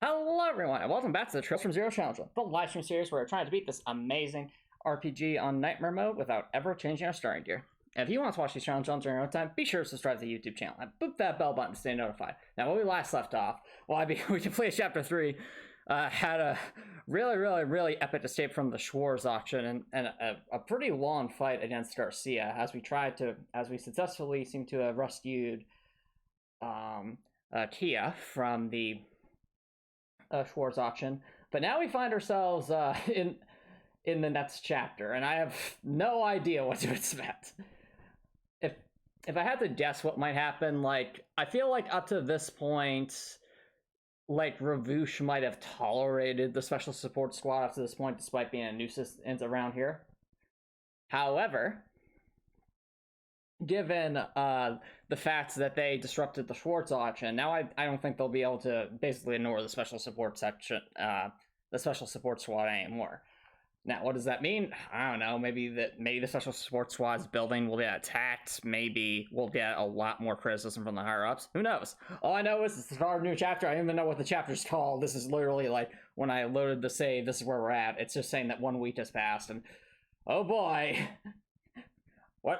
Hello everyone, and welcome back to the Trails from Zero Challenge, the live stream series where we're trying to beat this amazing RPG on Nightmare mode without ever changing our starting gear. And if you want to watch these challenges during your own time, be sure to subscribe to the YouTube channel and boop that bell button to stay notified. Now, when we last left off, we completed Chapter 3, had a really epic escape from the Schwarz auction and a pretty long fight against Garcia as we successfully seem to have rescued Kia from the Schwarz auction. But now we find ourselves in the next chapter, and I have no idea what to expect. If I had to guess what might happen, like, I feel like up to this point, like, Ravoosh might have tolerated the Special Support Squad up to this point, despite being a nuisance around here. However, given the fact that they disrupted the Schwarz auction, now I don't think they'll be able to basically ignore the Special Support section, the Special Support Squad anymore. Now, what does that mean? I don't know. Maybe the Special Support Squad's building will get attacked. Maybe we'll get a lot more criticism from the higher-ups. Who knows? All I know is it's the start of a new chapter. I don't even know what the chapter's called. This is literally like, when I loaded the save, this is where we're at. It's just saying that 1 week has passed, and oh boy.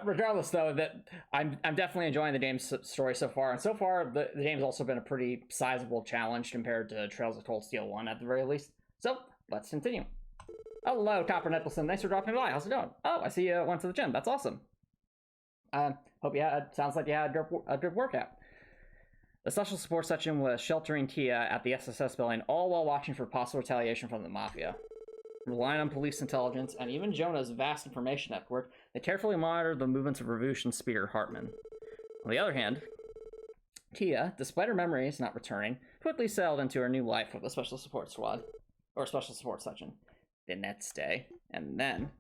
Regardless, though, that I'm definitely enjoying the game's story so far, and so far the game's also been a pretty sizable challenge compared to Trails of Cold Steel 1 at the very least. So let's continue. Hello, Copper Nicholson. Thanks for dropping by. How's it going? Oh, I see you went to the gym. That's awesome. Hope you had. Sounds like you had a good workout. The Special Support section was sheltering Kia at the SSS building, all while watching for possible retaliation from the Mafia. Relying on police intelligence and even Jonah's vast information network, they carefully monitored the movements of Ravoosh and Spear Hartman. On the other hand, Kia, despite her memories not returning, quickly settled into her new life with the Special Support Squad, or Special Support section. The next day, and then...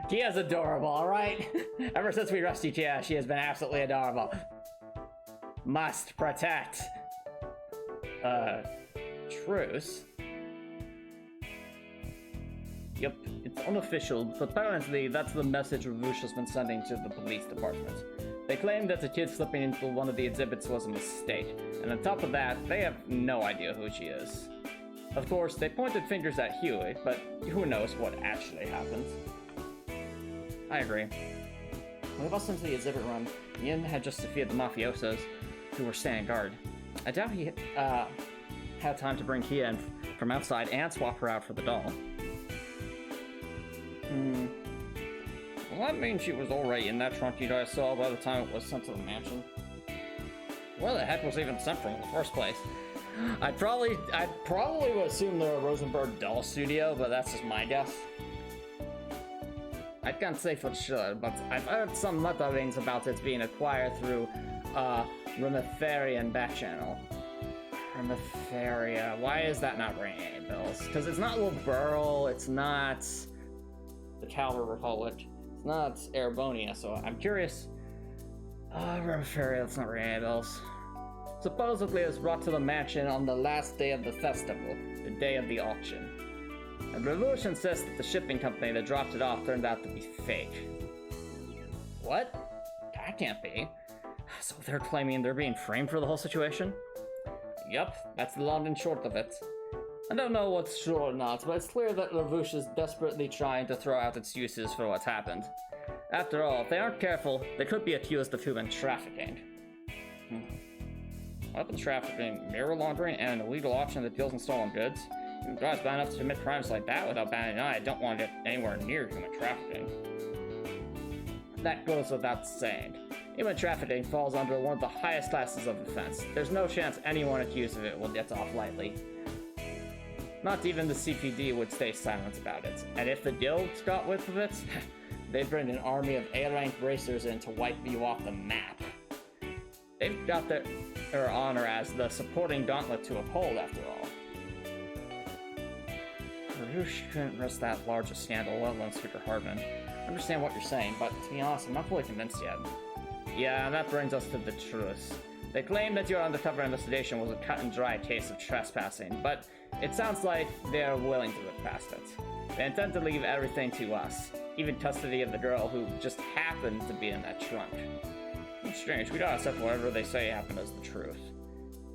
Kia's adorable, alright? Ever since we rescued Kia, she has been absolutely adorable. Must protect. Truce? Yep, it's unofficial, but apparently that's the message Ravoosh has been sending to the police department. They claim that the kid slipping into one of the exhibits was a mistake, and on top of that, they have no idea who she is. Of course, they pointed fingers at Huey, but who knows what actually happened. I agree. When we bust into the exhibit room, Ian had just defeated the mafiosos who were standing guard. I doubt he had time to bring Kia in from outside and swap her out for the doll. Well, that means she was already in that trunk you guys saw by the time it was sent to the mansion. Where the heck was it even sent from in the first place? I'd probably would assume the Rosenberg doll studio, but that's just my guess. I can't say for sure, but I've heard some mutterings about it being acquired through Remetharian back channel. Remetheria. Why is that not ringing any bells? Because it's not Liberal, it's not the Calver Republic. It's not Erebonia, so I'm curious. Remetheria, that's not ringing any bells. Supposedly it was brought to the mansion on the last day of the festival, the day of the auction. And Ravoosh insists that the shipping company that dropped it off turned out to be fake. What? That can't be. So they're claiming they're being framed for the whole situation? Yup, that's the long and short of it. I don't know what's true or not, but it's clear that Ravoosh is desperately trying to throw out excuses for what's happened. After all, if they aren't careful, they could be accused of human trafficking. Weapons trafficking, mirror laundering, and an illegal auction that deals in stolen goods. Even guys bad enough to commit crimes like that without batting an eye don't want to get anywhere near human trafficking. That goes without saying. Human trafficking falls under one of the highest classes of offense. There's no chance anyone accused of it will get off lightly. Not even the CPD would stay silent about it. And if the guilds got whiff of it, they'd bring an army of A-rank racers in to wipe you off the map. They've got their honor as the supporting gauntlet to uphold, after all. Ravoosh couldn't risk that large a scandal, let alone Speaker Hartman. I understand what you're saying, but to be honest, I'm not fully convinced yet. Yeah, and that brings us to the truth. They claim that your undercover investigation was a cut-and-dry case of trespassing, but it sounds like they're willing to look past it. They intend to leave everything to us, even custody of the girl who just happened to be in that trunk. exchange, we gotta accept whatever they say happened as the truth.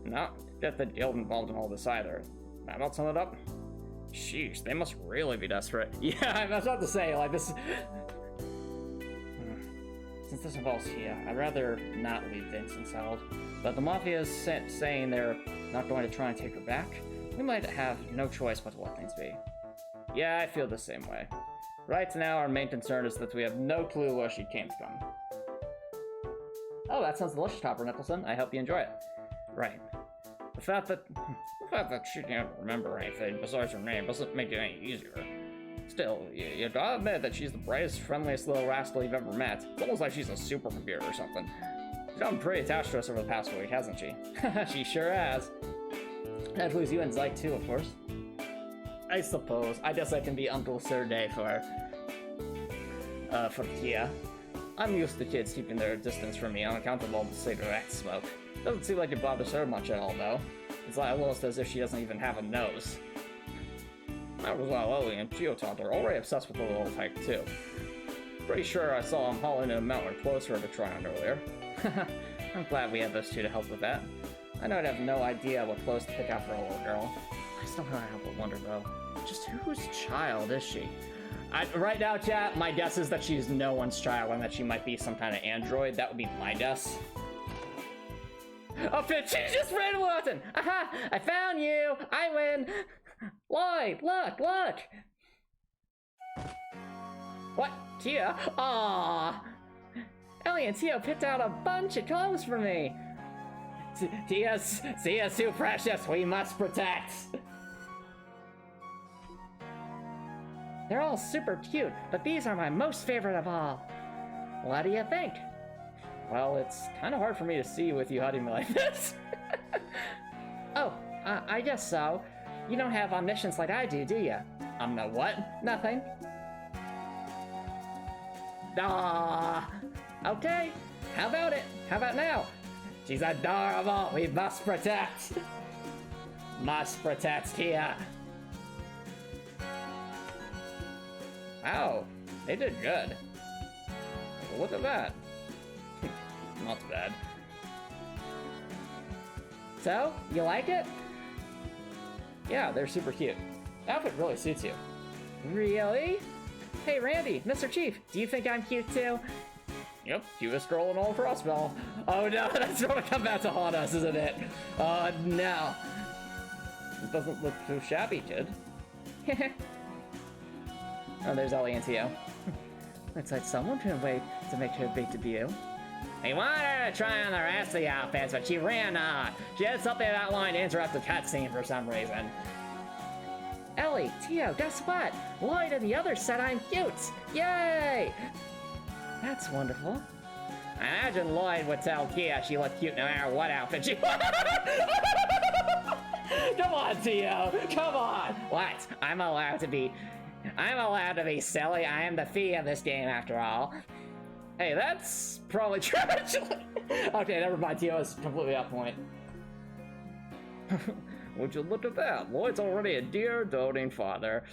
Not get the guild involved in all this either. That about sum it up? Sheesh, they must really be desperate. Yeah, I was about to say, like, this... Since this involves Tia, I'd rather not leave Vincent's held. But the Mafia is saying they're not going to try and take her back. We might have no choice but to let things be. Yeah, I feel the same way. Right now, our main concern is that we have no clue where she came from. Oh, that sounds delicious, Copper Nicholson. I hope you enjoy it. Right. The fact that she can't remember anything besides her name doesn't make it any easier. Still, you gotta admit that she's the brightest, friendliest little rascal you've ever met. It's almost like she's a supercomputer or something. She's gotten pretty attached to us over the past week, hasn't she? She sure has. That includes you and Zyke too, of course. I suppose. I guess I can be Uncle Sir Day for Tia. I'm used to kids keeping their distance from me on account of all the cigarette smoke. Doesn't seem like it bothers her much at all, though. It's like almost as if she doesn't even have a nose. That was while Elie and Geotaunt are already obsessed with the little type, too. Pretty sure I saw him hauling in a mountain clothes for her to try on earlier. I'm glad we had those two to help with that. I know I'd have no idea what clothes to pick out for a little girl. I still can't help but wonder, though. Just whose child is she? Right now, chat, my guess is that she's no one's child and that she might be some kind of android. That would be my guess. Oh, she just ran a Wilson! Aha! I found you! I win! Lloyd, look, look! What? Tia? Aww! Elie and Tia picked out a bunch of clothes for me! Tia's too precious, we must protect! They're all super cute, but these are my most favorite of all. What do you think? Well, it's kind of hard for me to see with you hugging me like this. Oh, I guess so. You don't have omniscience like I do you? No what? Nothing. Ah. Okay, how about it? How about now? She's adorable, we must protect. Must protect Tia. Wow, they did good. Look at that. Not bad. So, you like it? Yeah, they're super cute. The outfit really suits you. Really? Hey, Randy, Mr. Chief, do you think I'm cute too? Yep, cutest girl in all crossbell. Oh no, that's gonna come back to haunt us, isn't it? Oh no. It doesn't look too shabby, kid. Oh, there's Elie and Tia. Looks like someone couldn't wait to make her big debut. He wanted her to try on the rest of the outfits, but she ran off. She had something about wanting to interrupt the cutscene for some reason. Elie, Tia, guess what? Lloyd and the others said I'm cute! Yay! That's wonderful. I imagine Lloyd would tell Tia she looked cute no matter what outfit she wore. Come on, Tia! Come on! What? I'm allowed to be silly. I am the fee of this game after all. Hey, that's probably true, actually. Okay, never mind. Tia was completely off point. Would you look at that? Lloyd's already a dear, doting father.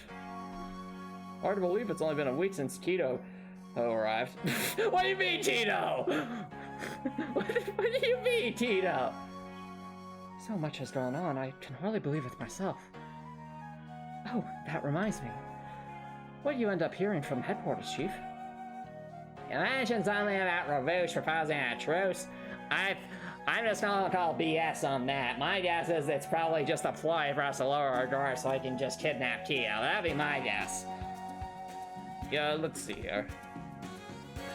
Hard to believe it's only been a week since Tito arrived. What do you mean, Tito? What do you mean, Tito? So much has gone on, I can hardly believe it myself. Oh, that reminds me. What did you end up hearing from headquarters, Chief? You mentioned something about Ravouche proposing a truce. I'm just gonna call BS on that. My guess is it's probably just a ploy for us to lower our guard so I can just kidnap Tia. That'd be my guess. Yeah, let's see here.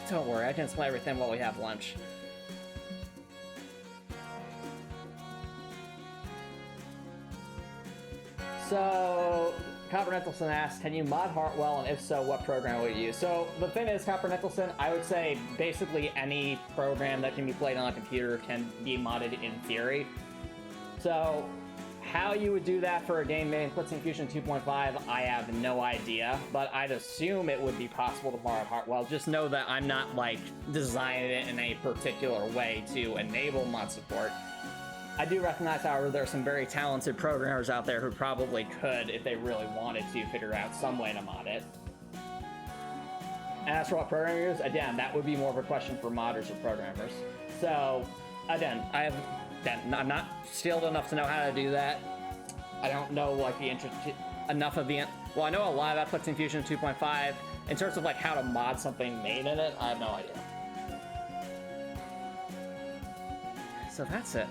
Don't worry, I can explain everything while we have lunch. So, Copper Nicholson asks, can you mod Hartwell, and if so, what program would you use? So, the thing is, Copper Nicholson, I would say basically any program that can be played on a computer can be modded in theory. So, how you would do that for a game made in Blitzing Fusion 2.5, I have no idea, but I'd assume it would be possible to mod Hartwell. Just know that I'm not, like, designing it in a particular way to enable mod support. I do recognize, however, there are some very talented programmers out there who probably could, if they really wanted to, figure out some way to mod it. as for what programmers, again, that would be more of a question for modders or programmers. So, again, I'm not skilled enough to know how to do that. I don't know, like, enough of the... Well, I know a lot about Eclipse Fusion 2.5. In terms of, like, how to mod something made in it, I have no idea. So that's it.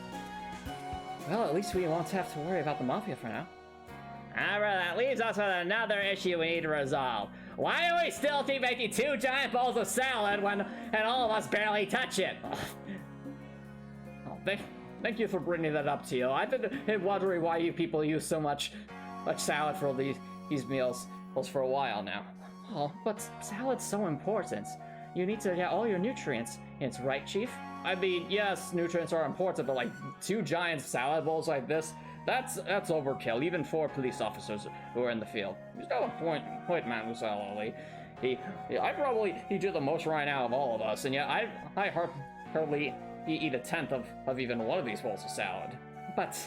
Well, at least we won't have to worry about the Mafia for now. Alright, that leaves us with another issue we need to resolve. Why do we still keep making 2 giant bowls of salad and all of us barely touch it? Oh, thank you for bringing that up, Teal. I've been wondering why you people use so much salad for these meals for a while now. Oh, but salad's so important. You need to get all your nutrients. It's right, Chief? I mean, yes, nutrients are important, but like 2 giant salad bowls like this, that's overkill, even for police officers who are in the field. He's got a point, Mademoiselle Elie. He did the most right now of all of us, and yet I hardly eat a tenth of even one of these bowls of salad. But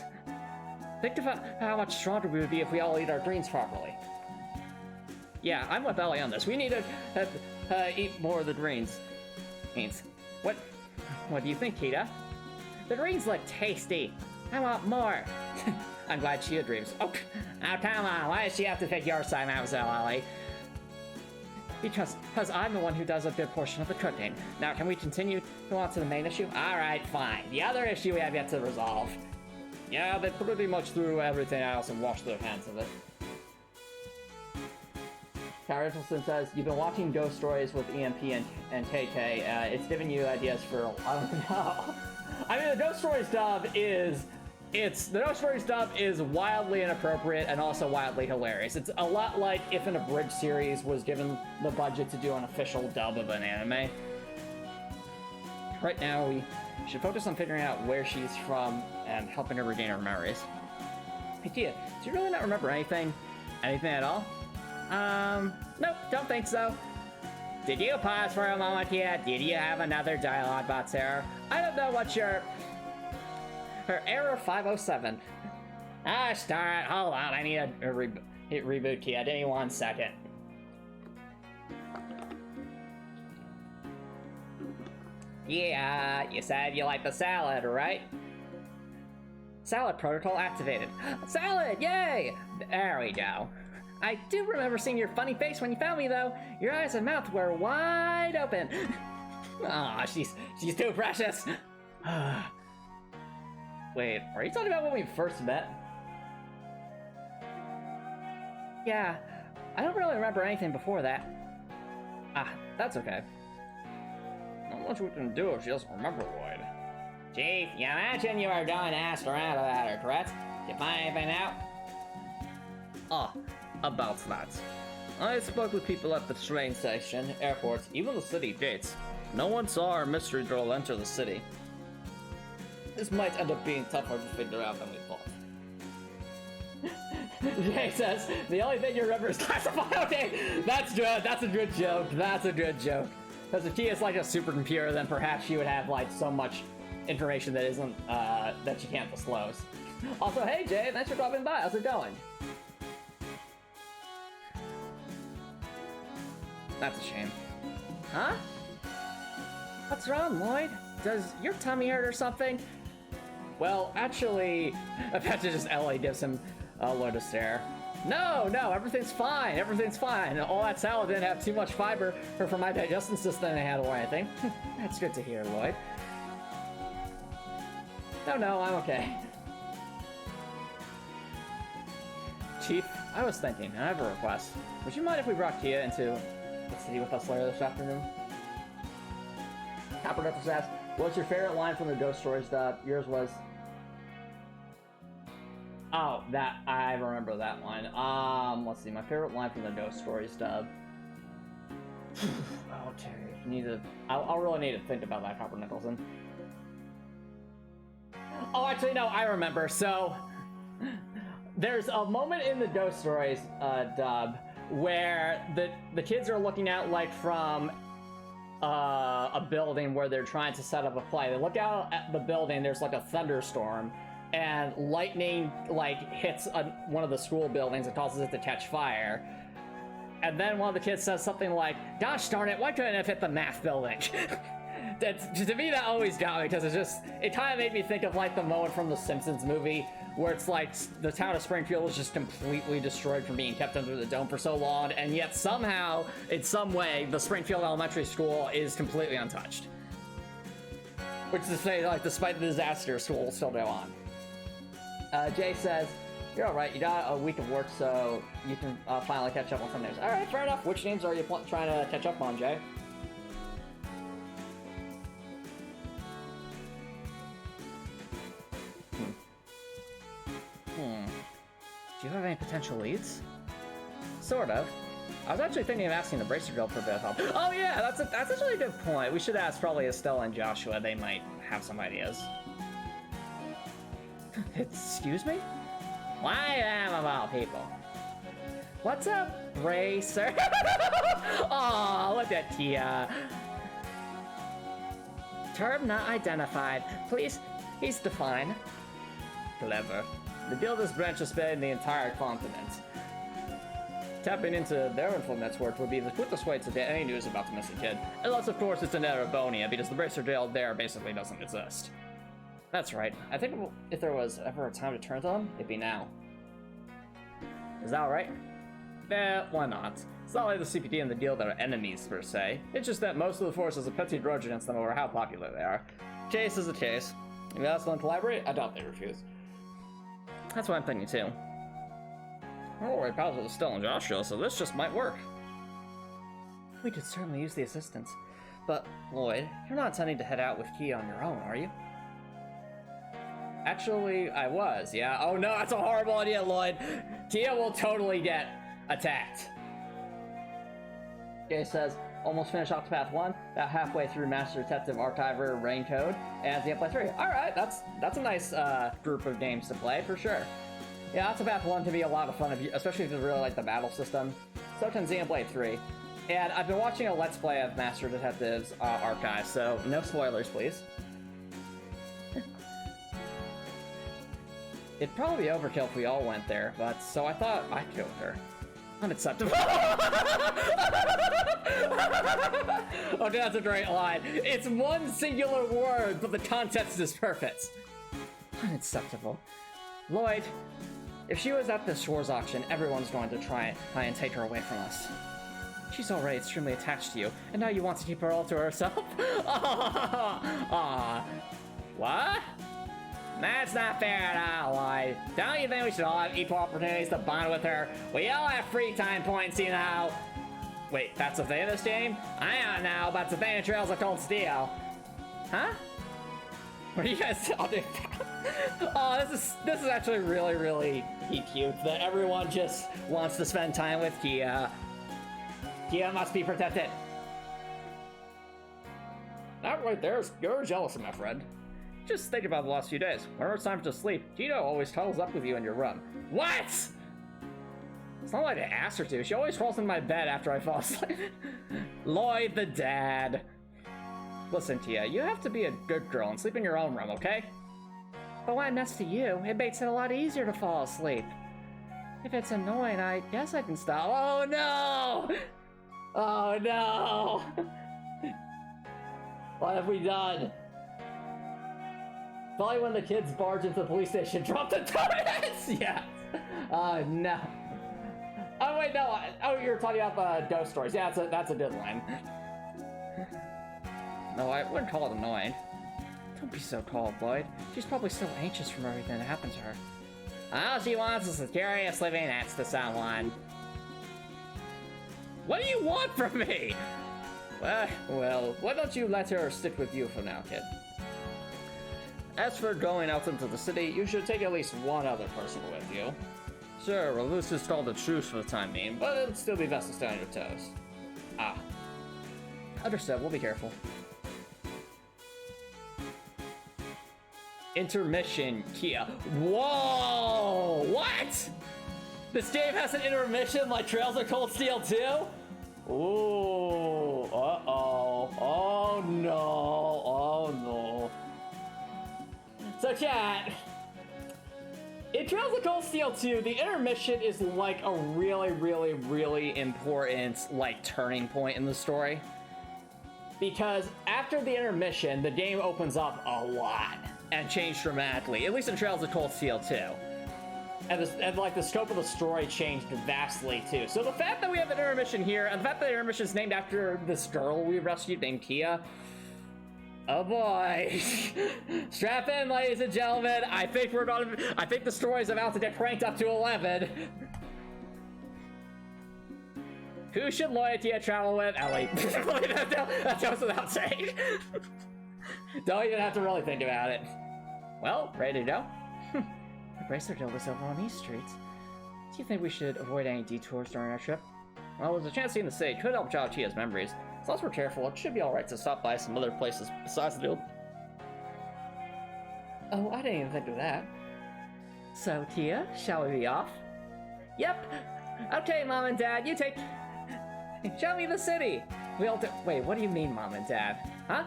think about how much stronger we would be if we all eat our greens properly. Yeah, I'm with Ellie on this. We need to eat more of the greens. What do you think, Kita? The greens look tasty. I want more. I'm glad she agrees. Oh, now come on. Why does she have to pick your side, Mademoiselle Elie? Because I'm the one who does a good portion of the cooking. Now, can we continue on to the main issue? All right, fine. The other issue we have yet to resolve. Yeah, they pretty much threw everything else and washed their hands of it. Kyle Richardson says, you've been watching Ghost Stories with EMP and KK. It's giving you ideas for, I don't know. I mean, the Ghost Stories dub is wildly inappropriate and also wildly hilarious. It's a lot like if an abridged series was given the budget to do an official dub of an anime. Right now, we should focus on figuring out where she's from and helping her regain her memories. Hey, Tia, do you really not remember anything? Anything at all? Nope, don't think so. Did you pause for a moment here? Did you have another dialogue box error? I don't know what your... Her error 507. Ah, darn it, hold on, I need a reboot key. Give me 1 second. Yeah, you said you like the salad, right? Salad protocol activated. Salad, yay! There we go. I do remember seeing your funny face when you found me, though. Your eyes and mouth were wide open. Aw, she's too precious. Wait, are you talking about when we first met? Yeah, I don't really remember anything before that. Ah, that's okay. Not much we can do if she doesn't remember, Lloyd. Chief, you imagine you were going to ask around about her, correct? Did you find anything out? Oh. About that. I spoke with people at the train station, airports, even the city gates. No one saw our mystery girl enter the city. This might end up being tougher to figure out than we thought. Jay says, the only thing you remember is classified. Okay, that's good. That's a good joke. That's a good joke. Because if she is like a supercomputer, then perhaps she would have like so much information that isn't, that she can't disclose. Also, hey Jay, thanks for dropping by. How's it going? That's a shame. Huh? What's wrong, Lloyd? Does your tummy hurt or something? Well, actually, I bet just Ellie gives him Lloyd a stare. No, everything's fine. Everything's fine. All that salad didn't have too much fiber for my digestion system to handle or anything. That's good to hear, Lloyd. No, I'm okay. Chief, I was thinking, I have a request. Would you mind if we brought Kia into the city with us later this afternoon? Copperduffers asked, what's your favorite line from the Ghost Stories dub? Yours was... Oh, that, I remember that line. Let's see, my favorite line from the Ghost Stories dub. Okay, I'll really need to think about that, Copper Nicholson. Oh, actually, no, I remember. So, there's a moment in the Ghost Stories dub where the kids are looking out, like, from a building where they're trying to set up a play. They look out at the building, there's, like, a thunderstorm, and lightning, like, hits one of the school buildings and causes it to catch fire. and then one of the kids says something like, "Gosh darn it, why couldn't it have hit the math building?" To me, that always got me, because it kind of made me think of like the moment from the Simpsons movie where it's like the town of Springfield was just completely destroyed from being kept under the dome for so long, and yet somehow, in some way, the Springfield Elementary School is completely untouched. Which is to say, like, despite the disaster, school will still go on. Jay says, "You're alright, you got a week of work, so you can finally catch up on some names." Alright, fair enough. Which names are you trying to catch up on, Jay? Do you have any potential leads? Sort of. I was actually thinking of asking the Bracer Guild for a bit of help. Oh yeah, that's actually a good point. We should ask probably Estelle and Joshua. They might have some ideas. Excuse me? I am of all people. What's up, Bracer? Aw, look at Tia. Term not identified. Please, he's defined. Clever. The Guild's branch is spanning the entire continent. Tapping into their info network would be the quickest way to get any news about the missing kid. Unless, of course, it's in Erebonia, because the Bracer Guild there basically doesn't exist. That's right. I think if there was ever a time to turn to them, it'd be now. Is that alright? Eh, why not? It's not like the CPD and the Guild are enemies, per se. It's just that most of the force has a petty grudge against them over how popular they are. Case is a case. If you ask them to collaborate, I doubt they refuse. That's what I'm thinking too. Oh, we're pals with Estelle and Joshua, so this just might work. We could certainly use the assistance. But, Lloyd, you're not intending to head out with Kia on your own, are you? Actually, I was, yeah. Oh no, that's a horrible idea, Lloyd. Kia will totally get attacked. Jay says, almost finished Octopath 1, about halfway through Master Detective Archiver Rain Code, and Xenoblade 3. Alright, that's a nice group of games to play, for sure. Yeah, Octopath 1 can be a lot of fun, especially if you really like the battle system. So can Xenoblade 3. And I've been watching a Let's Play of Master Detective's Archive, so no spoilers, please. It'd probably be overkill if we all went there, but so I thought I'd go with her. Unacceptable. Okay, that's a great line. It's one singular word, but the context is perfect. Unacceptable. Lloyd, if she was at the Shores auction, everyone's going to try and take her away from us. She's already extremely attached to you, and now you want to keep her all to herself? Aww. What? That's not fair at all, Lloyd. Don't you think we should all have equal opportunities to bond with her? We all have free time points, you know. Wait, that's a thing in this game? I don't know, but it's a thing in Trails of Cold Steel. Huh? What are you guys talking about? Oh, this is actually really, really cute that everyone just wants to spend time with Kia. Kia must be protected. That right there is, you're jealous of my friend. Just think about the last few days. Whenever it's time to sleep, Tito always cuddles up with you in your room. What? It's not like I asked her to. She always crawls in my bed after I fall asleep. Lloyd the dad. Listen, Tia, you have to be a good girl and sleep in your own room, okay? But when I'm next to you, it makes it a lot easier to fall asleep. If it's annoying, I guess I can stop. Oh no! Oh no! What have we done? Probably when the kids barge into the police station, drop the donuts! Yes! Oh, no. Oh, wait, no. Oh, you were talking about ghost stories. Yeah, that's a good line. No, I wouldn't call it annoying. Don't be so cold, Lloyd. She's probably still anxious from everything that happened to her. All she wants is a curious living next to someone. What do you want from me? Well, why don't you let her stick with you for now, kid? As for going out into the city, you should take at least one other person with you. Sure, well, this is called a truce for the time being, but it'll still be best to stay on your toes. Ah. Understood, we'll be careful. Intermission, Kia. Whoa! What? This game has an intermission like Trails of Cold Steel 2? Ooh, uh-oh. Oh no, oh no. So chat, In Trails of Cold Steel 2, the intermission is like a really important like turning point in the story. Because after the intermission, the game opens up a lot and changed dramatically, at least in Trails of Cold Steel 2. And like the scope of the story changed vastly too. So the fact that we have an intermission here, and the fact that the intermission is named after this girl we rescued named Kia, oh boy. Strap in, ladies and gentlemen. I think the story is about to get cranked up to 11. Who should Lloyd and Tia travel with? Elie. That goes without saying. Don't even have to really think about it. Well, ready to go? The bracer told us over on these streets. Do you think we should avoid any detours during our trip? Well, there's a chance seeing the city could help jog Tia's memories. As long as we're careful, it should be alright to stop by some other places besides the field. Oh, I didn't even think of that. So, Tia, shall we be off? Yep. Okay, Mom and Dad, you take... Show me the city! We'll do... Wait, what do you mean, Mom and Dad? Huh?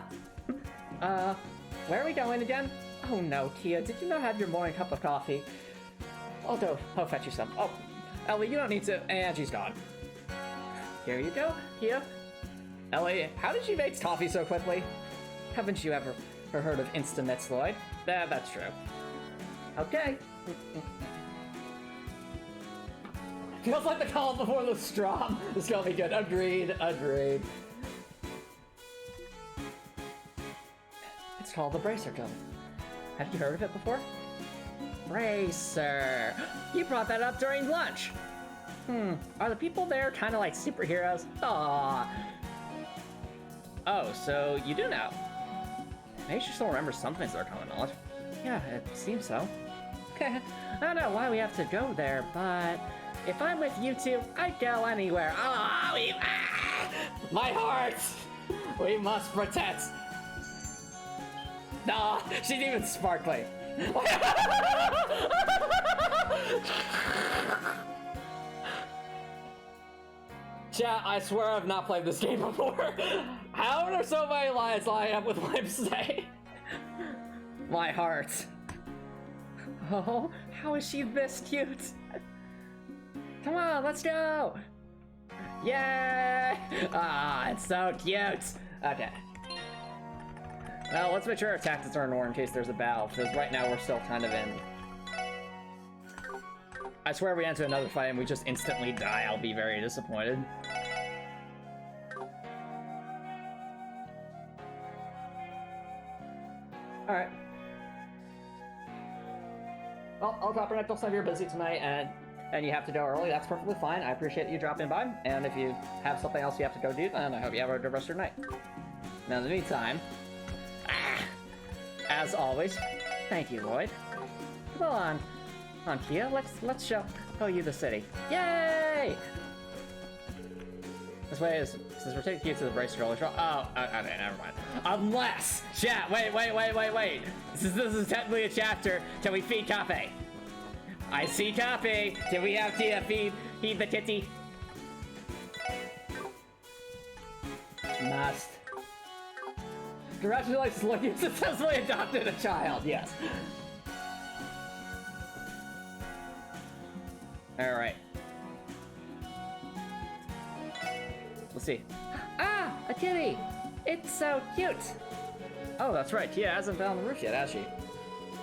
Where are we going again? Oh no, Tia, did you not have your morning cup of coffee? I'll fetch you some. Oh, Elie, you don't need to... And she's gone. Here you go, Tia. Elie, how did she make coffee so quickly? Haven't you ever heard of INTERMISSION, Lloyd? That's true. Okay. Feels like the calm before the storm. This is gonna be good. Agreed. It's called the Bracer Gun. Have you heard of it before? Bracer. You brought that up during lunch. Are the people there kind of like superheroes? Aww. Oh, so you do know. Maybe she still remembers some things that are common knowledge. Yeah, it seems so. I don't know why we have to go there, but if I'm with you two, I'd go anywhere. My heart! We must protect. Nah, she's even sparkling. Chat, I swear I've not played this game before. How are so many lines lining up with what I'm saying? My heart. Oh, how is she this cute? Come on, let's go! Yay! Ah, it's so cute! Okay. Well, let's make sure our tactics are in order in case there's a battle, because right now we're still kind of in... I swear we enter another fight and we just instantly die, I'll be very disappointed. Alright. Well, I'll drop next time you're busy tonight and you have to go early, that's perfectly fine. I appreciate you dropping by, and if you have something else you have to go do, then I hope you have a good rest of your night. Now, in the meantime, as always, thank you, Lloyd. Come on, Kia, let's show you the city. Yay! This way is, since we're taking Kia to the bracer roller show. Oh, okay, never mind. Unless, chat, wait. This is technically a chapter. Can we feed Cafe? I see Cafe. Can we have Tia feed the kitty? Must. Congratulations, look, you successfully adopted a child, yes. Alright. Let's see. Ah! A kitty! It's so cute! Oh, that's right, Tia hasn't been on the roof yet, has she?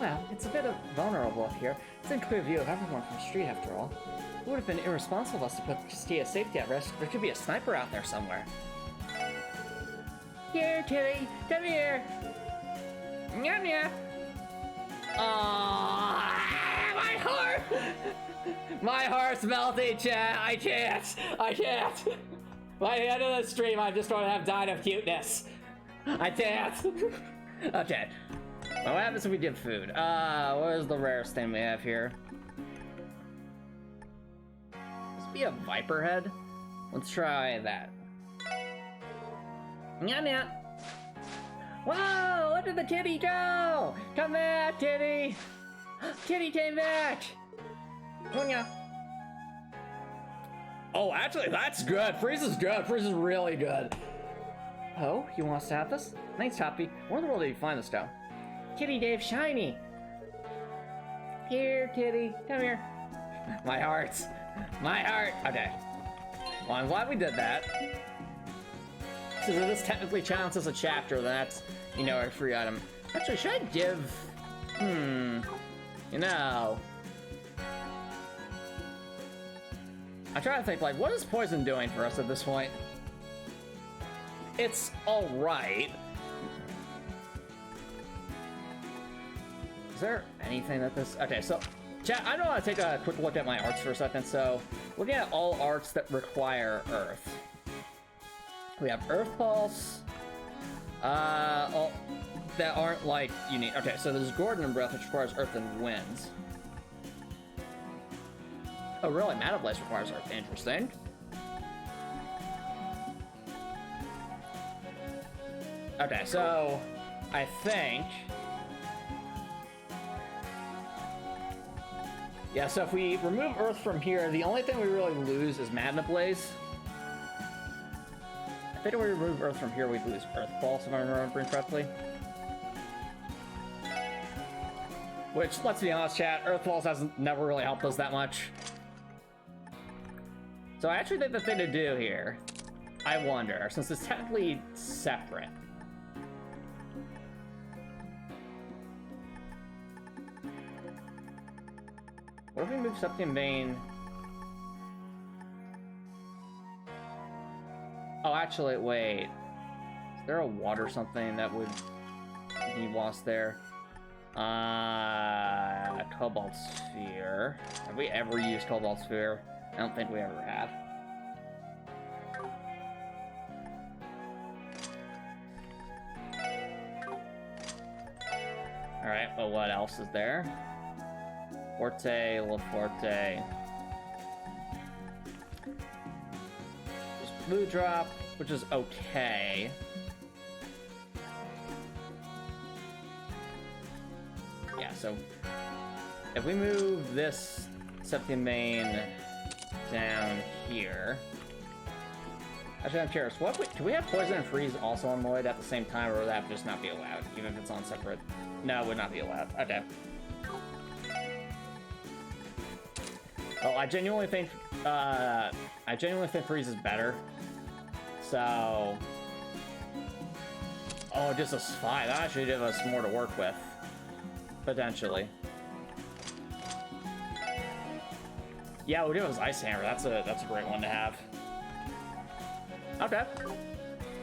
Well, it's a bit vulnerable up here. It's in clear view of everyone from the street, after all. It would have been irresponsible of us to put Tia's safety at risk. There could be a sniper out there somewhere. Here, kitty! Come here! Nya. Aww, my heart! My heart's melting, chat! I can't! By the end of the stream, I'm just going to have died of cuteness. I can't! Okay. Well, what happens if we give food? What is the rarest thing we have here? This be a viper head? Let's try that. Nya. Whoa! Look at the kitty go! Come back, kitty! Kitty came back! Nya. Oh, actually, that's good. Freeze is good. Freeze is really good. Oh, you want us to have this? Thanks, Toppy. Where in the world did you find this down? Kitty Dave Shiny. Here, kitty. Come here. My heart. My heart. Okay. Well, I'm glad we did that. So this technically counts as a chapter, then that's, you know, a free item. Actually, should I give... You know... I'm trying to think, like, what is poison doing for us at this point? It's alright. Is there anything that this... Okay, so... Chat, I don't want to take a quick look at my arts for a second, so... Looking at all arts that require Earth. We have Earth Pulse. All that aren't, like, unique. Okay, so there's Gordon Breath, which requires Earth and Winds. Oh, really? Mana Blaze requires Earth. Interesting. Okay, so... I think... Yeah, so if we remove Earth from here, the only thing we really lose is Mana Blaze. I think if we remove Earth from here, we'd lose Earth Pulse, if I'm remembering correctly. Which, let's be honest, chat, Earth Pulse hasn't never really helped us that much. So I actually think the thing to do here, I wonder, since it's technically separate. What if we move Septium Vein? Oh, actually, wait. Is there a water something that would be lost there? Cobalt Sphere. Have we ever used Cobalt Sphere? I don't think we ever have. Alright, well, what else is there? Forte, La Forte. There's Blue Drop, which is okay. Yeah, so if we move this Septium Vein down here. Actually, I'm curious. What do we have Poison and Freeze also on Lloyd at the same time, or would that just not be allowed, even if it's on separate? No, it would not be allowed. Okay. Well, I genuinely think Freeze is better. So, oh, just a spy. That actually gives us more to work with, potentially. Yeah, we'll do his Ice Hammer. That's a great one to have. Okay.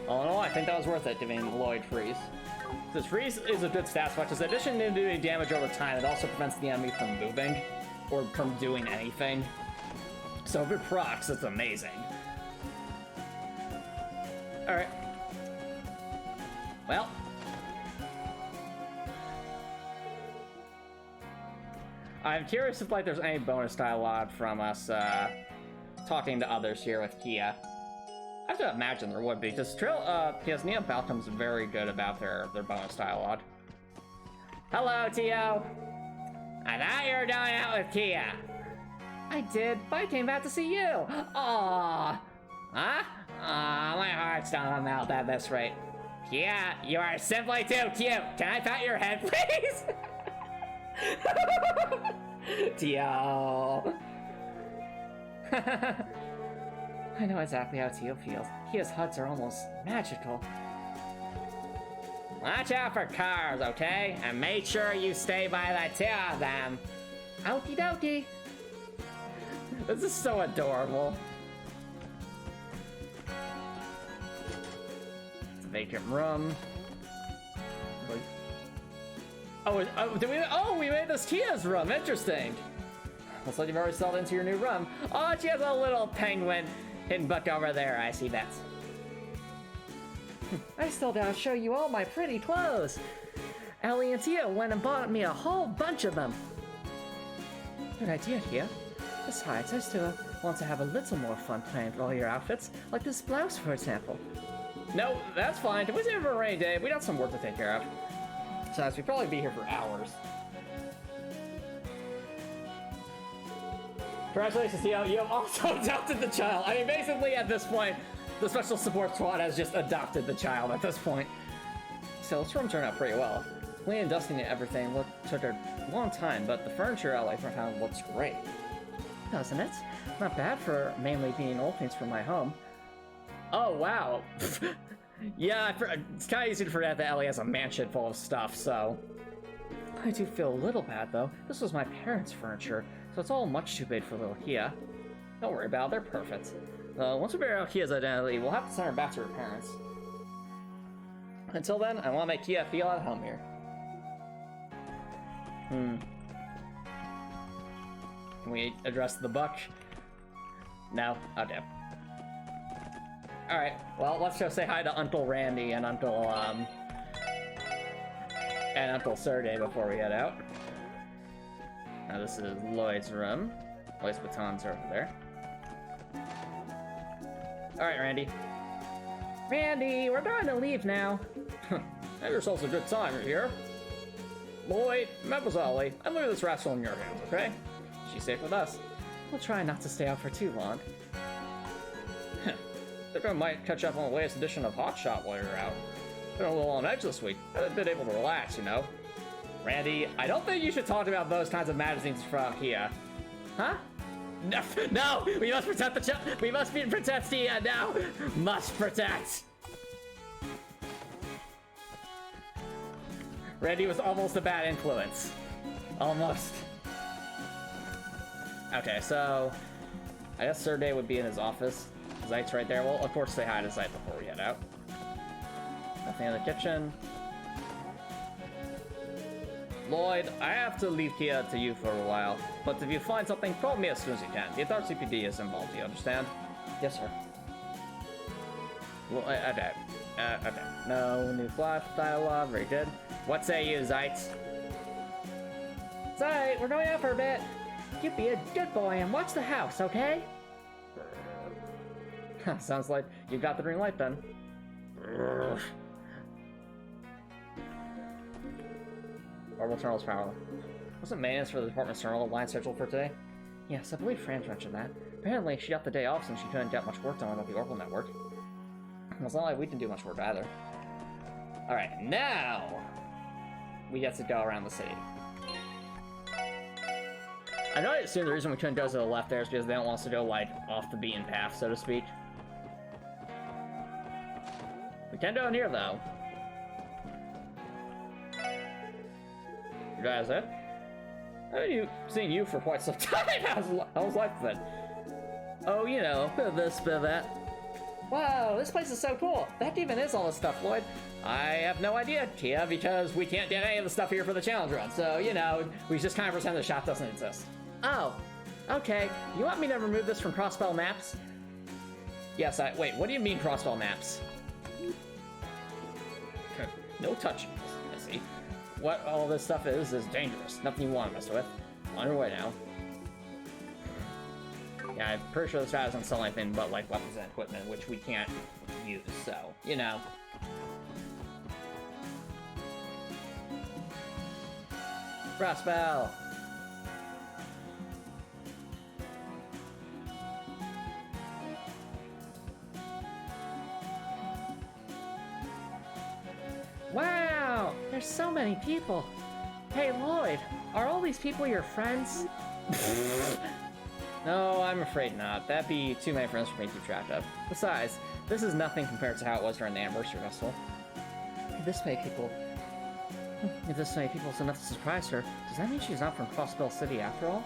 All in all, I think that was worth it, giving Lloyd Freeze. Since Freeze is a good stat switch, in addition to doing damage over time, it also prevents the enemy from moving or from doing anything. So if it procs, it's amazing. Alright. Well. I'm curious if, like, there's any bonus dialogue from us, talking to others here with Kia. I have to imagine there would be, because Neo Balcom's very good about their bonus dialogue. Hello, Tio! I thought you were going out with Kia. I did, but I came back to see you. Aww. Huh? Aw, my heart's down my mouth at this rate. Kia, you are simply too cute. Can I pat your head, please? Tio. I know exactly how Tio feels. Kia's hugs are almost magical. Watch out for cars, okay? And make sure you stay by the two of them. Okie dokie. This is so adorable. It's a vacant room. Oh, we made this Kia's room. Interesting. Looks like you've already settled into your new room. Oh, she has a little penguin hidden book over there. I see that. I still gotta show you all my pretty clothes. Elie and Tia went and bought me a whole bunch of them. Good idea, Tia. Besides, I still want to have a little more fun playing with all your outfits, like this blouse, for example. No, that's fine. It was never a rainy day. We got some work to take care of. Besides, we'd probably be here for hours. Congratulations, Tio. You have also adopted the child. I mean, basically, at this point, the Special Support Squad has just adopted the child at this point. So this room turned out pretty well. Cleaning and dusting and everything took a long time, but the furniture I found looks great. Doesn't it? Not bad for mainly being old things from my home. Oh, wow. Yeah, it's kind of easy to forget that Ellie has a mansion full of stuff, so... I do feel a little bad, though. This was my parents' furniture, so it's all much too big for little Kia. Don't worry about it, they're perfect. Once we figure out Kia's identity, we'll have to send her back to her parents. Until then, I want to make Kia feel at home here. Can we address the buck? No? Oh, damn. Alright, well, let's go say hi to Uncle Randy and Uncle Sergey before we head out. Now this is Lloyd's room. Lloyd's batons are over there. Alright, Randy. Randy, we're going to leave now. Have yourselves a good time here. Lloyd, Mademoiselle, I leave this rascal in your hands, okay? She's safe with us. We'll try not to stay out for too long. Think I might catch up on the latest edition of Hot Shot while you're out. Been a little on edge this week. Haven't been able to relax, you know. Randy, I don't think you should talk about those kinds of magazines from here. Huh? No, no! We must protect the we must protect Tia now! Must protect! Randy was almost a bad influence. Almost. Okay, so... I guess Sergey would be in his office. Zite's right there. We'll, of course, say hi to Zite before we head out. Nothing in the kitchen. Lloyd, I have to leave Kia to you for a while, but if you find something, call me as soon as you can. The entire CPD is involved, do you understand? Yes, sir. Well, okay. Okay. No new flash dialogue, very good. What say you, Zite? Zite, we're going out for a bit. You be a good boy and watch the house, okay? Sounds like you got the green light then. Orbital terminal's power. Wasn't maintenance for the department's terminal line scheduled for today? Yes, I believe Franz mentioned that. Apparently, she got the day off since she couldn't get much work done with the orbital network. Well, it's not like we didn't do much work either. Alright, now we get to go around the city. I know I assume the reason we couldn't go to the left there is because they don't want us to go, like, off the beaten path, so to speak. We can go in here, though. You guys there? I haven't seen you for quite some time. How's life then? Oh, you know, bit of this, bit of that. Wow, this place is so cool. That even is all this stuff, Lloyd. I have no idea, Kia, because we can't get any of the stuff here for the challenge run. So, you know, we just kind of pretend the shop doesn't exist. Oh, okay. You want me to remove this from crossbell maps? Yes, wait, what do you mean crossbell maps? No touching, I see. What all this stuff is dangerous. Nothing you want to mess with. On your way now. Yeah, I'm pretty sure this guy doesn't sell anything but, like, weapons and equipment, which we can't use, so, you know. Crossbell! Wow! There's so many people! Hey, Lloyd, are all these people your friends? No, I'm afraid not. That'd be too many friends for me to keep track of. Besides, this is nothing compared to how it was during the Anniversary Festival. If this many people is enough to surprise her, does that mean she's not from Crossbell City after all?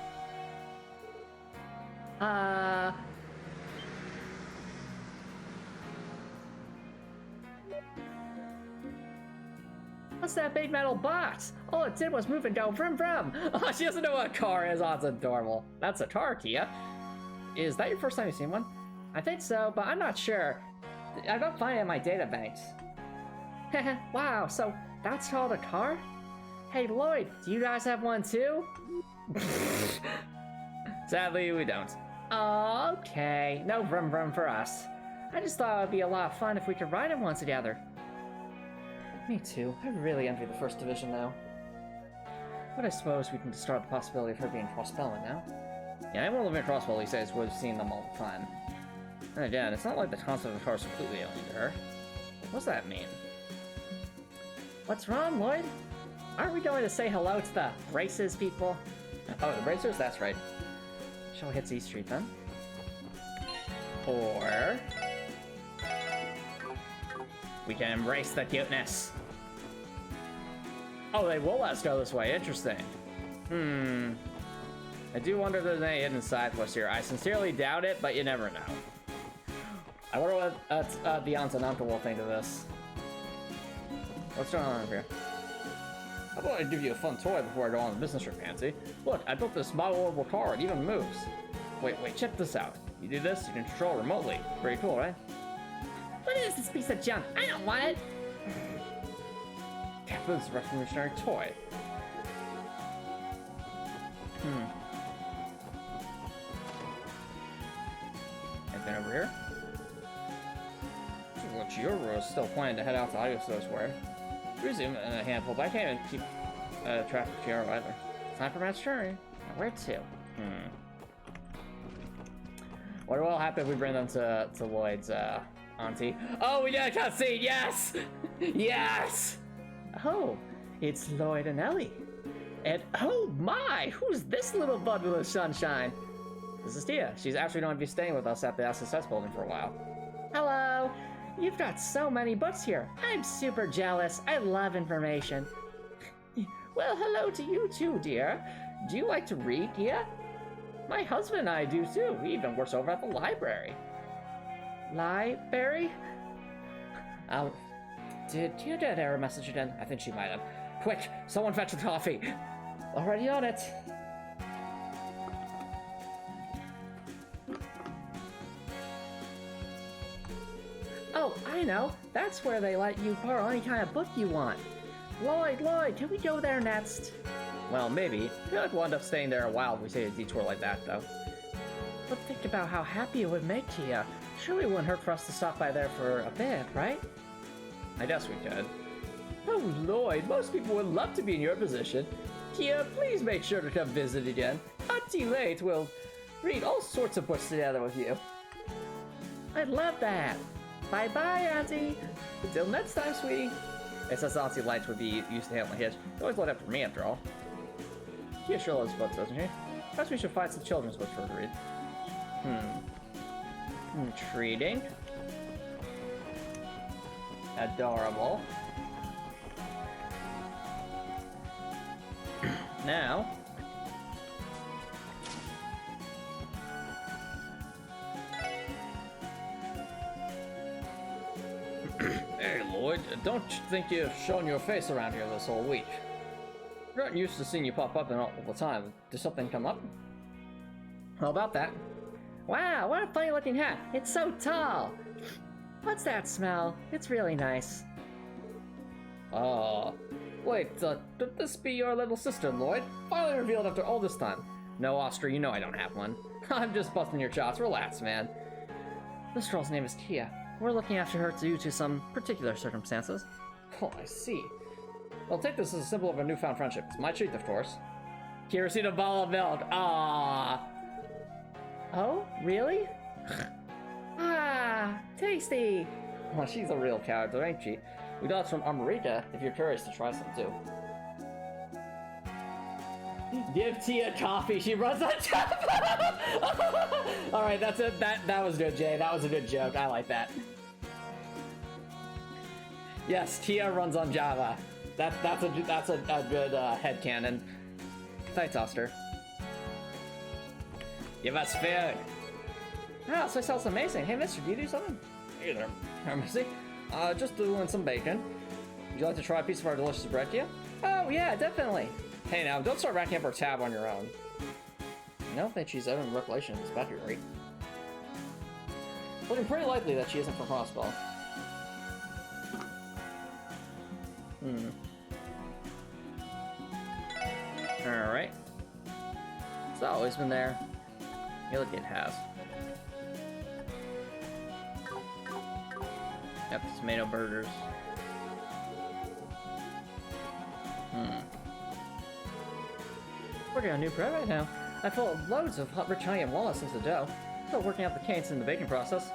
What's that big metal box? All it did was move and go vroom vroom. Oh, she doesn't know what a car is. Oh, it's adorable. That's a car, Kia. Is that your first time you've seen one? I think so, but I'm not sure. I don't find it in my data banks. Wow, so that's called a car? Hey, Lloyd, do you guys have one too? Sadly, we don't. Okay, no vroom vroom for us. I just thought it would be a lot of fun if we could ride in one together. Me too. I really envy the First Division now. But I suppose we can discard the possibility of her being cross-spelling now. Yeah, anyone living in Crossbell these days would have seen them all the time. And again, it's not like the concept of cars completely alien to her. What does that mean? What's wrong, Lloyd? Aren't we going to say hello to the Braces people? Oh, the Bracers? That's right. Shall we hit Z Street then? Or... we can embrace the cuteness. Oh, they will let us go this way. Interesting. I do wonder if there's any hidden side quest here. I sincerely doubt it, but you never know. I wonder what the Aunt and Uncle will think of this. What's going on over here? I thought I'd give you a fun toy before I go on the business trip, Pansy. Look, I built this model car. It even moves. Wait, check this out. You do this, you can control it remotely. Pretty cool, right? What is this piece of junk? I don't want it! This revolutionary toy. Anything over here? Chiro is still planning to head out to Audio Square. Resume in a handful, but I can't even keep track of Chiro either. Time for Matt's turn. Now where to? What will happen if we bring them to Lloyd's auntie? Oh, we got a cutscene! Yes! Yes! Oh, it's Lloyd and Elie. And oh my, who's this little bundle of sunshine? This is Tia. She's actually going to be staying with us at the SSS building for a while. Hello. You've got so many books here. I'm super jealous. I love information. Well, hello to you too, dear. Do you like to read, Tia? My husband and I do too. He even works over at the library. Library? Did Tia get an error message again? I think she might have. Quick, someone fetch the coffee. Already on it. Oh, I know. That's where they let you borrow any kind of book you want. Lloyd, can we go there next? Well, maybe. I feel like we'll end up staying there a while if we take a detour like that, though. But think about how happy it would make Tia. Surely it wouldn't hurt for us to stop by there for a bit, right? I guess we could. Oh, Lloyd, most people would love to be in your position. Tia, please make sure to come visit again. Not too late, we'll read all sorts of books together with you. I'd love that. Bye-bye, Auntie. Until next time, sweetie. It says Auntie Light would be used to handling Hitch. They always look after me, after all. Tia sure loves books, doesn't she? Perhaps we should find some children's books for her to read. Intriguing. Adorable. Now... Hey, Lloyd, don't think you've shown your face around here this whole week. We're not used to seeing you pop up and all the time. Did something come up? How about that? Wow, what a funny looking hat. It's so tall. What's that smell? It's really nice. Wait, could this be your little sister, Lloyd? Finally revealed after all this time. No, Oscar, you know I don't have one. I'm just busting your chops. Relax, man. This girl's name is Tia. We're looking after her due to some particular circumstances. Oh, I see. Well, take this as a symbol of a newfound friendship. It's my treat, of course. Here, received a bottle of milk. Ah. Oh, really? Ah, tasty. Well, she's a real character, ain't she? We got some America, if you're curious to try some too. Give Tia coffee, she runs on Java! Alright, that's it. That was good, Jay. That was a good joke. I like that. Yes, Tia runs on Java. That's a good headcanon. Thanks, Oster. Give us food. Ah, soy sauce amazing. Hey, mister, do you do something? Hey there, Missy. Just doing some bacon. Would you like to try a piece of our delicious bread, Tia? Oh, yeah, definitely. Hey, now, don't start racking up her tab on your own. I don't think she's ever in recollection of this battery rate. Looking pretty likely that she isn't from crossbell. Alright. It's always been there. Yeah, look, it has. Yep, tomato burgers. Working on new bread right now. I pulled loads of hot rich honey and walnuts into the dough. Still working out the kinks in the baking process.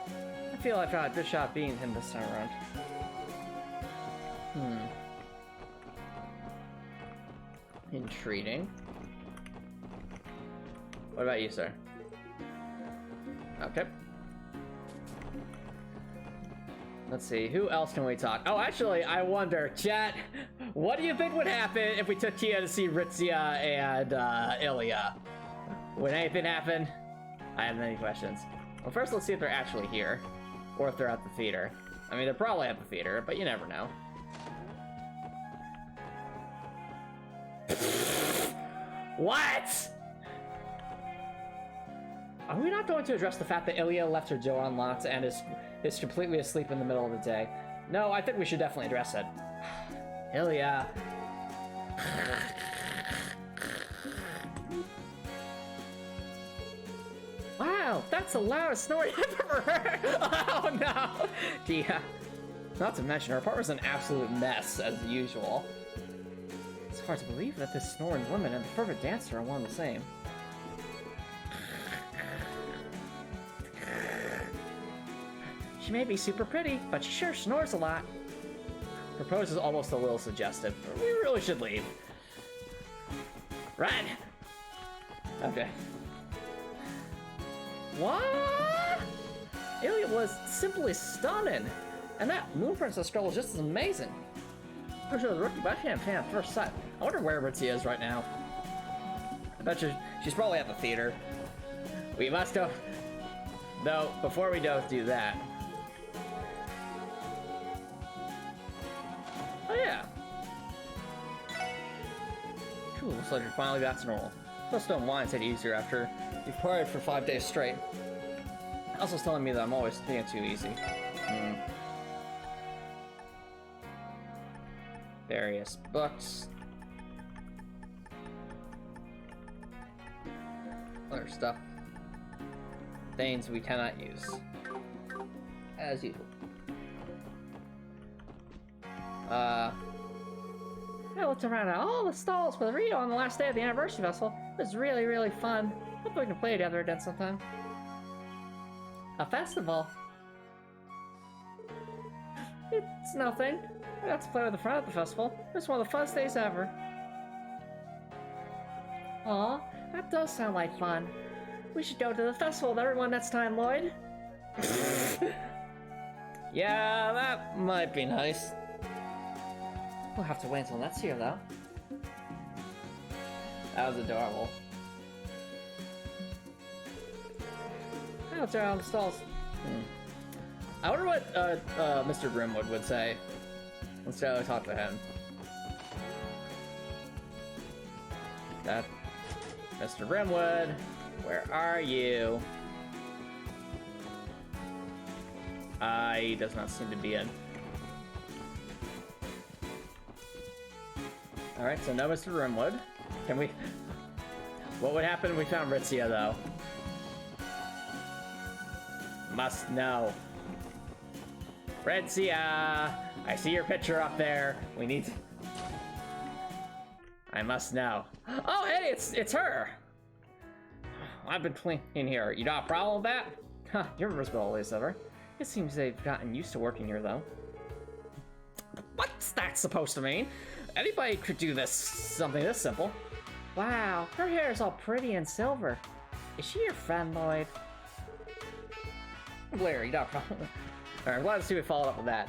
I feel I've got a good shot beating him this time around. Intriguing. What about you, sir? Okay. Let's see, who else can we talk? Oh, actually, I wonder, chat, what do you think would happen if we took Kia to see Ritzia and Ilya? Would anything happen? I have many questions. Well, first let's see if they're actually here, or if they're at the theater. I mean, they're probably at the theater, but you never know. What? Are we not going to address the fact that Ilya left her door unlocked and is completely asleep in the middle of the day? No, I think we should definitely address it. Ilya. Wow, that's the loudest snore I've ever heard. Oh no. Yeah. Not to mention, her apartment's an absolute mess, as usual. It's hard to believe that this snoring woman and the perfect dancer are one and the same. She may be super pretty, but she sure snores a lot. Propose is almost a little suggestive. We really should leave. Run! Okay. What? Ilya was simply stunning. And that Moon Princess girl was just as amazing. I'm sure the rookie backhand fan at first sight. I wonder where Ritzy is right now. I bet she's probably at the theater. We must go. Though, before we do that. Oh yeah. Cool, looks like you're finally back to normal. Plus don't mind, take it easier after you've partied for 5 days straight. Elsa's telling me that I'm always taking it too easy. Various books. Other stuff. Things we cannot use. As usual. I looked around at all the stalls for the read on the last day of the anniversary festival. It was really, really fun. Hope we can play together again sometime. A festival? It's nothing. I got to play with a friend at the festival. It was one of the funnest days ever. Aw, that does sound like fun. We should go to the festival with everyone next time, Lloyd. Yeah, that might be nice. We'll have to wait until next year, though. That was adorable. I looked around the stalls. I wonder what Mr. Grimwood would say. Let's go talk to him. That Mr. Grimwood, where are you? He does not seem to be in. Alright, so no Mr. Grimwood. Can we... What would happen if we found Ritzia, though? Must know. Ritzia! I see your picture up there. We need to... I must know. Oh, hey, it's her! I've been cleaning here. You got a problem with that? Huh, you're always ever. It seems they've gotten used to working here, though. What's that supposed to mean? Anybody could do this, something this simple. Wow, her hair is all pretty and silver. Is she your friend, Lloyd? Blair, you got a problem. Alright, I'm glad to see we followed up with that.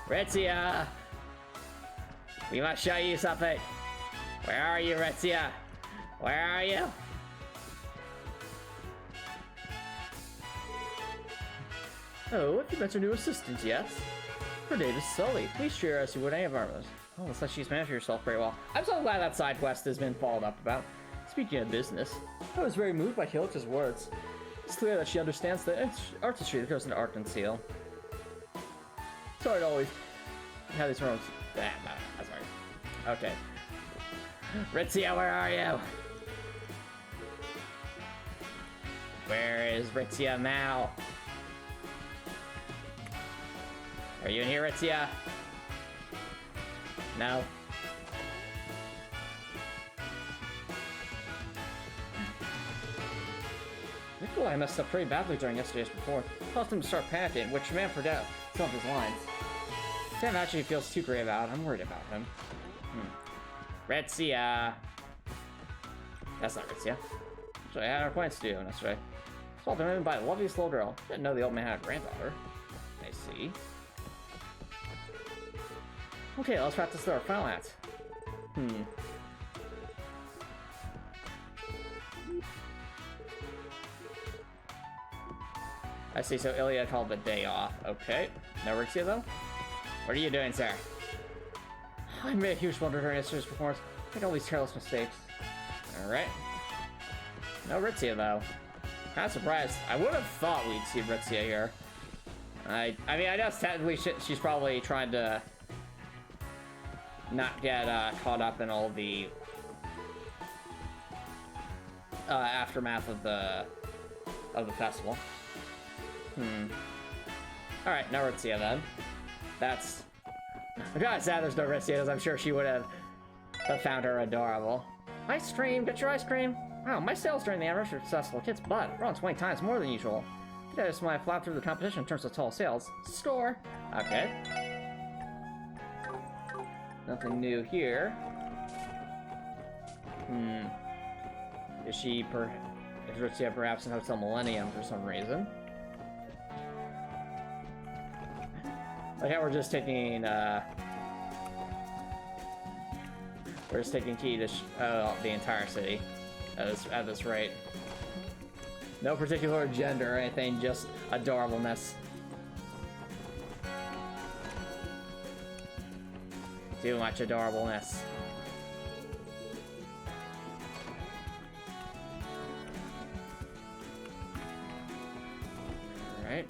Ritzia! We must show you something. Where are you, Ritzia? Where are you? Oh, if you met your new assistant, yes? Her name is Sully. Please share us what any of our others. Oh, looks like she's managed herself very well. I'm so glad that side quest has been followed up about. Speaking of business, I was very moved by Helix's words. It's clear that she understands the artistry that goes into art and seal. Sorry to always have these moments. No, I'm sorry. Okay. Ritzia, where are you? Where is Ritzia now? Are you in here, Ritzia? No. Nikolai messed up pretty badly during yesterday's report. Caused him to start panicking, which man forgot some of his lines. Sam actually feels too great about it. I'm worried about him. Ritzia. That's not Ritzia. So I had our points to do, and that's right. It's driven by the loveliest little girl. Didn't know the old man had a granddaughter. I see. Okay, let's practice our final act. I see, so Ilya called the day off. Okay. No Ritzia, though? What are you doing, sir? I made a huge blunder during yesterday's performance. Make all these careless mistakes. Alright. No Ritzia, though. Kind of surprised. I would have thought we'd see Ritzia here. I mean, I guess technically she's probably trying to not get caught up in all the aftermath of the festival. Alright, no Ritzia then. That's... I'm kind of sad there's no Ritzia, because I'm sure she would have found her adorable. Ice cream, get your ice cream. Wow, my sales during the anniversary of Successful Kid's butt. Grown 20 times more than usual. I think I just might have flapped through the competition in terms of total sales. Store. Okay. Nothing new here. Is Ritzia perhaps in Hotel Millennium for some reason? Like how we're just taking, key to the entire city at this rate. No particular gender or anything, just adorableness. Too much adorableness. Alright.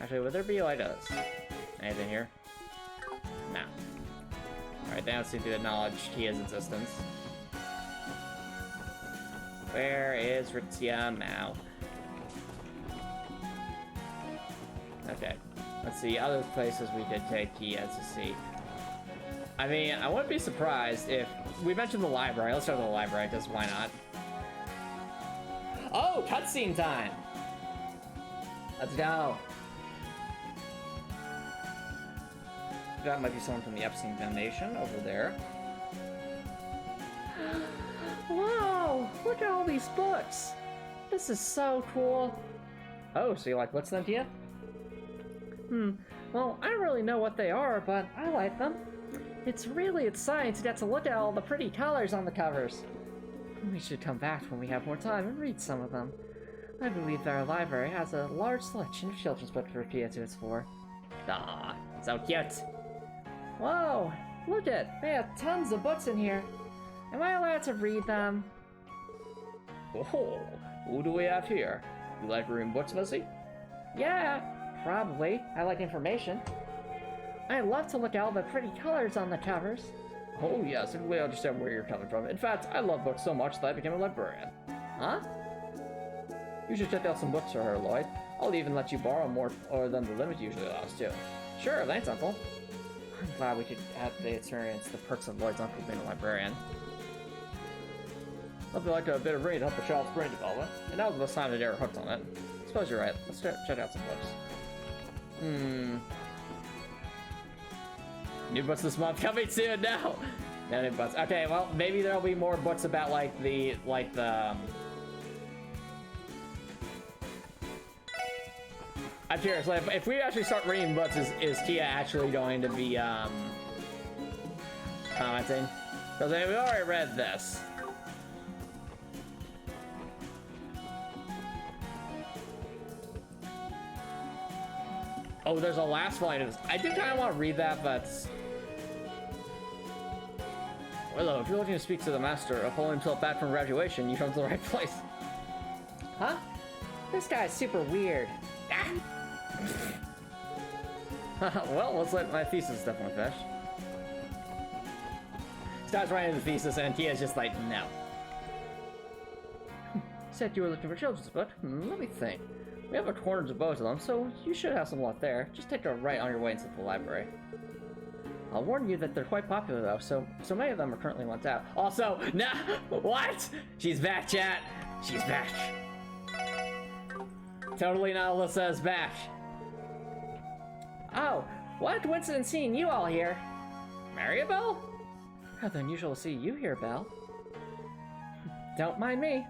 Actually, would there be items? Anything here? No. Alright, they don't seem to acknowledge KEA'S existence. Where is Ritzia now? Okay. Let's see, other places we could take KEA'S to see. I mean, I wouldn't be surprised if... We mentioned the library. Let's go to the library, because why not? Oh, cutscene time! Let's go! That might be someone from the Epstein Foundation over there. Wow! Look at all these books! This is so cool! Oh, so you like books then, Tia? Well, I don't really know what they are, but I like them. It's really exciting to get to look at all the pretty colors on the covers. We should come back when we have more time and read some of them. I believe that our library has a large selection of children's books for Kia to explore. Ah, so cute! Whoa! Look at! They have tons of books in here. Am I allowed to read them? Oh, who do we have here? You like reading books, Missy? Yeah, probably. I like information. I love to look at all the pretty colors on the covers. Oh yes, and we understand where you're coming from. In fact, I love books so much that I became a librarian. Huh? You should check out some books for her, Lloyd. I'll even let you borrow more than the limit usually allows too. Sure, thanks, Uncle. I'm glad we could have the experience the perks of Lloyd's uncle being a librarian. Nothing like a bit of reading to help a child's brain development, and now's the best time to get her hooked on it. I suppose you're right. Let's check out some books. New books this month coming soon. No new books. Okay, well maybe there'll be more books about like the I'm curious, like, if we actually start reading books, is Kia actually going to be, commenting? Because we already read this. Oh, there's a last volume of this. I do kind of want to read that, but... Well, if you're looking to speak to the master of pulling himself back from graduation, you come to the right place. Huh? This guy's super weird. Ah! Well, let's let my thesis definitely finish. Starts writing the thesis and Kia's just like, no. Said you were looking for children's book. Let me think. We have a corner to both of them, so you should have some left there. Just take a right on your way into the library. I'll warn you that they're quite popular though, so many of them are currently lent out. Also, no, what? She's back, chat. She's back. Totally not Alyssa's back. Oh, What a coincidence seeing you all here. Maribel? Rather unusual to see you here, Belle. Don't mind me.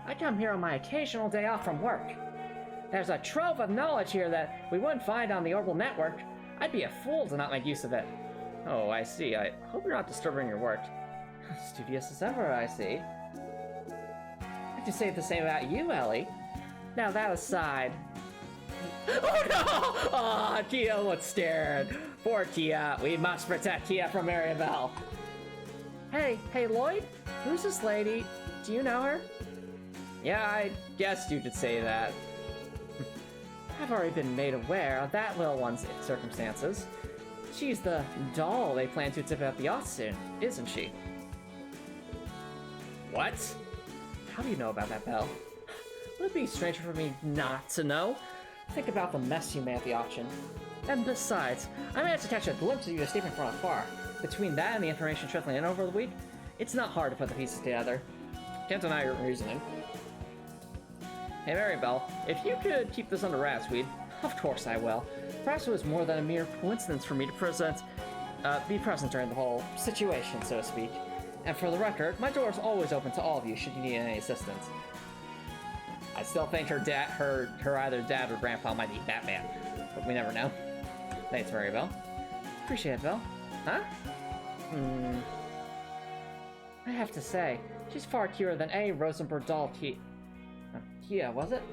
I come here on my occasional day off from work. There's a trove of knowledge here that we wouldn't find on the Orbital Network. I'd be a fool to not make use of it. Oh, I see. I hope you're not disturbing your work. Studious as ever, I see. I can say the same about you, Elie. Now that aside... Oh no! Oh, Kia looks scared. Poor Kia. We must protect Kia from Maribel. Hey, Lloyd? Who's this lady? Do you know her? Yeah, I guessed you could say that. I've already been made aware of that little one's circumstances. She's the doll they plan to tip at the yacht soon, isn't she? What? How do you know about that, Belle? Would it be stranger for me not to know? Think about the mess you made at the auction. And besides, I managed to catch a glimpse of you escaping from afar. Between that and the information trickling in over the week, it's not hard to put the pieces together. Can't deny your reasoning. Hey Maribel, if you could keep this under wraps, of course I will. Perhaps it was more than a mere coincidence for me to be present during the whole situation, so to speak. And for the record, my door is always open to all of you should you need any assistance. I still think her either dad or grandpa might be Batman, but we never know. Thanks, Maribel. Appreciate it, Belle. Huh? I have to say, she's far cuter than any Rosenberg doll Kia, was it?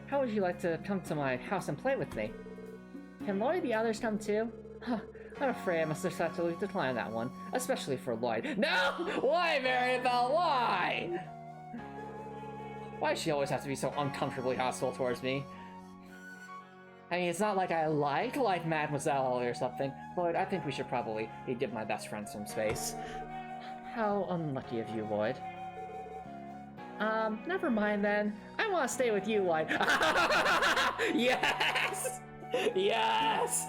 How would you like to come to my house and play with me? Can Lloyd and the others come too? Huh, I'm afraid I must acceptably decline that one, especially for Lloyd. No! Why, Maribel? Why? Why does she always have to be so uncomfortably hostile towards me? I mean, it's not like I like Mademoiselle or something. Lloyd, I think we should probably give my best friend some space. How unlucky of you, Lloyd. Never mind then. I want to stay with you, Lloyd. Yes! Yes!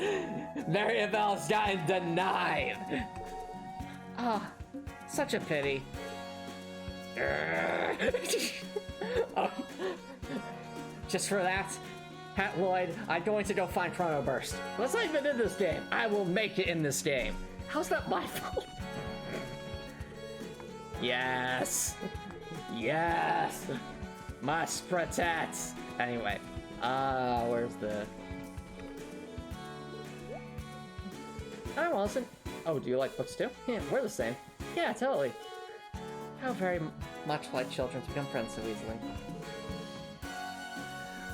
Maribel's gotten denied! Ah, such a pity. Just for that, Pat Lloyd, I'm going to go find Chrono Burst. Let's not even in this game. I will make it in this game. How's that my fault? Yes! Yes! Must protect! Anyway, where's the... I wasn't. Oh, do you like books too? Yeah, we're the same. Yeah, totally. How very much like children to become friends so easily.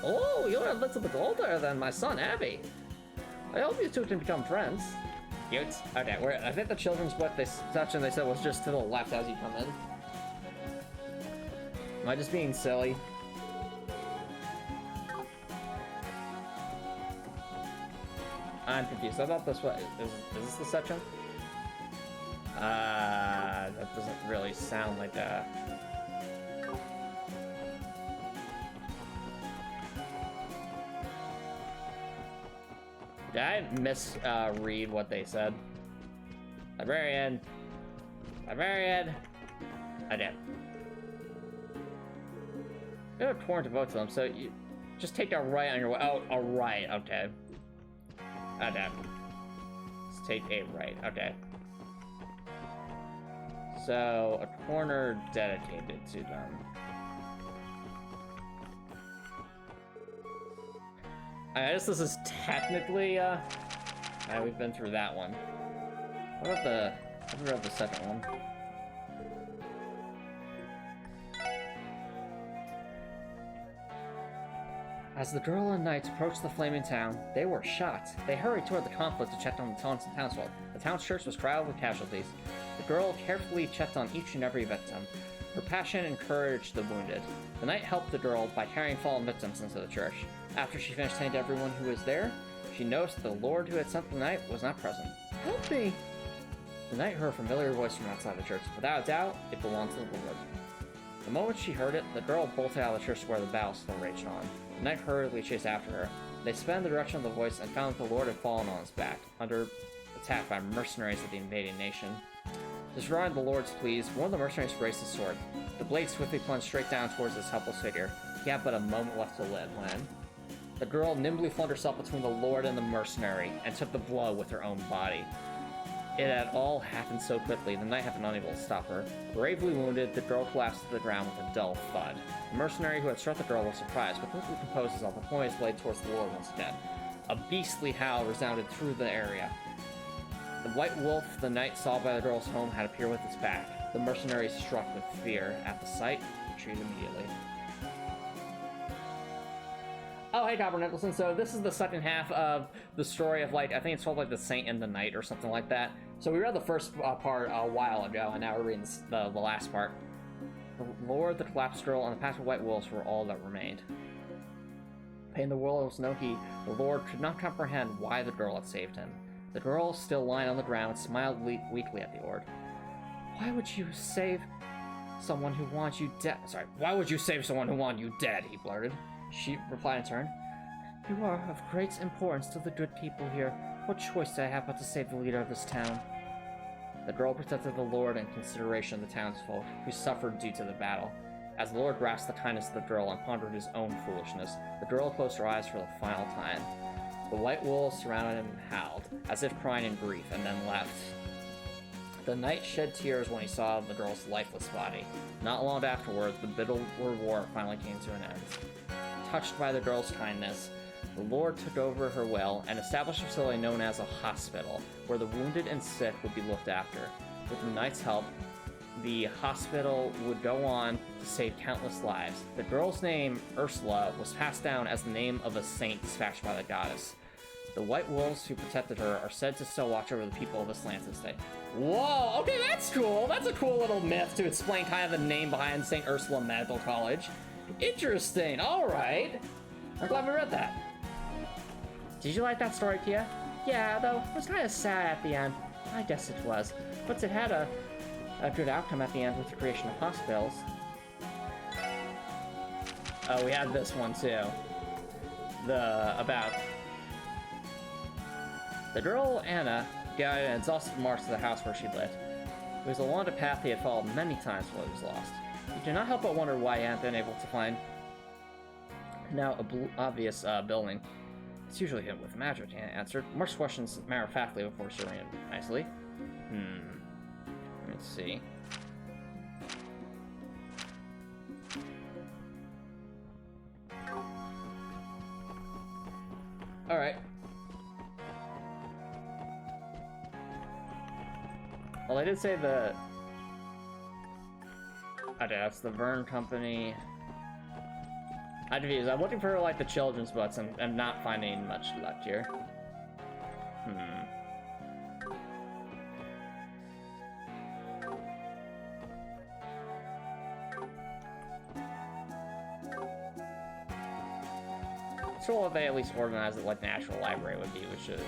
Oh, you're a little bit older than my son, Abby. I hope you two can become friends. Cute. Okay, I think the children's book section they said was just to the left as you come in. Am I just being silly? I'm confused. I thought this was... Is this the section? That doesn't really sound like a... Did I misread what they said? Librarian. Librarian. I did. You have a torn to vote to them, so you just take a right on your way. Oh, a right. Okay. Okay. Let's take a right. Okay. So, a corner dedicated to them. I guess this is technically, we've been through that one. What about the second one? As the girl and knight approached the flaming town, they were shocked. They hurried toward the conflict to check on the townsfolk. The town's church was crowded with casualties. The girl carefully checked on each and every victim. Her passion encouraged the wounded. The knight helped the girl by carrying fallen victims into the church. After she finished tending to everyone who was there, she noticed the lord who had sent the knight was not present. Help me! The knight heard a familiar voice from outside the church. Without a doubt, it belonged to the lord. The moment she heard it, the girl bolted out of the church to where the battle still raged on. The knight hurriedly chased after her. They sped in the direction of the voice and found that the lord had fallen on his back, under attack by mercenaries of the invading nation. Disregarding the lord's pleas, one of the mercenaries raised his sword. The blade swiftly plunged straight down towards his helpless figure. he had but a moment left to live when the girl nimbly flung herself between the Lord and the mercenary and took the blow with her own body. It had all happened so quickly, the knight had been unable to stop her. Gravely wounded, the girl collapsed to the ground with a dull thud. The mercenary who had struck the girl was surprised, but quickly composed himself and pointed his blade towards the Lord once again. A beastly howl resounded through the area. The white wolf the knight saw by the girl's home had appeared with its back. The mercenary, struck with fear at the sight, retreated immediately. Oh, hey, Copper Nicholson. So this is the second half of the story of, like, I think it's called, like, The Saint and the Knight or something like that. So we read the first part a while ago, and now we're reading the last part. The Lord, the collapsed girl, and the pack of white wolves were all that remained. Paying the wolves no heed, the Lord could not comprehend why the girl had saved him. The girl, still lying on the ground, smiled weakly at the Lord. Why would you save someone who wants you dead? Sorry, why would you save someone who wants you dead? He blurted. She replied in turn. You are of great importance to the good people here. What choice do I have but to save the leader of this town? The girl protected the Lord in consideration of the townsfolk, who suffered due to the battle. As the Lord grasped the kindness of the girl and pondered his own foolishness, the girl closed her eyes for the final time. The white wolves surrounded him and howled, as if crying in grief, and then left. The knight shed tears when he saw the girl's lifeless body. Not long afterward, the bitter war finally came to an end. Touched by the girl's kindness, the Lord took over her will and established a facility known as a hospital, where the wounded and sick would be looked after. With the knight's help, the hospital would go on to save countless lives. The girl's name, Ursula, was passed down as the name of a saint dispatched by the goddess. The white wolves who protected her are said to still watch over the people of this land to this day. Whoa, okay, that's cool. That's a cool little myth to explain kind of the name behind St. Ursula Medical College. Interesting, alright. I'm glad we read that. Did you like that story, Kia? Yeah, though it was kind of sad at the end. I guess it was. But it had a good outcome at the end with the creation of hospitals. Oh, we had this one too. About the girl Anna guided an exhausted march to the house where she lived. It was along a path he had followed many times while he was lost. He could not help but wonder why he hadn't been able to find now obvious building. It's usually hit with magic, Anna answered. Mark's questions matter-of-factly before she ran nicely. Let's see. Alright. Well, I did say the... Okay, that's the Vern Company. I'm confused. I'm looking for, like, the children's books and I'm not finding much luck here. It's cool if they at least organize it like the actual library would be, which is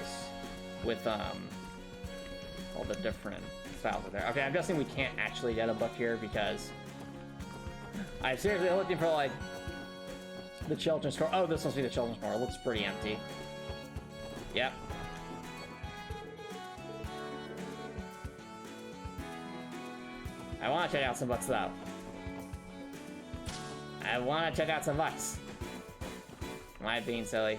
with, all the different styles are there. Okay, I'm guessing we can't actually get a book here because I'm seriously looking for, like, the children's store. Oh, this must be the children's store. It looks pretty empty. Yep. I want to check out some books, though. I want to check out some books. Am I being silly?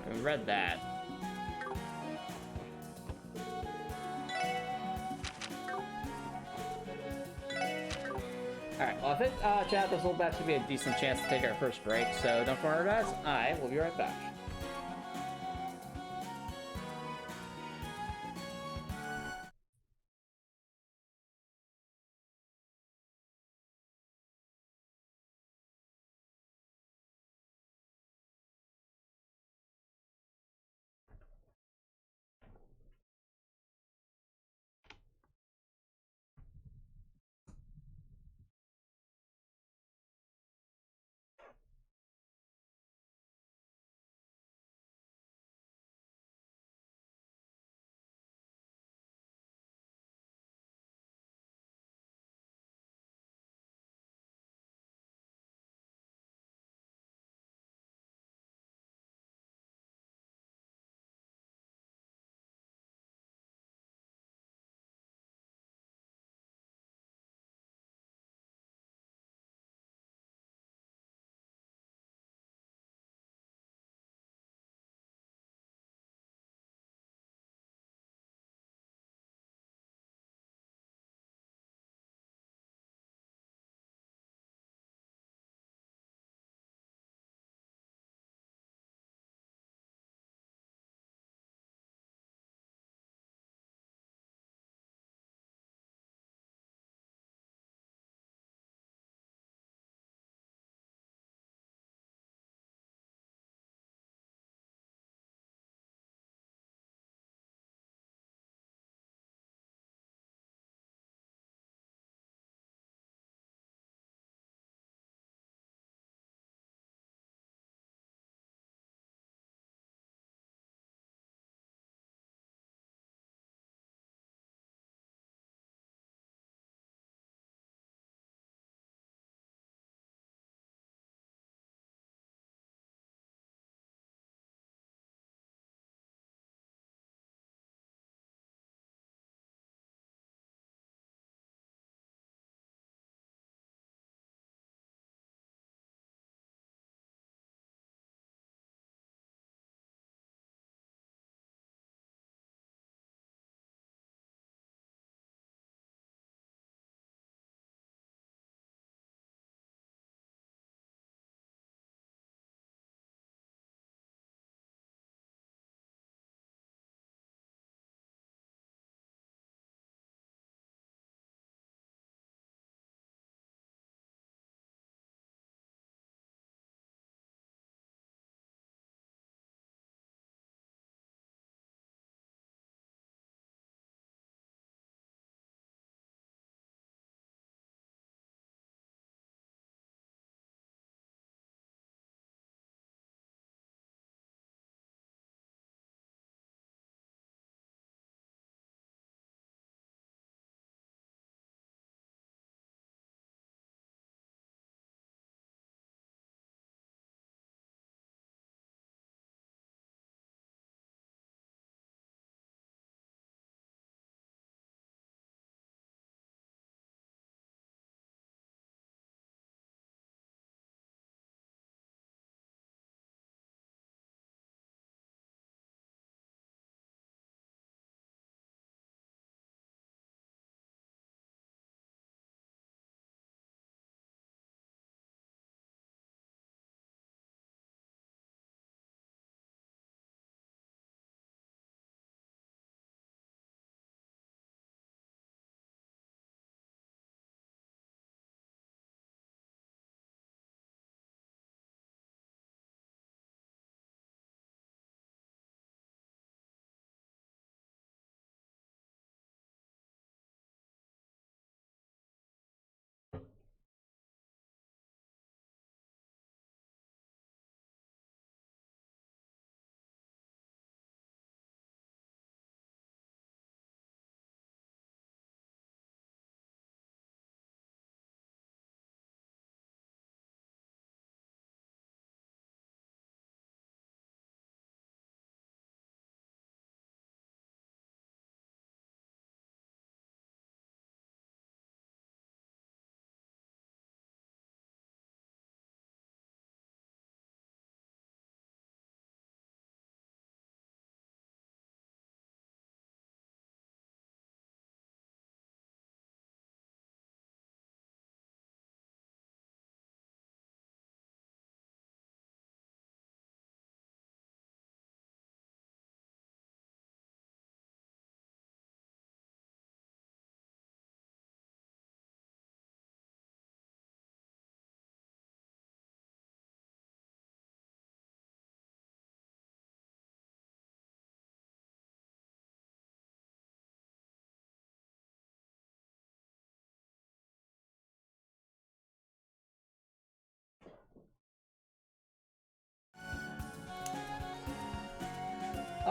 I read that. Alright, well I think, chat, this will actually be a decent chance to take our first break, so don't worry guys, I will be right back.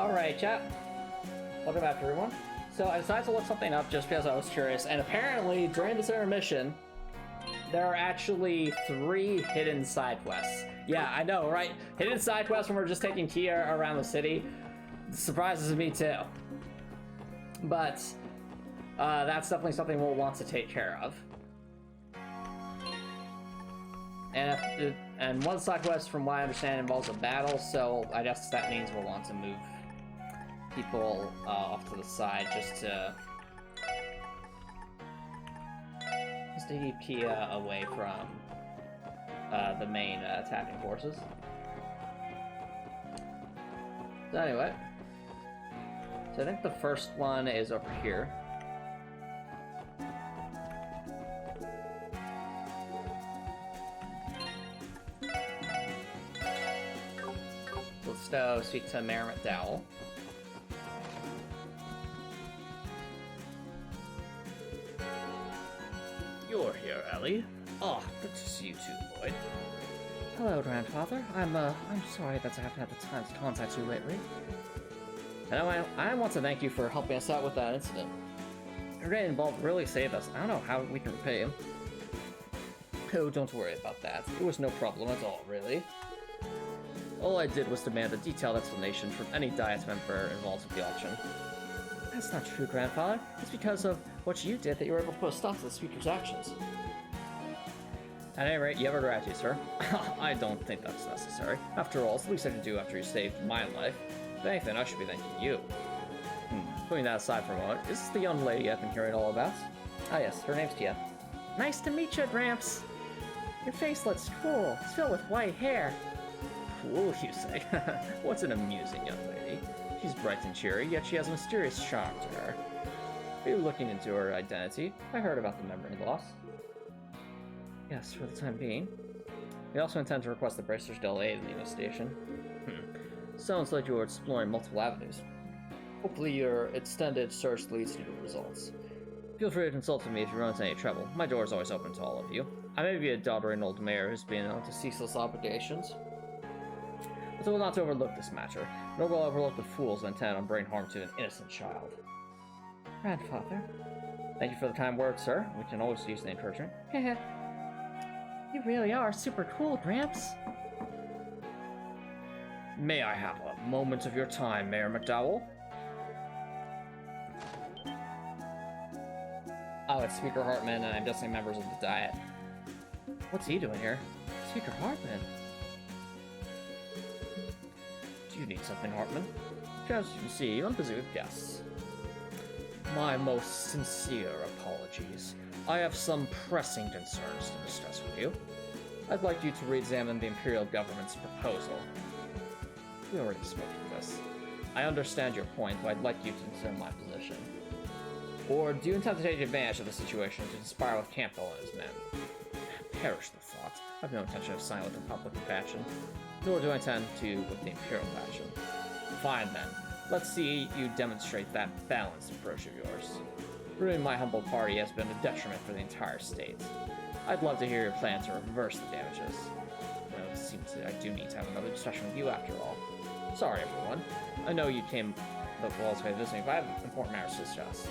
Alright, chat. Welcome back, everyone. So I decided to look something up just because I was curious, and apparently during this intermission, there are actually 3 hidden side quests. Yeah, I know, right? Hidden side quests when we're just taking Kia around the city. Surprises me too. But that's definitely something we'll want to take care of. And one side quest, from what I understand, involves a battle, so I guess that means we'll want to move people off to the side just to keep Kia away from the main attacking forces. So anyway, so I think the first one is over here. Let's go speak to Mayor McDowell. You're here, Ellie. Oh, good to see you too, Lloyd. Hello, Grandfather. I'm sorry that I haven't had the time to contact you lately. And I want to thank you for helping us out with that incident. Your getting involved really saved us. I don't know how we can repay him. Oh, don't worry about that. It was no problem at all, really. All I did was demand a detailed explanation from any Diet member involved with the auction. That's not true, Grandfather. It's because of what you did that you were able to put a stop to the Speaker's actions. At any rate, you have our gratitude, sir. I don't think that's necessary. After all, it's the least I can do after you saved my life. If anything, I should be thanking you. Putting that aside for a moment, is this the young lady I've been hearing all about? Ah yes, her name's Tia. Nice to meet you, Gramps. Your face looks cool. It's filled with white hair. Cool, you say? What's an amusing young lady? She's bright and cheery, yet she has a mysterious charm to her. Are you looking into her identity? I heard about the memory loss. Yes, for the time being. We also intend to request the Bracers delayed in the investigation. Sounds like you are exploring multiple avenues. Hopefully your extended search leads to new results. Feel free to consult with me if you run into any trouble. My door is always open to all of you. I may be a doddering old mayor who's been on to ceaseless obligations, but I will not overlook this matter, nor will I overlook the fools who intend on bringing harm to an innocent child. Grandfather. Thank you for the kind words, sir. We can always use the encouragement. You really are super cool, Gramps. May I have a moment of your time, Mayor McDowell? Oh, it's Speaker Hartman, and I'm guessing members of the Diet. What's he doing here? Speaker Hartman? Do you need something, Hartman? As you can see, I'm busy with guests. My most sincere apologies. I have some pressing concerns to discuss with you. I'd like you to re-examine the Imperial government's proposal. We already spoke of this. I understand your point, but I'd like you to consider my position. Or do you intend to take advantage of the situation to conspire with Campbell and his men? Perish the thought. I have no intention of siding with the Republican faction, nor do I intend to with the Imperial faction. Fine then. Let's see you demonstrate that balanced approach of yours. Ruining my humble party has been a detriment for the entire state. I'd love to hear your plan to reverse the damages. Well, it seems that I do need to have another discussion with you after all. Sorry, everyone. I know you came the world's way visiting, but I have important matters to discuss.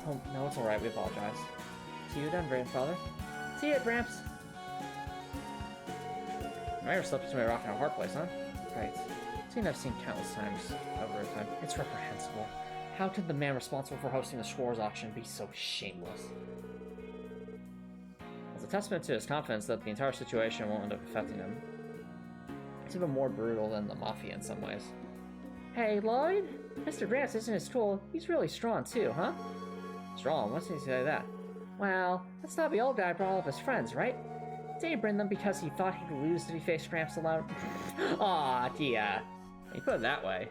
Oh, no, it's alright. We apologize. See you then, Grandfather. See ya, Gramps. The mayor slipped between a rock and a hard place, huh? Right. Scene I've seen countless times over time. It's reprehensible. How could the man responsible for hosting the Schwarz auction be so shameless? It's a testament to his confidence that the entire situation won't end up affecting him. It's even more brutal than the Mafia in some ways. Hey, Lloyd? Mr. Gramps isn't as cool. He's really strong, too, huh? Strong? What's he say that? Well, that's not the old guy brought all of his friends, right? Did he bring them because he thought he'd lose if he faced Gramps alone? Aw, Tia. You put it that way.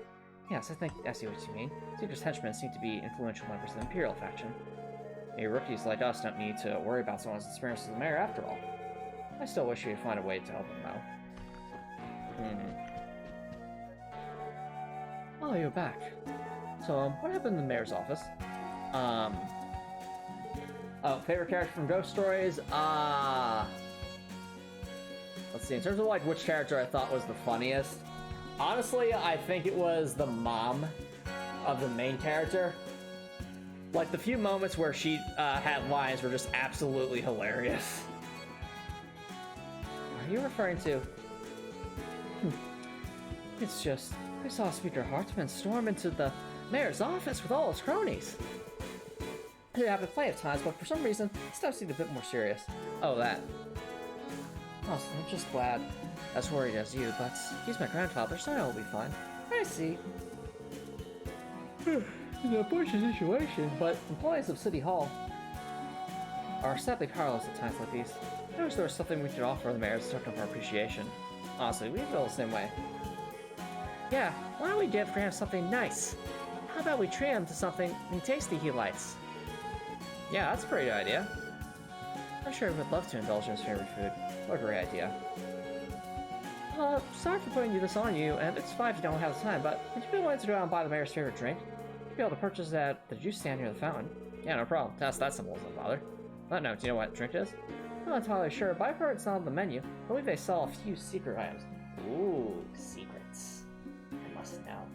Yes, I see what you mean. Seeker's henchmen seem to be influential members of the Imperial faction. Maybe rookies like us don't need to worry about someone's experience as a mayor after all. I still wish we could find a way to help them out. Oh, you're back. So, what happened in the mayor's office? Oh, favorite character from Ghost Stories? Let's see, in terms of like which character I thought was the funniest, Honestly, I think it was the mom of the main character. Like, the few moments where she had lines were just absolutely hilarious. Are you referring to... It's just, I saw Speaker Hartman storm into the mayor's office with all his cronies. It happened plenty of times, but for some reason, this time seemed a bit more serious. Oh, that. Oh, so I'm just glad. As worried as you, but he's my grandfather, so I know he'll be fine. I see. It's an unfortunate situation, but employees of City Hall are sadly powerless at times like these. I wish there was something we could offer the mayor as a token of our appreciation. Honestly, we feel the same way. Yeah, why don't we give Graham something nice? How about we treat him to something tasty he likes? Yeah, that's a pretty good idea. I'm sure he would love to indulge in his favorite food. What a great idea. Sorry for putting this on you, and it's fine if you don't have the time, but would you be willing to go out and buy the mayor's favorite drink? You'd be able to purchase it at the juice stand near the fountain. Yeah, no problem. That's that simple, doesn't bother. But no, do you know what drink is? I'm not entirely sure, but I've heard it's not on the menu. I believe they sell a few secret items. Ooh, secrets. I must know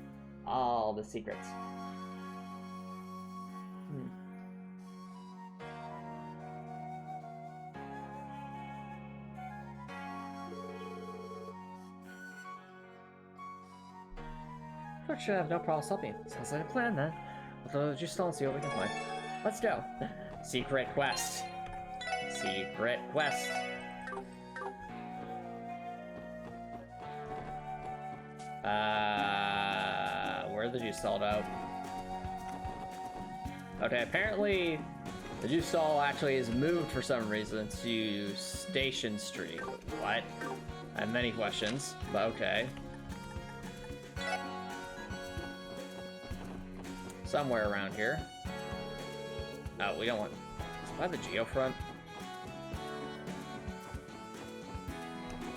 all the secrets. Should have no problem helping. Sounds like a plan then. We'll just stall and see what we can find. Let's go. Secret quest. Secret quest. Where the juice stall out? Okay, apparently the juice stall actually is moved for some reason to Station Street. What? I have many questions, but okay. Somewhere around here. Oh, we don't want... Is it by the geofront?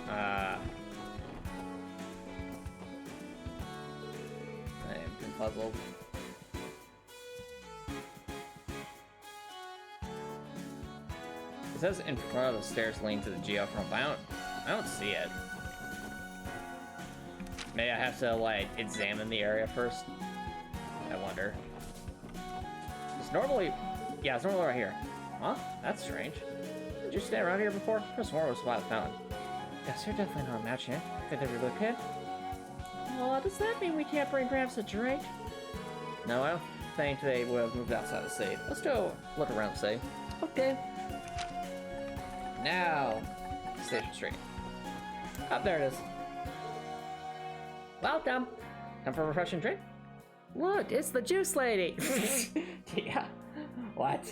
I am puzzled. It says in front of the stairs leading to the geofront, but I don't see it. Maybe I have to, like, examine the area first? I wonder. It's normally... Yeah, it's normally right here. Huh? That's strange. Did you stay around here before? Chris Moore was by the fountain. Yes, you're definitely not matching it. Think they're a good kid? Oh, does that mean we can't bring Gramps a drink? No, I don't think they would have moved outside the city. Let's go look around the city. Okay. Now, Station Street. Oh, there it is. Welcome. Time for a refreshing drink? Look, it's the juice lady! Yeah. What?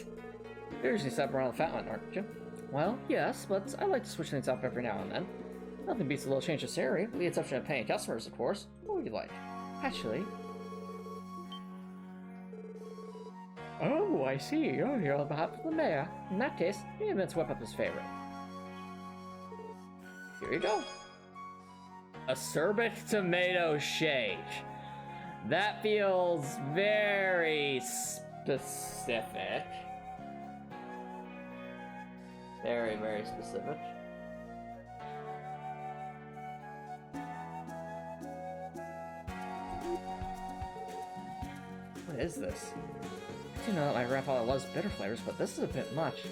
You're usually stepping around the fountain, aren't you? Well, yes, but I like to switch things up every now and then. Nothing beats a little change of scenery, with the exception of paying customers, of course. What would you like? Actually... Oh, I see. You're here on behalf of the mayor. In that case, you need to whip up his favorite. Here you go. Acerbic tomato shake. That feels very specific. Very, very specific. What is this? I do know that my grandfather loves bitter flavors, but this is a bit much.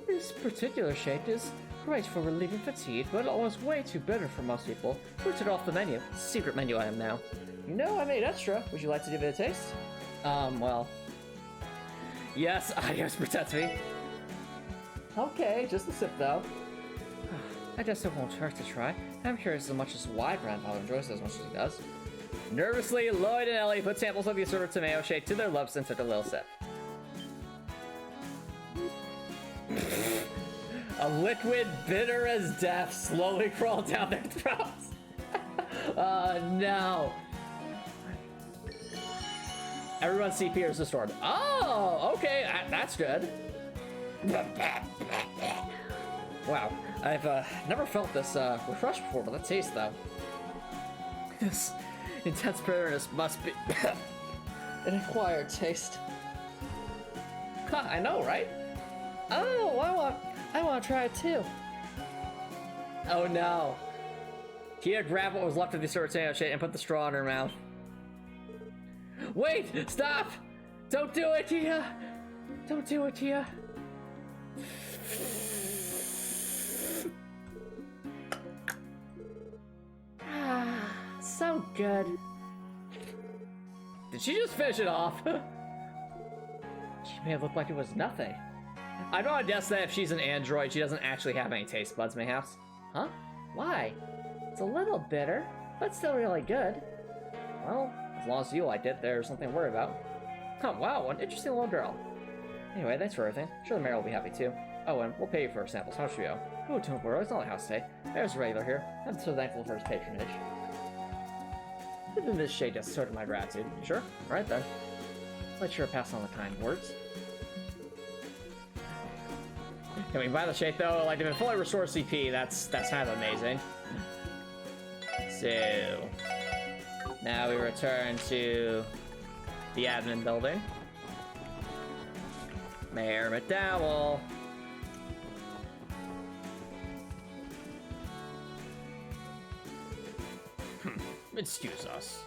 This particular shake is great for relieving fatigue, but it was way too bitter for most people. So we took it off the menu. Secret menu item now. You know, I made extra. Would you like to give it a taste? Well... Yes, adios, protect me. Okay, just a sip, though. I guess it won't hurt to try. I'm curious as much as why grandfather enjoys it as much as he does. Nervously, Lloyd and Elie put samples of the assorted tomato shake to their lips and took a little sip. A liquid bitter as death slowly crawled down their throats. No. Everyone's CP is restored. Oh, okay, that's good. Wow, I've never felt this refreshed before, but that taste, though. This intense bitterness must be an acquired taste. Huh, I know, right? Oh, I want to try it too. Oh no. Tia grabbed what was left of the assorted tomato shake and put the straw in her mouth. Wait! Stop! Don't do it, Tia! Don't do it, Tia! Ah, so good. Did she just finish it off? She may have looked like it was nothing. I know I guess that if she's an android, she doesn't actually have any taste buds, mayhaps. Huh? Why? It's a little bitter, but still really good. Well, as long as you liked it, there's nothing to worry about. Oh, wow, an interesting little girl. Anyway, thanks for everything. Sure the mayor will be happy too. Oh, and we'll pay you for our samples. How much do you owe? Oh, don't worry, it's not a house stay. Mayor's a regular here. I'm so thankful for his patronage. Even this shade just sort of my gratitude. Sure? Alright then. Let sure pass on the kind words. Can we buy the shake though? Like, if it fully restores CP, that's kind of amazing. So now we return to the admin building. Mayor McDowell. Excuse us.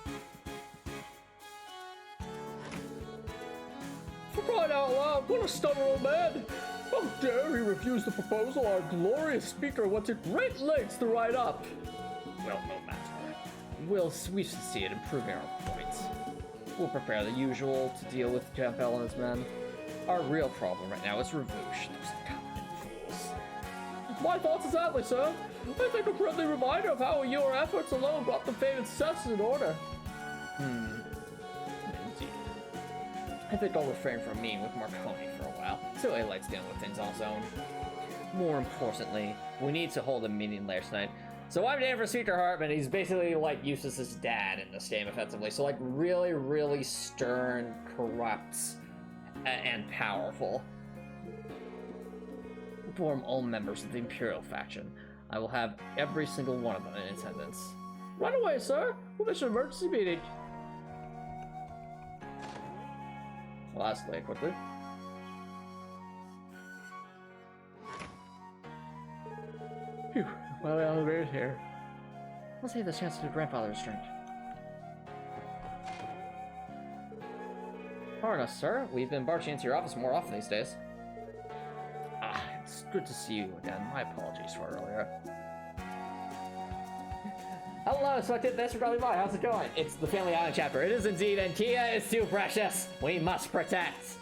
For crying out loud, what a stubborn old man! How dare he refuse the proposal our glorious speaker went to great lengths to write up? Well, no matter. We succeed in proving our points. We'll prepare the usual to deal with Campbell and his men. Our real problem right now is Ravoosh, those incompetent fools. My thoughts exactly, sir. I think a friendly reminder of how your efforts alone brought the famous success in order. Indeed. I think I'll refrain from meeting with Marconi for a while, so he likes dealing with things on his own. More importantly, we need to hold a meeting later tonight. So I'm Danvers Speaker Hartman. He's basically like Eustace's dad in this game, effectively. So like really, really stern, corrupt, and powerful. Form all members of the Imperial faction. I will have every single one of them in attendance. Right away, sir. We'll miss an emergency meeting. I'll escalate quickly. Phew. Well, the elevator's here. Let's save this chance to do grandfather's drink. Pardon us, sir. We've been barging into your office more often these days. It's good to see you again. My apologies for earlier. Hello, Selected. Thanks for dropping by. How's it going? It's the Family Island chapter. It is indeed, and Kia is too precious. We must protect.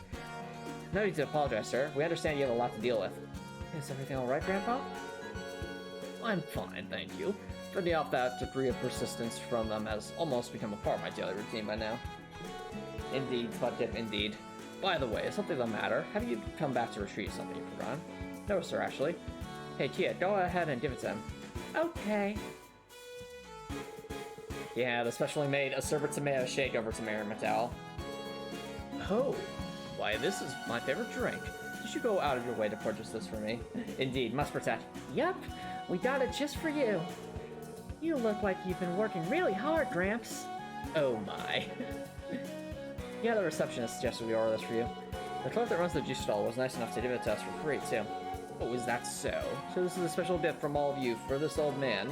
No need to apologize, sir. We understand you have a lot to deal with. Is everything all right, Grandpa? I'm fine, thank you. Fending off that degree of persistence from them has almost become a part of my daily routine by now. Indeed, Selected, indeed. By the way, is something the matter? Have you come back to retrieve something you've forgotten? No, sir, actually. Hey, Tia, go ahead and give it to him. Okay. Yeah, the specially made a sorbet tomato shake over to Mayor McDowell. Oh, why, this is my favorite drink. You should go out of your way to purchase this for me. Indeed, must protect. Yep, we got it just for you. You look like you've been working really hard, Gramps. Oh my. Yeah, the receptionist suggested we order this for you. The clerk that runs the juice stall was nice enough to give it to us for free, too. Oh, is that so? So this is a special gift from all of you for this old man,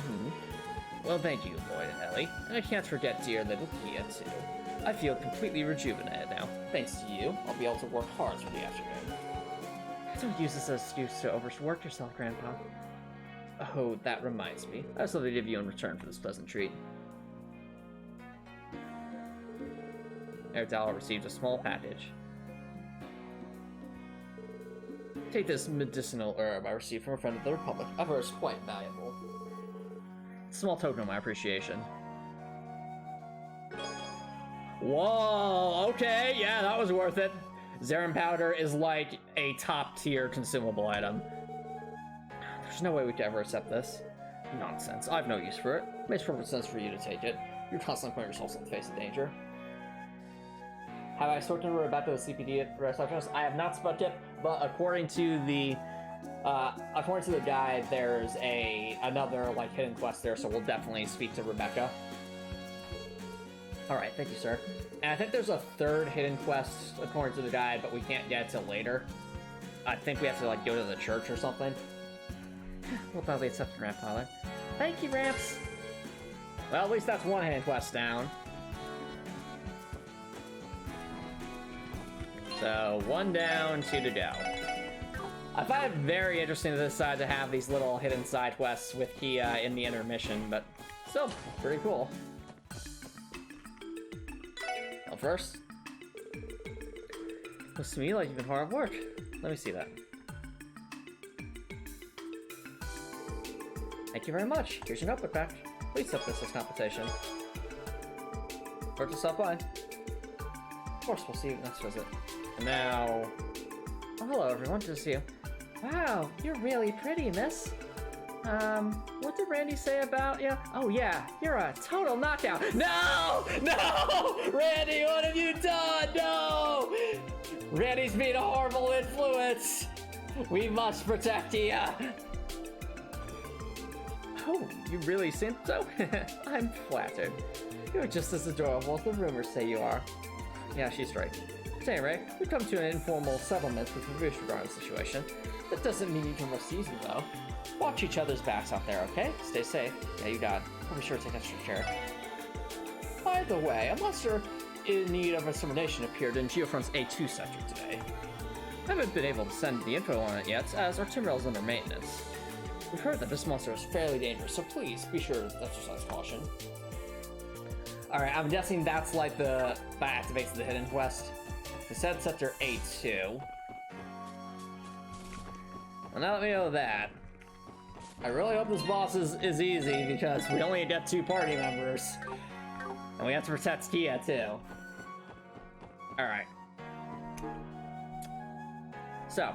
Well, thank you, Lloyd and Elie. And I can't forget dear little Kia, too. I feel completely rejuvenated now. Thanks to you, I'll be able to work hard through the afternoon. Don't use this as an excuse to overwork yourself, Grandpa. Oh, that reminds me. I have something to give you in return for this pleasant treat. Erdal received a small package. Take this medicinal herb I received from a friend of the Republic. I've heard it's quite valuable. Small token of my appreciation. Whoa, okay, yeah, that was worth it. Zarin powder is like a top-tier consumable item. There's no way we could ever accept this. Nonsense, I've no use for it. Makes perfect sense for you to take it. You're constantly putting yourselves in the face of danger. Have I spoken to Rebecca with CPD receptionist? I have not spoken yet, but according to the guide, there's another like hidden quest there, so we'll definitely speak to Rebecca. All right, thank you, sir. And I think there's a third hidden quest according to the guide, but we can't get it till later. I think we have to like go to the church or something. We'll probably accept the Grandfather. Thank you, Ramps. Well, at least that's one hand quest down. So, one down, two to go. I find it very interesting to decide to have these little hidden side quests with Kia in the intermission, but still, pretty cool. Well, first, looks to me like you've been hard at work. Let me see that. Thank you very much. Here's your notebook back. Please accept this as compensation. Work yourself by. Of course, we'll see you next visit. And now... Oh, hello everyone, good to see you. Wow, you're really pretty, miss. What did Randy say about you? Oh yeah, you're a total knockout. No! No! Randy, what have you done? No! Randy's being a horrible influence. We must protect you. Oh, you really seem so? I'm flattered. You're just as adorable as the rumors say you are. Yeah, she's right. At any rate, we come to an informal settlement with Ravush regarding the situation. That doesn't mean you can rush season, though. Watch each other's backs out there, okay? Stay safe. Yeah, you got it. I'll be sure to take extra care. By the way, a monster in need of extermination appeared in Geofront's A2 sector today. I haven't been able to send the info on it yet, as our timber is under maintenance. We've heard that this monster is fairly dangerous, so please be sure to exercise caution. Alright, I'm guessing that's like that activates the hidden quest. It said sector A2. Well, now that we know that, I really hope this boss is easy because we only get 2 party members. And we have to protect Kia too. Alright. So.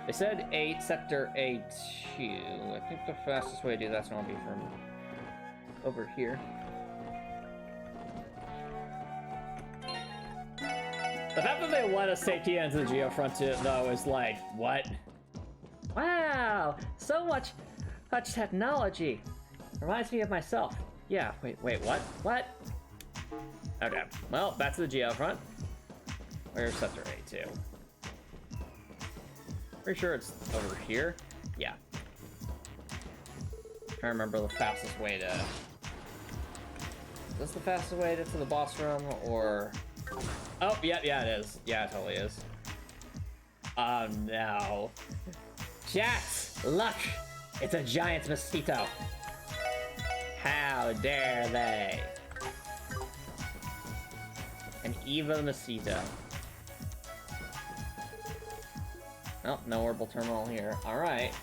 They said sector A2. I think the fastest way to do that's gonna be from over here. The fact that they let us take Kia into the Geofront though is like, what? Wow, so much technology. Reminds me of myself. Yeah, wait, what? What? Okay, well, back to the Geofront. Where's sector A2? Pretty sure it's over here. Yeah. Trying to remember the fastest way to... Is this the fastest way to get to the boss room, or... Oh, yeah, it is. Yeah, it totally is. Oh, no. Chat! Look! It's a giant mosquito. How dare they? An evil mosquito. Oh, no orbital terminal here. Alright.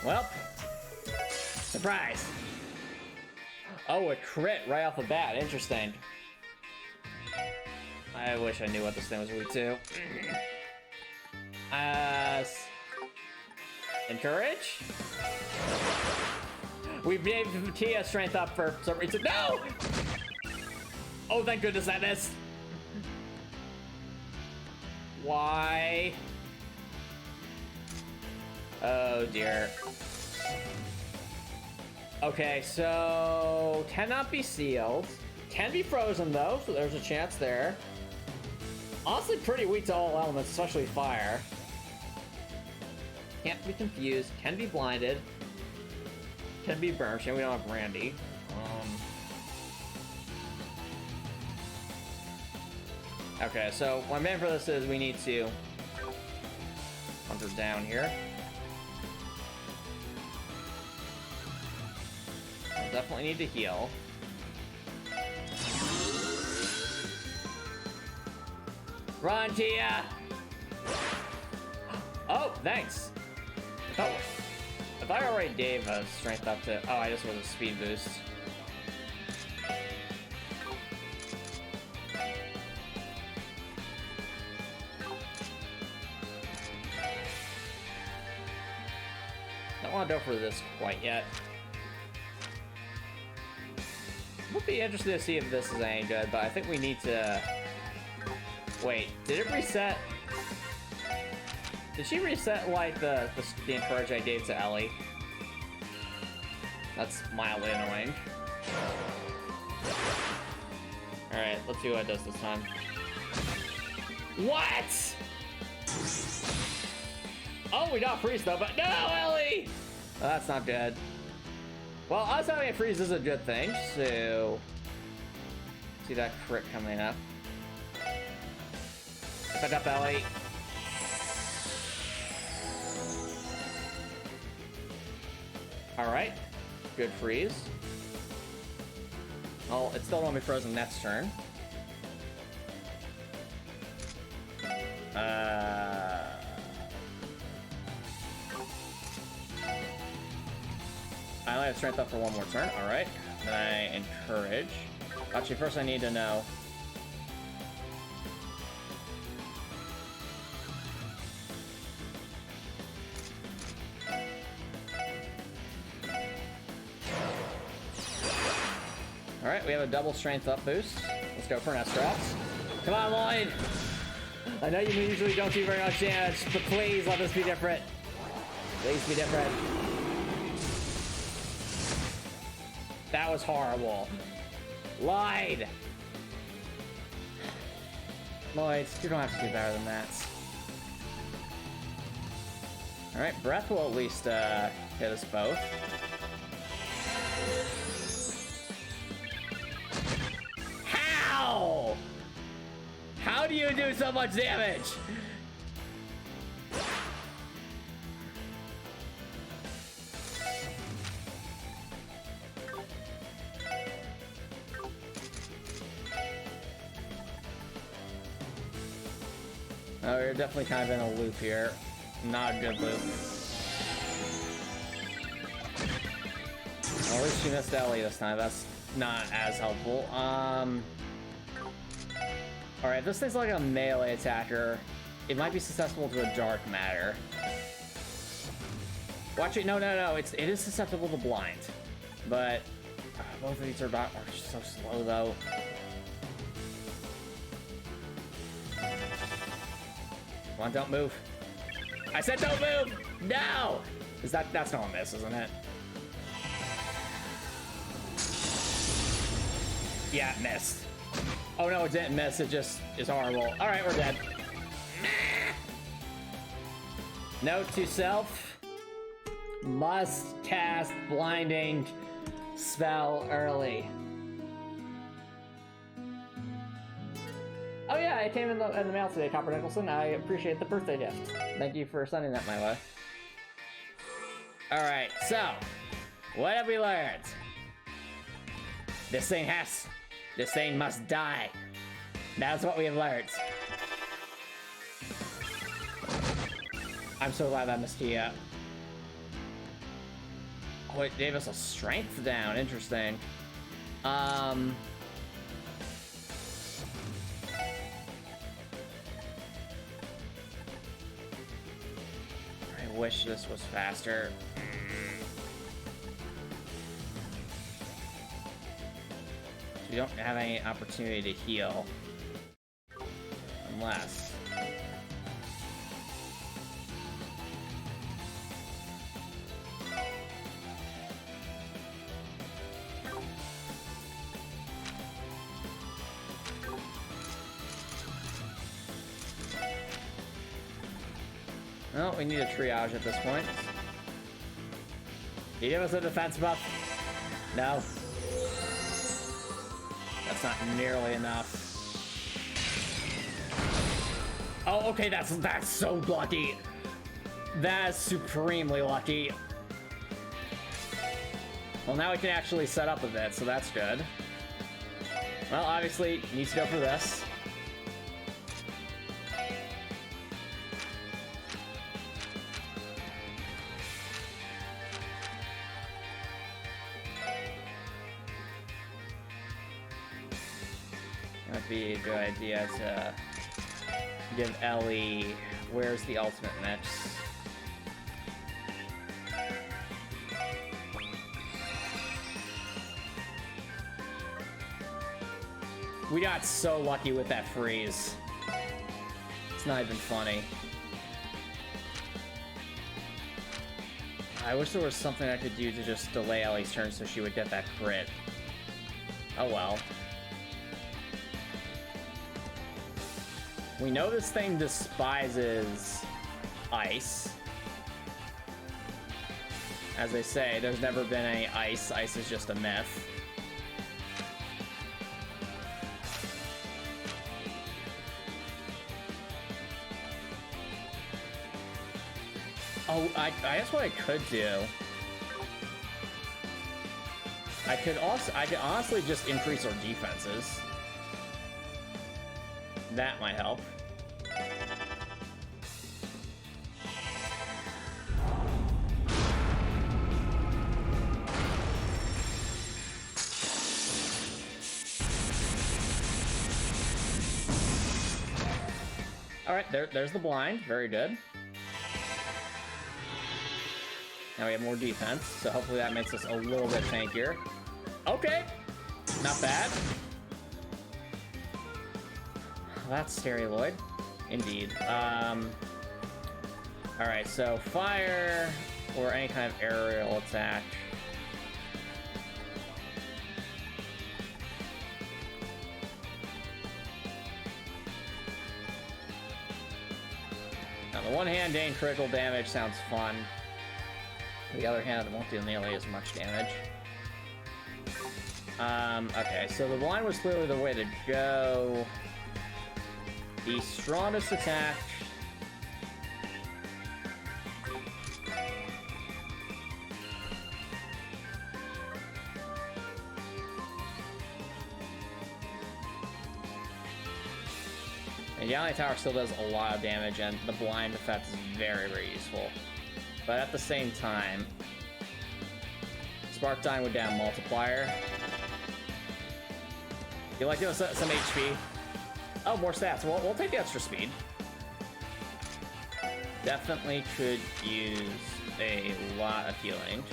Well. Surprise! Oh, a crit right off the bat. Interesting. I wish I knew what this thing was weak to. Encourage? We gave Kia strength up for some reason. No! Oh, thank goodness that missed. Why? Oh dear. Okay, so cannot be sealed. Can be frozen though, so there's a chance there. Honestly, pretty weak to all elements, especially fire. Can't be confused. Can be blinded. Can be burned. Shame we don't have Randy. Okay, so my man for this is we need to hunter down here. We'll definitely need to heal. Run, Tia! Oh, thanks. Oh, if I already gave a strength up to... Oh, I just was a speed boost. Don't want to go for this quite yet. Would be interested to see if this is any good, but I think we need to... Wait, did it reset? Did she reset, like, the encourage I gave to Elie? That's mildly annoying. Alright, let's see what it does this time. What?! Oh, we got freeze though, but no, Elie! Oh, that's not good. Well, us having a freeze is a good thing, so... See that crit coming up. Pick up Elie. Alright. Good freeze. Oh, it still won't be frozen next turn. I only have strength up for one more turn. Alright. Then I encourage. Actually, first I need to know. Alright, we have a double strength up boost. Let's go for an S-Drops. Come on, Lloyd! I know you usually don't do very much damage, but please let this be different. Please be different. That was horrible. Lloyd! Lloyd, you don't have to do better than that. Alright, Breath will at least hit us both. How? How do you do so much damage? Oh, you're definitely kind of in a loop here. Not a good loop. Well, at least she missed Elie this time. That's not as helpful. Alright, this thing's like a melee attacker. It might be susceptible to a dark matter. Watch it. No. It is susceptible to blind. But both of these are so slow, though. Come on, don't move. I said don't move! No! That's not a miss, isn't it? Yeah, it missed. Oh no, it didn't miss, it just is horrible. Alright, we're dead. Note to self. Must cast blinding spell early. Oh yeah, it came in the mail today, Copper Nicholson. I appreciate the birthday gift. Thank you for sending that my way. Alright, so, what have we learned? This thing must die. That's what we have learned. I'm so glad I missed Kia. Oh, it gave us a strength down, interesting. I wish this was faster. We don't have any opportunity to heal. Unless... Well, we need a triage at this point. Can you give us a defense buff? No. That's not nearly enough. Oh, okay, that's so lucky. That is supremely lucky. Well, now we can actually set up a bit, so that's good. Well, obviously, needs to go for this. That'd be a good idea to give Elie... Where's the ultimate mix? We got so lucky with that freeze. It's not even funny. I wish there was something I could do to just delay Ellie's turn so she would get that crit. Oh well. We know this thing despises ice. As they say, there's never been any ice. Ice is just a myth. Oh, I guess what I could do... I could honestly just increase our defenses. That might help. Alright, there's the blind. Very good. Now we have more defense, so hopefully that makes us a little bit tankier. Okay! Not bad. That's scary, Lloyd. Indeed. Alright, so fire or any kind of aerial attack. On the one hand, doing critical damage sounds fun. On the other hand, it won't do nearly as much damage. Okay, so the blind was clearly the way to go. The strongest attack... And the Ally Tower still does a lot of damage, and the blind effect is very, very useful. But at the same time, Spark Dine would down multiplier. You like doing some HP? Oh, more stats. We'll take the extra speed. Definitely could use a lot of healing.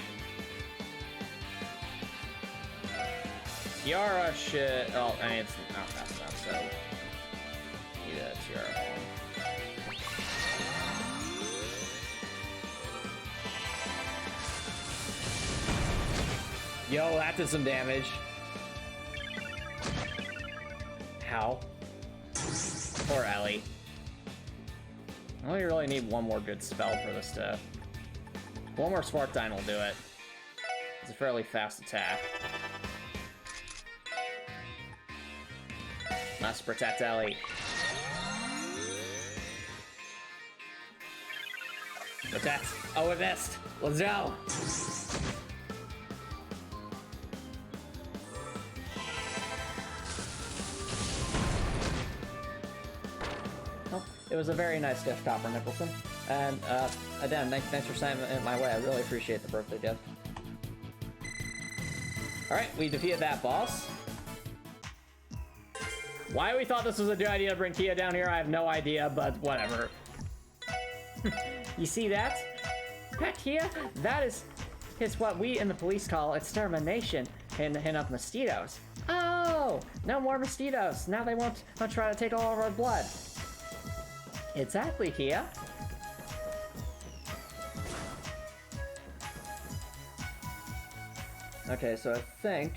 Tiara should... Oh, I mean, it's not fast enough, so... Need a Tiara home. Yo, that did some damage. How? Poor Elie. I only really need one more good spell for this to... One more Spark Dine will do it. It's a fairly fast attack. Must protect Elie. Protect! Oh, it missed! Let's go! It was a very nice gift, Copper Nicholson. And, again, thanks for sending it my way. I really appreciate the birthday gift. Alright, we defeated that boss. Why we thought this was a good idea to bring Kia down here, I have no idea, but whatever. You see that? That Kia? That is what we in the police call extermination in of mosquitoes. Oh! No more mosquitoes. Now they won't try to take all of our blood. Exactly, Kia. Okay, so I think...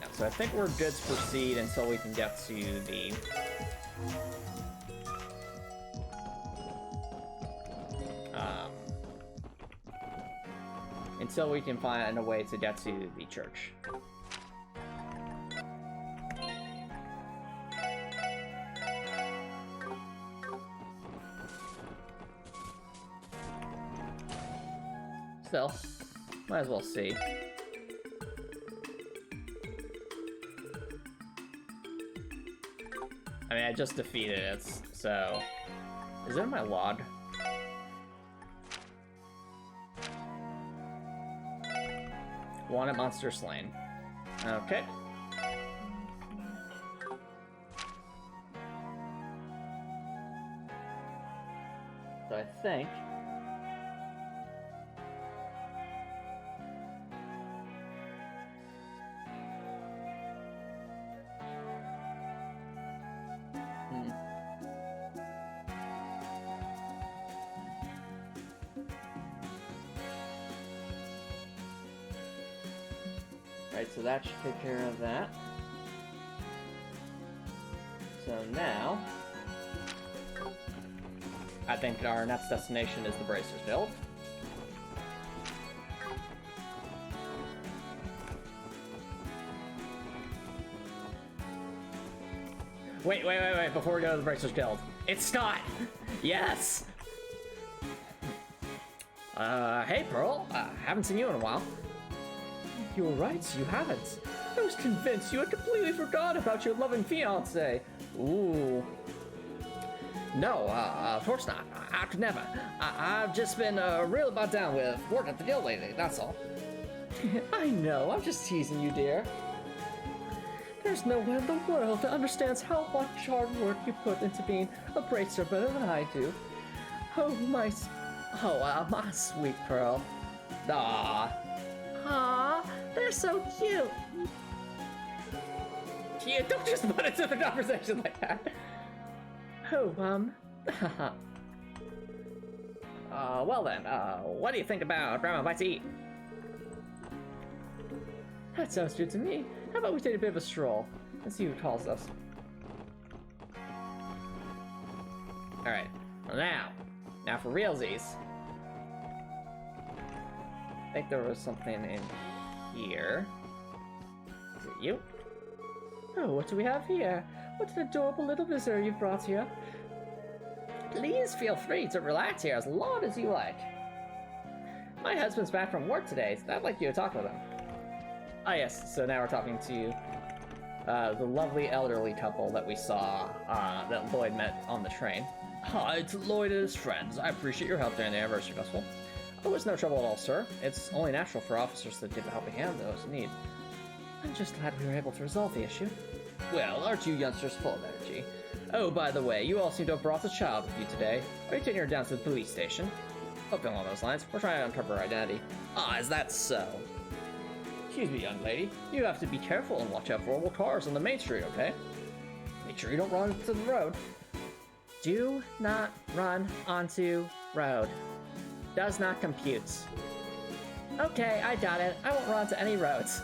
Yeah, so I think we're good to proceed until we can get to the... Until we can find a way to get to the church. Still, might as well see. I mean, I just defeated it, so... Is it in my log? Wanted monster slain. Okay. So I think... So that should take care of that. So now... I think our next destination is the Bracers Guild. Wait, before we go to the Bracers Guild. It's Scott! Yes! Hey Pearl, haven't seen you in a while. You're right, you haven't. I was convinced you had completely forgot about your loving fiancé. Ooh. No, of course not. I could never. I've just been real about down with work at the guild lately, that's all. I know, I'm just teasing you, dear. There's no one in the world that understands how much hard work you put into being a bracer better than I do. Oh, my sweet Pearl. Aww, they're so cute. Yeah, don't just put into the conversation like that. Oh, well then, what do you think about grabbing a bite to eat? That sounds good to me. How about we take a bit of a stroll and see who calls us? Alright, now for realsies. I think there was something in here. Is it you? Oh, what do we have here? What an adorable little visitor you've brought here. Please feel free to relax here as long as you like. My husband's back from work today, so I'd like you to talk with him. Ah yes, so now we're talking to the lovely elderly couple that we saw, that Lloyd met on the train. Hi, it's Lloyd and his friends. I appreciate your help during the anniversary festival. Oh, it's no trouble at all, sir. It's only natural for officers to give a helping hand to those in need. I'm just glad we were able to resolve the issue. Well, aren't you youngsters full of energy? Oh, by the way, you all seem to have brought a child with you today. Are you taking her down to the police station? Something along those lines. We're trying to uncover her identity. Ah, is that so? Excuse me, young lady. You have to be careful and watch out for all cars on the main street, okay? Make sure you don't run into the road. Do not run onto road. Does not compute. Okay, I got it. I won't run onto any roads.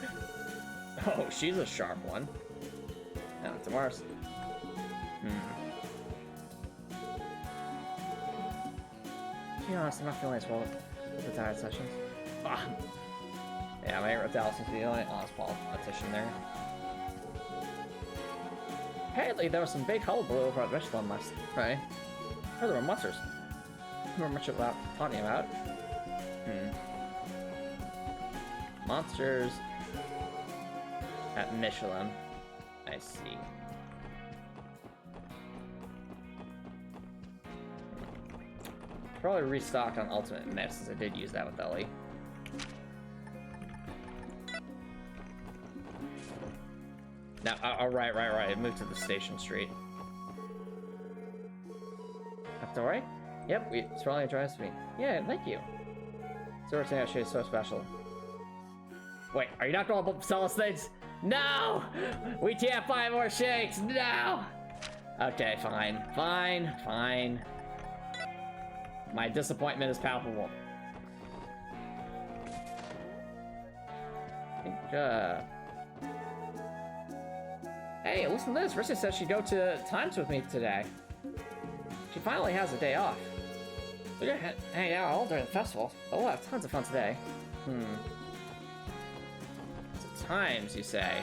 Oh, she's a sharp one. No, it's Mars. To be honest, I'm not feeling as well with the tired sessions. Ah. Yeah, my Reptile seems to be the only honest politician there. Apparently, there was some big hullabaloo over at Richland last Friday. I heard there were monsters. I don't remember much about talking about. Monsters at Michelin. I see. Probably restocked on Ultimate Mix, since I did use that with Elie. Now, right. It moved to the Station Street. Up the right? Yep, it's probably addressed me. Yeah, thank you. So we're saying actually is so special. Wait, are you not going to sell us things? No! We can't buy more shakes! No! Okay, fine. My disappointment is palpable. I think, Hey, listen to this. Rissa said she'd go to Times with me today. She finally has a day off. We're gonna hang out all during the festival, but we'll have tons of fun today. It's Times, you say?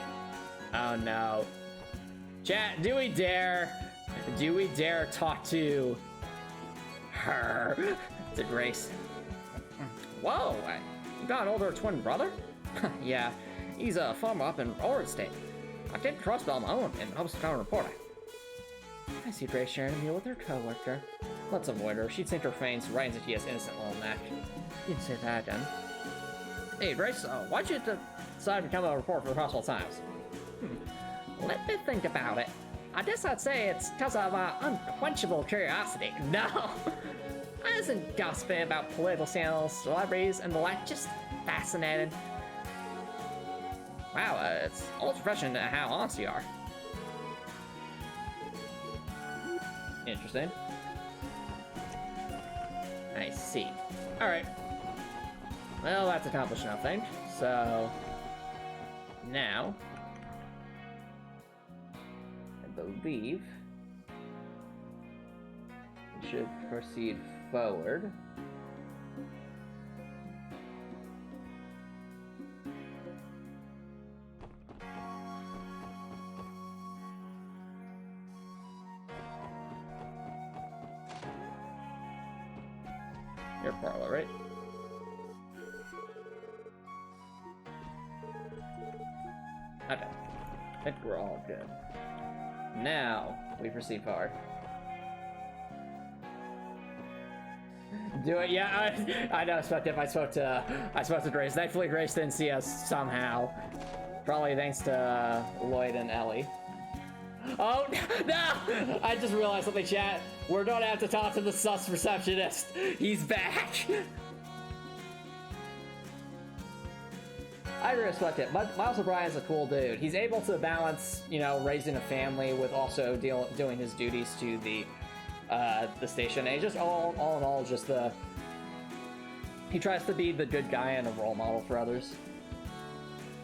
Oh no. Chat, do we dare talk to her? To Grace. Whoa, you got an older twin brother? Yeah, he's a farmer up in Oregon State. I did crossbell my own and hopes to become a reporter. I see Grace sharing a meal with her co-worker. Let's avoid her. She'd sink her fangs right into Kia's innocent little neck. You didn't say that again. Hey, Grace, why'd you decide to become a reporter for the Crossbell Times? Let me think about it. I guess I'd say it's because of unquenchable curiosity. No! I wasn't gossiping about political scandals, celebrities, and the like, just fascinated. Wow, it's almost refreshing how honest you are. Interesting. I see. Alright. Well, that's accomplished nothing. So... now... I believe... should proceed forward. Your parlor, right? Okay. I think we're all good. Now, we proceed forward. Do it, yeah, I know, I spoke to Grace. Thankfully, Grace didn't see us somehow. Probably thanks to Lloyd and Elie. Oh, no! I just realized something, chat. We're gonna have to talk to the sus receptionist. He's back! I respect it. Miles O'Brien's a cool dude. He's able to balance, you know, raising a family with also doing his duties to the station. And he just all in all, just he tries to be the good guy and a role model for others.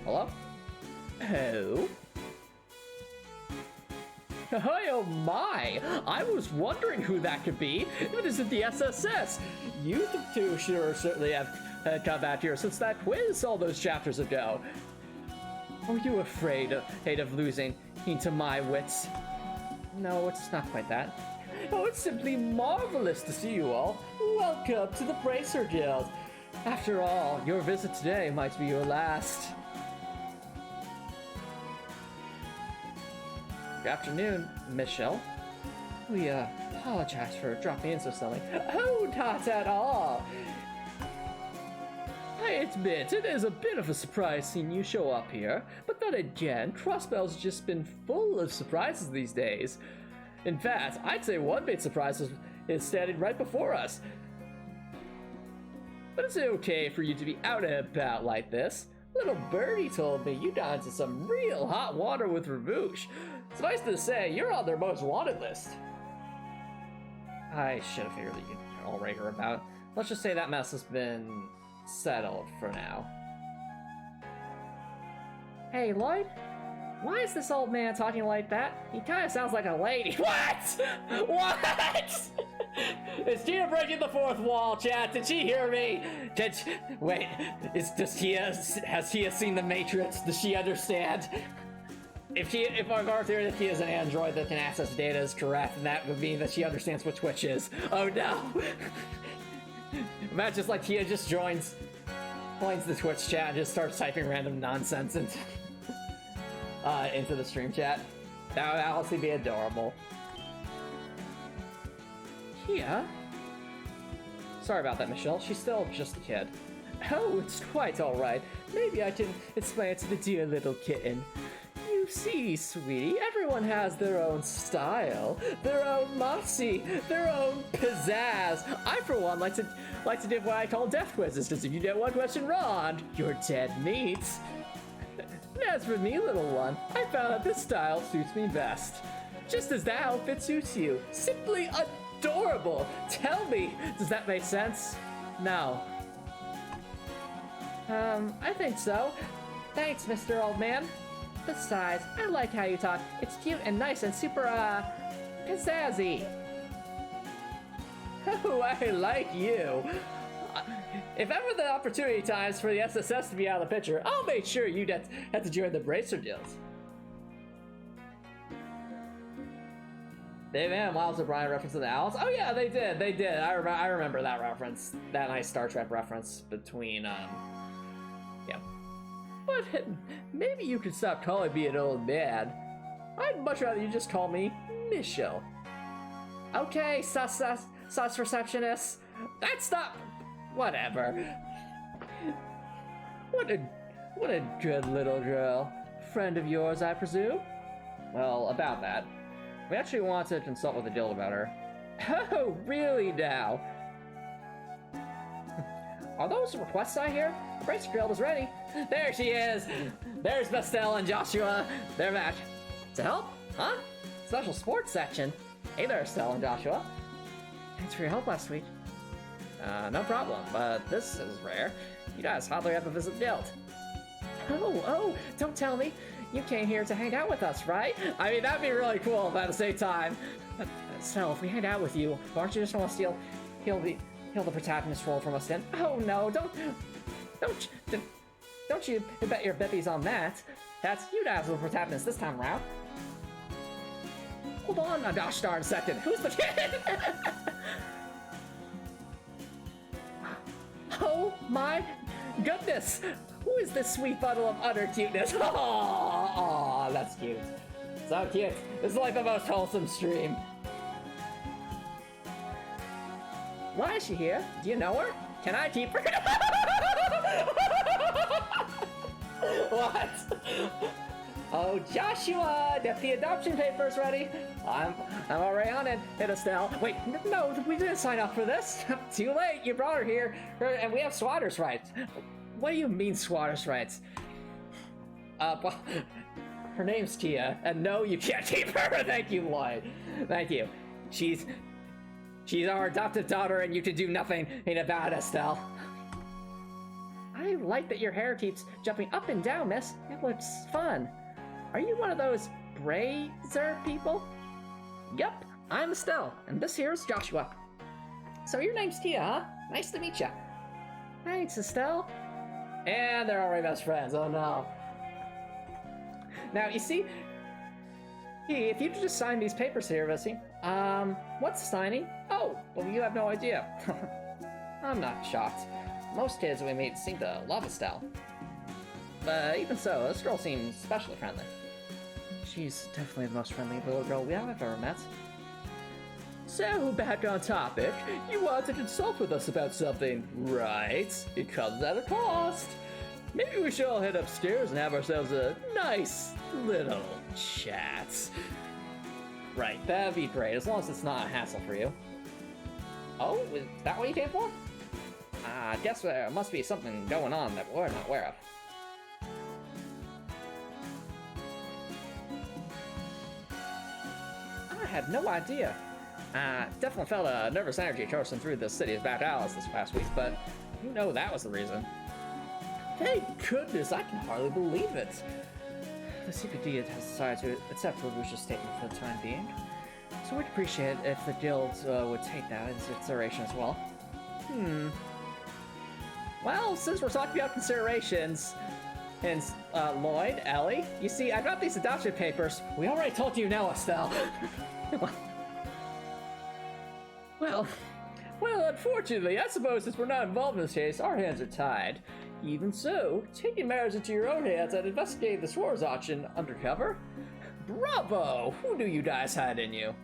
Hello? Oh. Oh my! I was wondering who that could be. It isn't the SSS. You two sure certainly have come back here since that quiz all those chapters ago. Are you afraid of losing into my wits? No, it's not quite that. Oh, it's simply marvelous to see you all. Welcome to the Bracer Guild. After all, your visit today might be your last. Good afternoon, Michelle. We apologize for dropping in so suddenly. Oh, not at all. I admit, it is a bit of a surprise seeing you show up here, but then again, Crossbell's just been full of surprises these days. In fact, I'd say one big surprise is standing right before us. But is it okay for you to be out and about like this? Little birdie told me you got into some real hot water with Ravoosh. Suffice to say, you're on their most wanted list. I should have figured that you'd already heard about. Let's just say that mess has been settled for now. Hey, Lloyd? Why is this old man talking like that? He kind of sounds like a lady. What? What? Is Tia breaking the fourth wall, chat? Did she hear me? Wait, has Tia seen the Matrix? Does she understand? If our theory that Tia is an android that can access data is correct, then that would mean that she understands what Twitch is. Oh no! Imagine just like Tia just joins the Twitch chat and just starts typing random nonsense into the stream chat. That would honestly be adorable. Tia? Sorry about that, Michelle. She's still just a kid. Oh, it's quite alright. Maybe I can explain it to the dear little kitten. You see, sweetie, everyone has their own style, their own moxie, their own pizzazz. I, for one, like to do what I call death quizzes, because if you get one question wrong, you're dead meat. As for me, little one, I found that this style suits me best. Just as that outfit suits you. Simply adorable. Tell me, does that make sense? No. I think so. Thanks, Mr. Old Man. Besides, I like how you talk. It's cute and nice and super, pizzazzy. Oh, I like you. If ever the opportunity times for the SSS to be out of the picture, I'll make sure you have to join the Bracer Guild. They had Miles O'Brien reference to the Owls. Oh yeah, they did. I remember that reference. That nice Star Trek reference between, yeah. But maybe you could stop calling me an old man. I'd much rather you just call me Michelle. Okay, sus receptionist. That's not... Whatever. What a good little girl. Friend of yours, I presume? Well, about that. We actually want to consult with the guild about her. Oh, really now? Are those requests I hear? The Bracer Guild is ready. There she is! There's Bastel and Joshua. They're back. To help? Huh? Special sports section. Hey there, Estelle and Joshua. Thanks for your help last week. No problem, but this is rare. You guys hardly ever visit the guild. Oh, don't tell me. you came here to hang out with us, right? I mean, that'd be really cool, but at the same time, so if we hang out with you, why don't you just want to steal the protagonist role from us then? Oh no, don't you bet your bippies on that. That's you guys are the protagonist this time around. Hold on a gosh darn second. Who's the kid? Oh my goodness! Who is this sweet bundle of utter cuteness? Oh, that's cute. So cute. This is like the most wholesome stream. Why is she here? Do you know her? Can I keep her? What? Oh, Joshua, get the adoption papers ready. I'm already on it. Hit Estelle. Wait, no, we didn't sign up for this. Too late. You brought her here, and we have squatters' rights. What do you mean squatters' rights? Well, her name's Tia, and no, you can't keep her. Thank you, Lloyd. Thank you. She's our adopted daughter, and you can do nothing about it, Estelle. I like that your hair keeps jumping up and down, miss. It looks fun. Are you one of those brazer people? Yep, I'm Estelle, and this here's Joshua. So your name's Tia, huh? Nice to meet ya. Thanks, Estelle. And they're already best friends, oh no. Now, you see, if you just sign these papers here, Missy, what's signing? Oh, well, you have no idea. I'm not shocked. Most kids we meet seem to love Estelle. But even so, this girl seems especially friendly. She's definitely the most friendly little girl we have ever met. So, back on topic, you want to consult with us about something, right? It comes at a cost. Maybe we should all head upstairs and have ourselves a nice little chat. Right, that'd be great, as long as it's not a hassle for you. Oh, is that what you came for? I guess there must be something going on that we're not aware of. I had no idea. Definitely felt a nervous energy coursing through the city's back alleys this past week, but you know that was the reason. Thank goodness, I can hardly believe it. The CPD has decided to accept Ravush's statement for the time being, so we'd appreciate it if the guild would take that into consideration as well. Well, since we're talking about considerations, and Lloyd, Elie, you see, I got these adoption papers. We already told you now, Estelle. Well, unfortunately, I suppose since we're not involved in this case, our hands are tied. Even so, taking matters into your own hands and investigating the Swords auction undercover? Bravo! Who knew you guys had in you?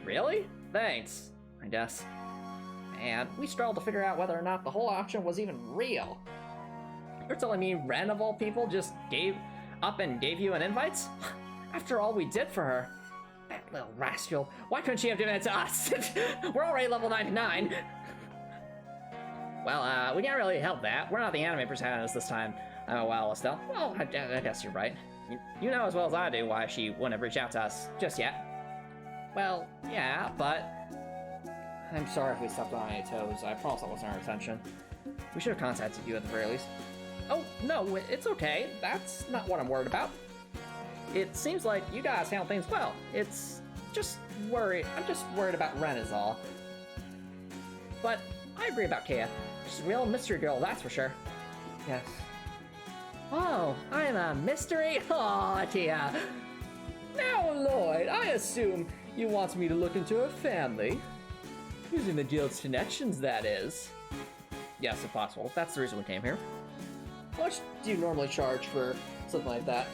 Really? Thanks, I guess. Man, we struggled to figure out whether or not the whole auction was even real. You're telling me Ren of all people just gave up and gave you an invite? After all we did for her. That little rascal. Why couldn't she have given it to us? We're already level 99. Well, we can't really help that. We're not the anime protagonists this time. Oh, well, Estelle. Well, I guess you're right. You know as well as I do why she wouldn't have reached out to us just yet. Well, yeah, but... I'm sorry if we stepped on any toes. I promise that wasn't our intention. We should have contacted you at the very least. Oh, no, it's okay. That's not what I'm worried about. It seems like you guys handle things well. It's just worried. I'm just worried about Ren is all. But I agree about Kea. She's a real mystery girl, that's for sure. Yes. Oh, I'm a mystery? Aw, Tia. Now, Lloyd, I assume you want me to look into her family. Using the guild's connections, that is. Yes, if possible. That's the reason we came here. How much do you normally charge for something like that?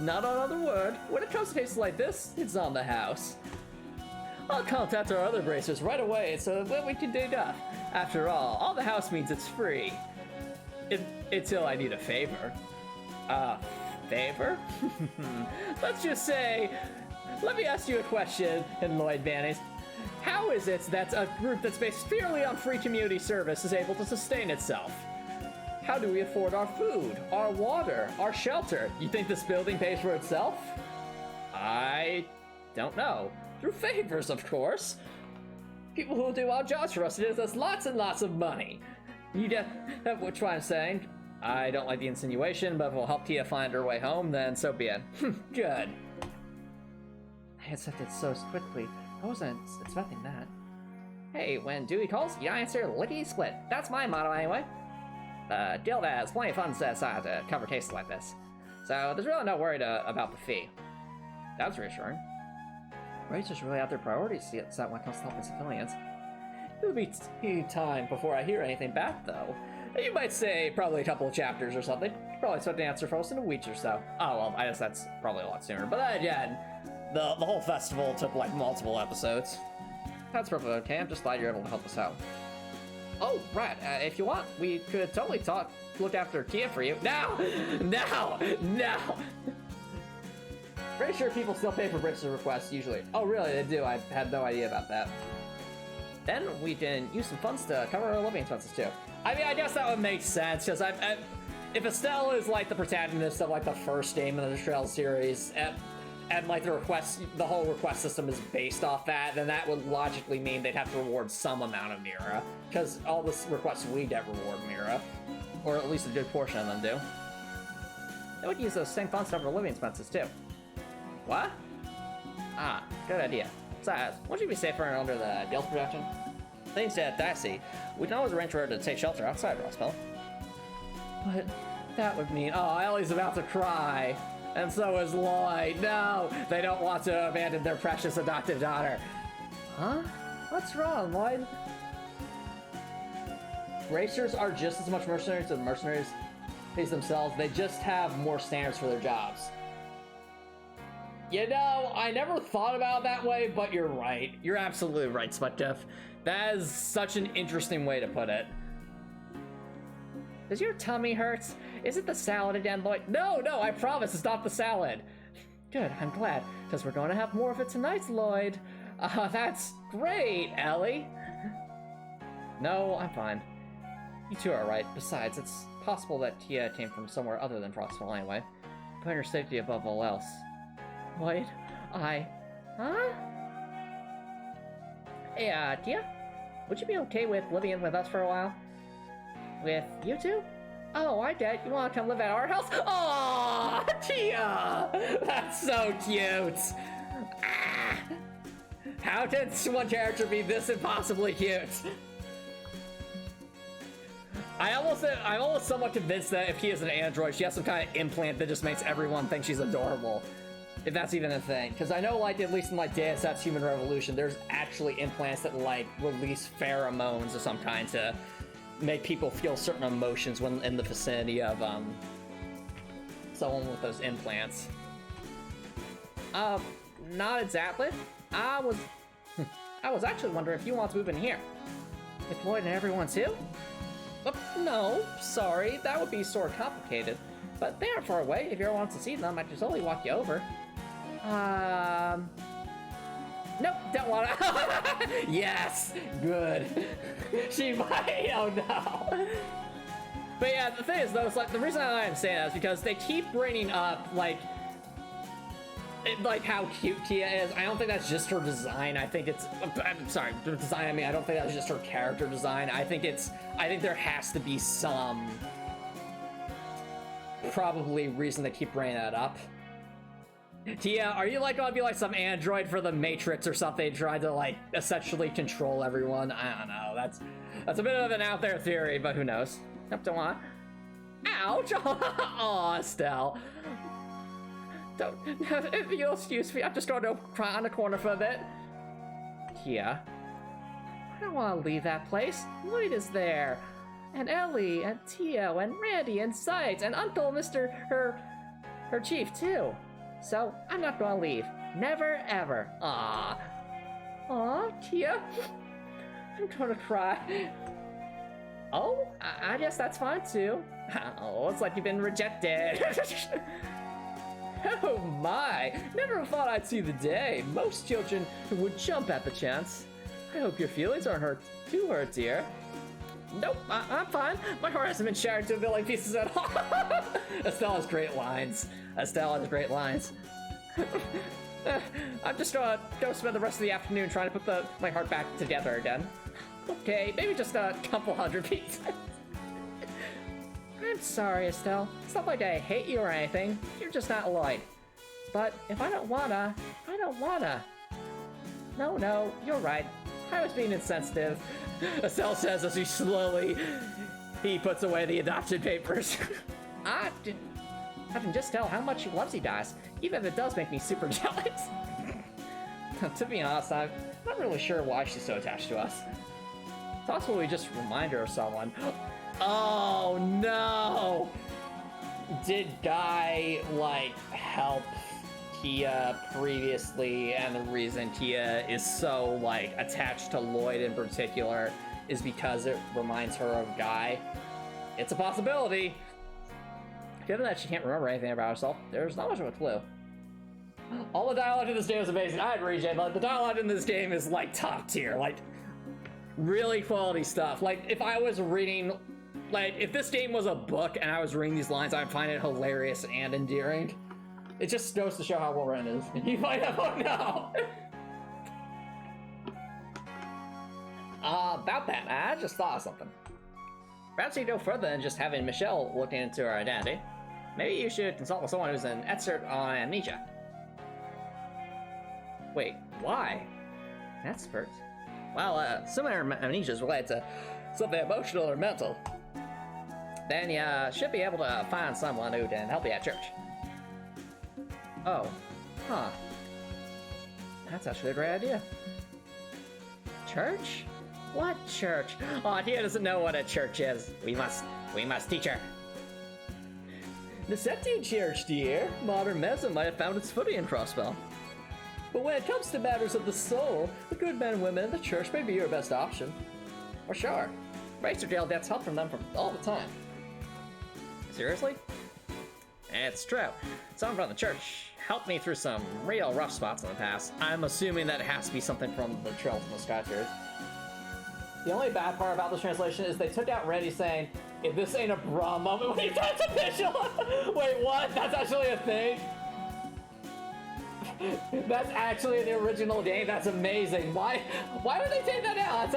Not another word. When it comes to cases like this, it's on the house. I'll contact our other bracers right away so that we can dig up. After all the house means it's free. Until I need a favor. Favor? Let's just say, let me ask you a question, and Lloyd vanished. How is it that a group that's based purely on free community service is able to sustain itself? How do we afford our food, our water, our shelter? You think this building pays for itself? I don't know. Through favors, of course. People who do our jobs for us gives us lots and lots of money. You get what I'm saying? I don't like the insinuation, but if it will help Tia find her way home, then so be it. Good. I accepted so quickly. I wasn't expecting that. Hey, when Dewey calls, you answer lickety-split. That's my motto anyway. Guild has plenty of funds set aside to cover cases like this. So there's really no worry about the fee. That's reassuring. Rachel's really out their priorities set when it comes to helping civilians. It'll be time before I hear anything back, though. You might say probably a couple of chapters or something. Probably expect an answer from us in a week or so. Oh, well, I guess that's probably a lot sooner. But then again, the whole festival took like multiple episodes. That's perfectly okay. I'm just glad you're able to help us out. Oh, right. If you want, we could totally look after Tia for you. No! No! No! Pretty sure people still pay for Bridges requests usually. Oh, really? They do. I had no idea about that. Then we can use some funds to cover our living expenses too. I mean, I guess that would make sense because if Estelle is like the protagonist of like the first game in the Trail series, and like the whole request system is based off that, then that would logically mean they'd have to reward some amount of Mira, because all the requests we get reward Mira, or at least a good portion of them do. They would use those same funds to cover living expenses too. What? Ah, good idea. Besides, won't you be safer under the guild's protection? Things get dicey. We can always arrange for her to take shelter outside Crossbell. But that would mean, oh, Ellie's about to cry. And so is Lloyd. No, they don't want to abandon their precious adopted daughter. Huh? What's wrong, Lloyd? Racers are just as much mercenaries as mercenaries themselves. They just have more standards for their jobs. You know, I never thought about it that way, but you're right. You're absolutely right, Smutjeff. That is such an interesting way to put it. Does your tummy hurt? Is it the salad again, Lloyd? No, I promise it's not the salad. Good, I'm glad, because we're going to have more of it tonight, Lloyd. That's great, Elie. No, I'm fine. You two are right. Besides, it's possible that Tia came from somewhere other than Frostville anyway. Putting her safety above all else. Lloyd, huh? Hey, Tia? Would you be okay with living with us for a while? With you two? Oh, I get it. You want to come live at our house? Aww, Tia! That's so cute! Ah! How can one character be this impossibly cute? I'm almost somewhat convinced that if she is an android, she has some kind of implant that just makes everyone think she's adorable. If that's even a thing. Because I know, like, at least in, like, Deus Ex Human Revolution, there's actually implants that, like, release pheromones of some kind to make people feel certain emotions when in the vicinity of, someone with those implants. Not exactly. I was actually wondering if you want to move in here. With Lloyd and everyone too? No, sorry, that would be sort of complicated. But they aren't far away. If you ever want to see them, I can totally walk you over. Nope, don't want to. Yes, good. She might. Oh no. But yeah, the thing is, though, it's like the reason I'm saying that is because they keep bringing up like how cute Tia is. I don't think that's just her design. I think it's. I'm sorry, the design. I mean, I don't think that's just her character design. I think there has to be some probably reason to keep bringing that up. Tia, are you like gonna be like some android for the Matrix or something, trying to like essentially control everyone? I don't know. That's a bit of an out there theory, but who knows? Nope, don't want. Ouch! Aw, Estelle. Don't. If you'll excuse me, I'm just going to cry on the corner for a bit. Tia, I don't want to leave that place. Lloyd is there, and Elie, and Tio, and Randy, and Sides, and Uncle Mr. her chief too. So, I'm not gonna leave. Never, ever. Aww. Aw, Tia. I'm gonna cry. Oh, I guess that's fine too. Oh, it's like you've been rejected. Oh my, never thought I'd see the day. Most children would jump at the chance. I hope your feelings aren't too hurt, dear. Nope, I'm fine. My heart hasn't been shattered to a million pieces at all. Estelle has great lines. I'm just gonna go spend the rest of the afternoon trying to put my heart back together again. Okay, maybe just a couple hundred pieces. I'm sorry, Estelle. It's not like I hate you or anything. You're just not Lloyd. But if I don't wanna, I don't wanna. No, you're right. I was being insensitive. Estelle says as he puts away the adoption papers. I can just tell how much he loves you guys, even if it does make me super jealous. To be honest, I'm not really sure why she's so attached to us. It's possible we just remind her of someone. Oh no! Did Guy, like, help Tia previously, and the reason Tia is so, like, attached to Lloyd in particular is because it reminds her of Guy? It's a possibility! Given that she can't remember anything about herself, there's not much of a clue. All the dialogue in this game is amazing. I agree, Jay, but the dialogue in this game is, like, top tier. Like, really quality stuff. Like, if I was reading... Like, if this game was a book and I was reading these lines, I'd find it hilarious and endearing. It just goes to show how well written it is. You might have... Oh, no! About that, I just thought of something. Perhaps you go further than just having Michelle looking into her identity. Maybe you should consult with someone who's an expert on amnesia. Wait, why? Expert? Well, similar amnesia is related to something emotional or mental. Then you should be able to find someone who can help you at church. Oh, huh. That's actually a great idea. Church? What church? Oh, Tia doesn't know what a church is. We must teach her. The Septine Church, dear. Modern medicine might have found its footing in Crossbell. But when it comes to matters of the soul, the good men and women in the church may be your best option. For sure. Razordale gets help from them all the time. Seriously? It's true. Someone from the church helped me through some real rough spots in the past. I'm assuming that it has to be something from the Trails in the Sky series. The only bad part about this translation is they took out Randy saying, if this ain't a bra moment when he turns official. Wait, what? That's actually a thing? That's actually in the original game. That's amazing. Why would they take that out?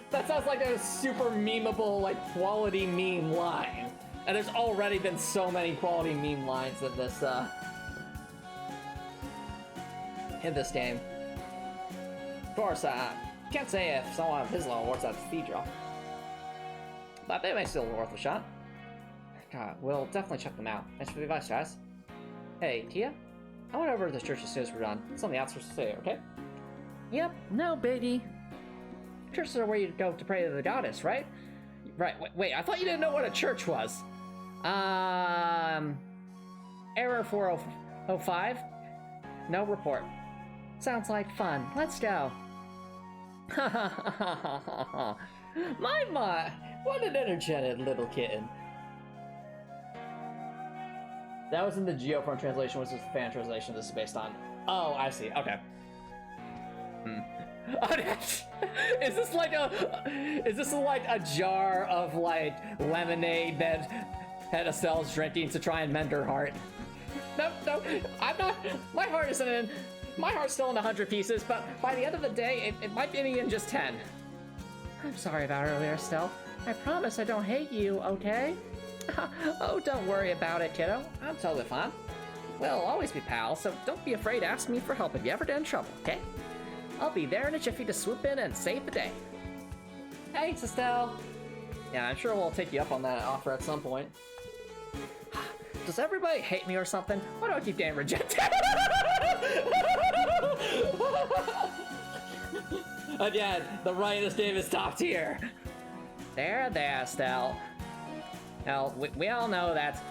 That sounds like a super memeable, like, quality meme line. And there's already been so many quality meme lines in this game. Of course, can't say if someone of his level works at the cathedral, but they may still be worth a shot. God, we'll definitely check them out. Thanks for the advice, guys. Hey, Tia? I went over to the church as soon as we're done. Something else to say, okay? Yep, no biggie. Churches are where you go to pray to the goddess, right? Right, wait, I thought you didn't know what a church was. Error 405. No report. Sounds like fun. Let's go. My, what an energetic little kitten. That was in the Geoform translation, which is the fan translation this is based on. Oh, I see. Okay. Is this like a jar of, like, lemonade that Estelle's drinking to try and mend her heart? No, I'm not. My heart isn't in. My heart's still in 100 pieces, but by the end of the day, it might be in just 10. I'm sorry about earlier, Estelle. I promise I don't hate you, okay? Oh, don't worry about it, kiddo. I'm totally fine. We'll always be pals, so don't be afraid to ask me for help if you ever get in trouble, okay? I'll be there in a jiffy to swoop in and save the day. Thanks, Estelle. Yeah, I'm sure we'll take you up on that offer at some point. Does everybody hate me or something? Why do I keep getting rejected? Again, the writing of this game is top tier. There, Estelle. Now, we all know that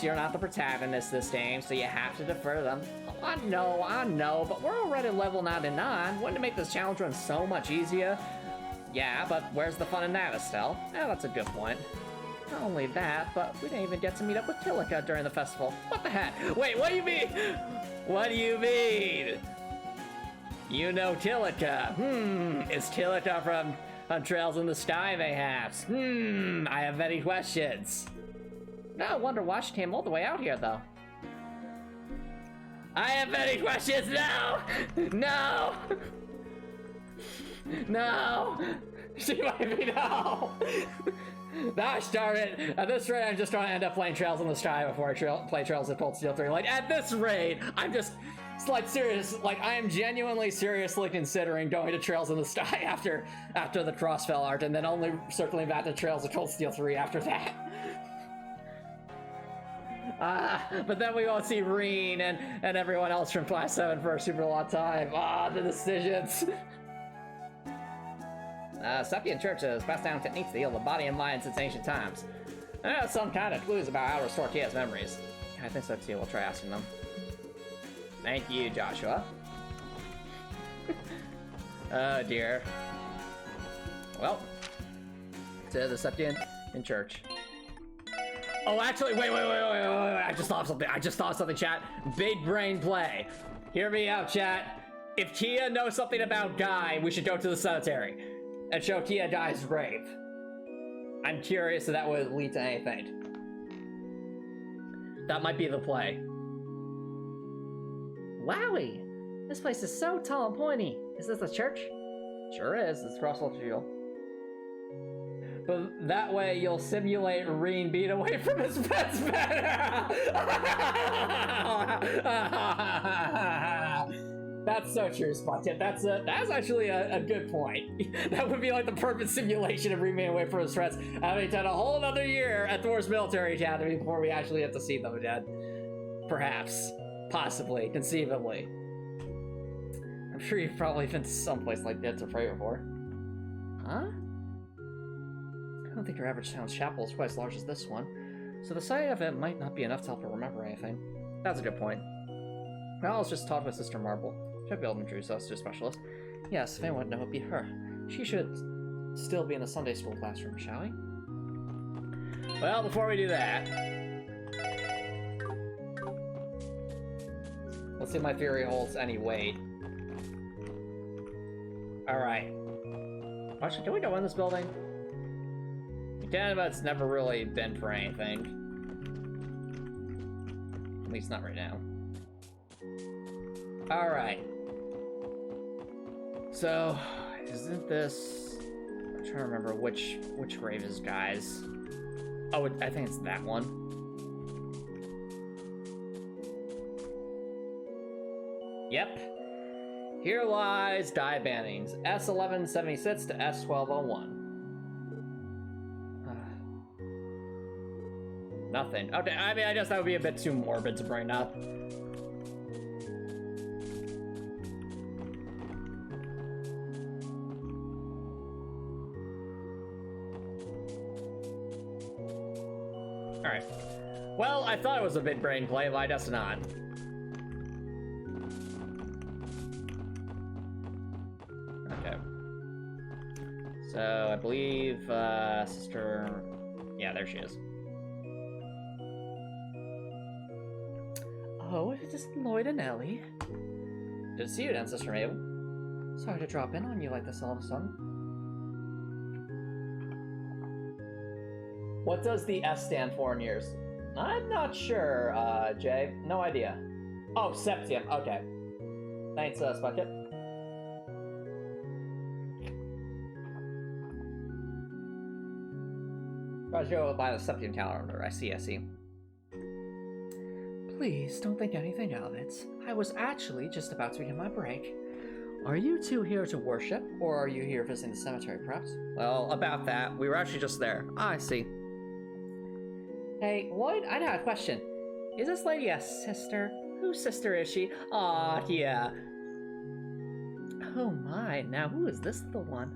you're not the protagonist this game, so you have to defer to them. I know, but we're already level 99. Wouldn't it make this challenge run so much easier? Yeah, but where's the fun in that, Estelle? Yeah, that's a good point. Not only that, but we didn't even get to meet up with Tilica during the festival. What the heck? Wait, what do you mean? What do you mean? You know Tilica. Is Tilica from Trails in the Sky, mayhaps? I have many questions. No wonder why she came all the way out here, though. I have many questions. No! No! No! She might be no. Gosh darn it! At this rate, I'm just going to end up playing Trails in the Sky before I play Trails of Cold Steel 3. Like, at this rate, I'm just, it's like serious. Like, I am genuinely seriously considering going to Trails in the Sky after the crossbell art, and then only circling back to Trails of Cold Steel 3 after that. But then we won't see Reen and everyone else from Class 7 for a super long time. The decisions. Sapien Church has passed down techniques to heal the body and mind since ancient times. Some kind of clues about how to restore KEA'S memories. I think so too, we'll try asking them. Thank you, Joshua. Oh dear. Well, to the Sapien in church. Oh, actually, wait, I just thought of something, chat. Big brain play. Hear me out, chat. If KEA knows something about Guy, we should go to the cemetery and show KEA Guy's grave. I'm curious if that would lead to anything. That might be the play. Wowie! This place is so tall and pointy. Is this a church? Sure is. It's Crossbell Shield. But that way you'll simulate Reen being away from his pets better! That's so true, Spot. That's actually a good point. That would be like the perfect simulation of Reen being away from his friends, having done a whole other year at Thor's Military Academy before we actually have to see them again. Perhaps. Possibly. Conceivably. I'm sure you've probably been to someplace like that to pray before. Huh? I don't think your average town's chapel is quite as large as this one, so the sight of it might not be enough to help her remember anything. That's a good point. Well, let's just talk with Sister Marble. She'll be able to introduce us to a specialist. Yes, if anyone would know, it'd be her. She should still be in the Sunday school classroom, shall we? Well, before we do that, let's see if my theory holds any weight. Alright. Actually, can we go in this building? We can, but it's never really been for anything. At least not right now. Alright. So, isn't this... I'm trying to remember which grave is Guy's. Oh, I think it's that one. Yep. Here lies Guy Bannings, S1176 to S1201. Nothing. Okay, I mean, I guess that would be a bit too morbid to bring up. Alright. Well, I thought it was a big brain play, but I guess not. Okay. So, I believe, Sister... Yeah, there she is. Oh, it is Lloyd and Elie. Good to see you then, Sister Mabel. Sorry to drop in on you like this all of a sudden. What does the S stand for in yours? I'm not sure, Jay. No idea. Oh, Septium. Okay. Thanks, Spucket. Let's go by the Septium calendar. I see. Please, don't think anything of it. I was actually just about to begin my break. Are you two here to worship, or are you here visiting the cemetery, perhaps? Well, about that, we were actually just there. I see. Hey, Lloyd, I got a question. Is this lady a sister? Whose sister is she? Aw, yeah. Oh my, now who is this the one?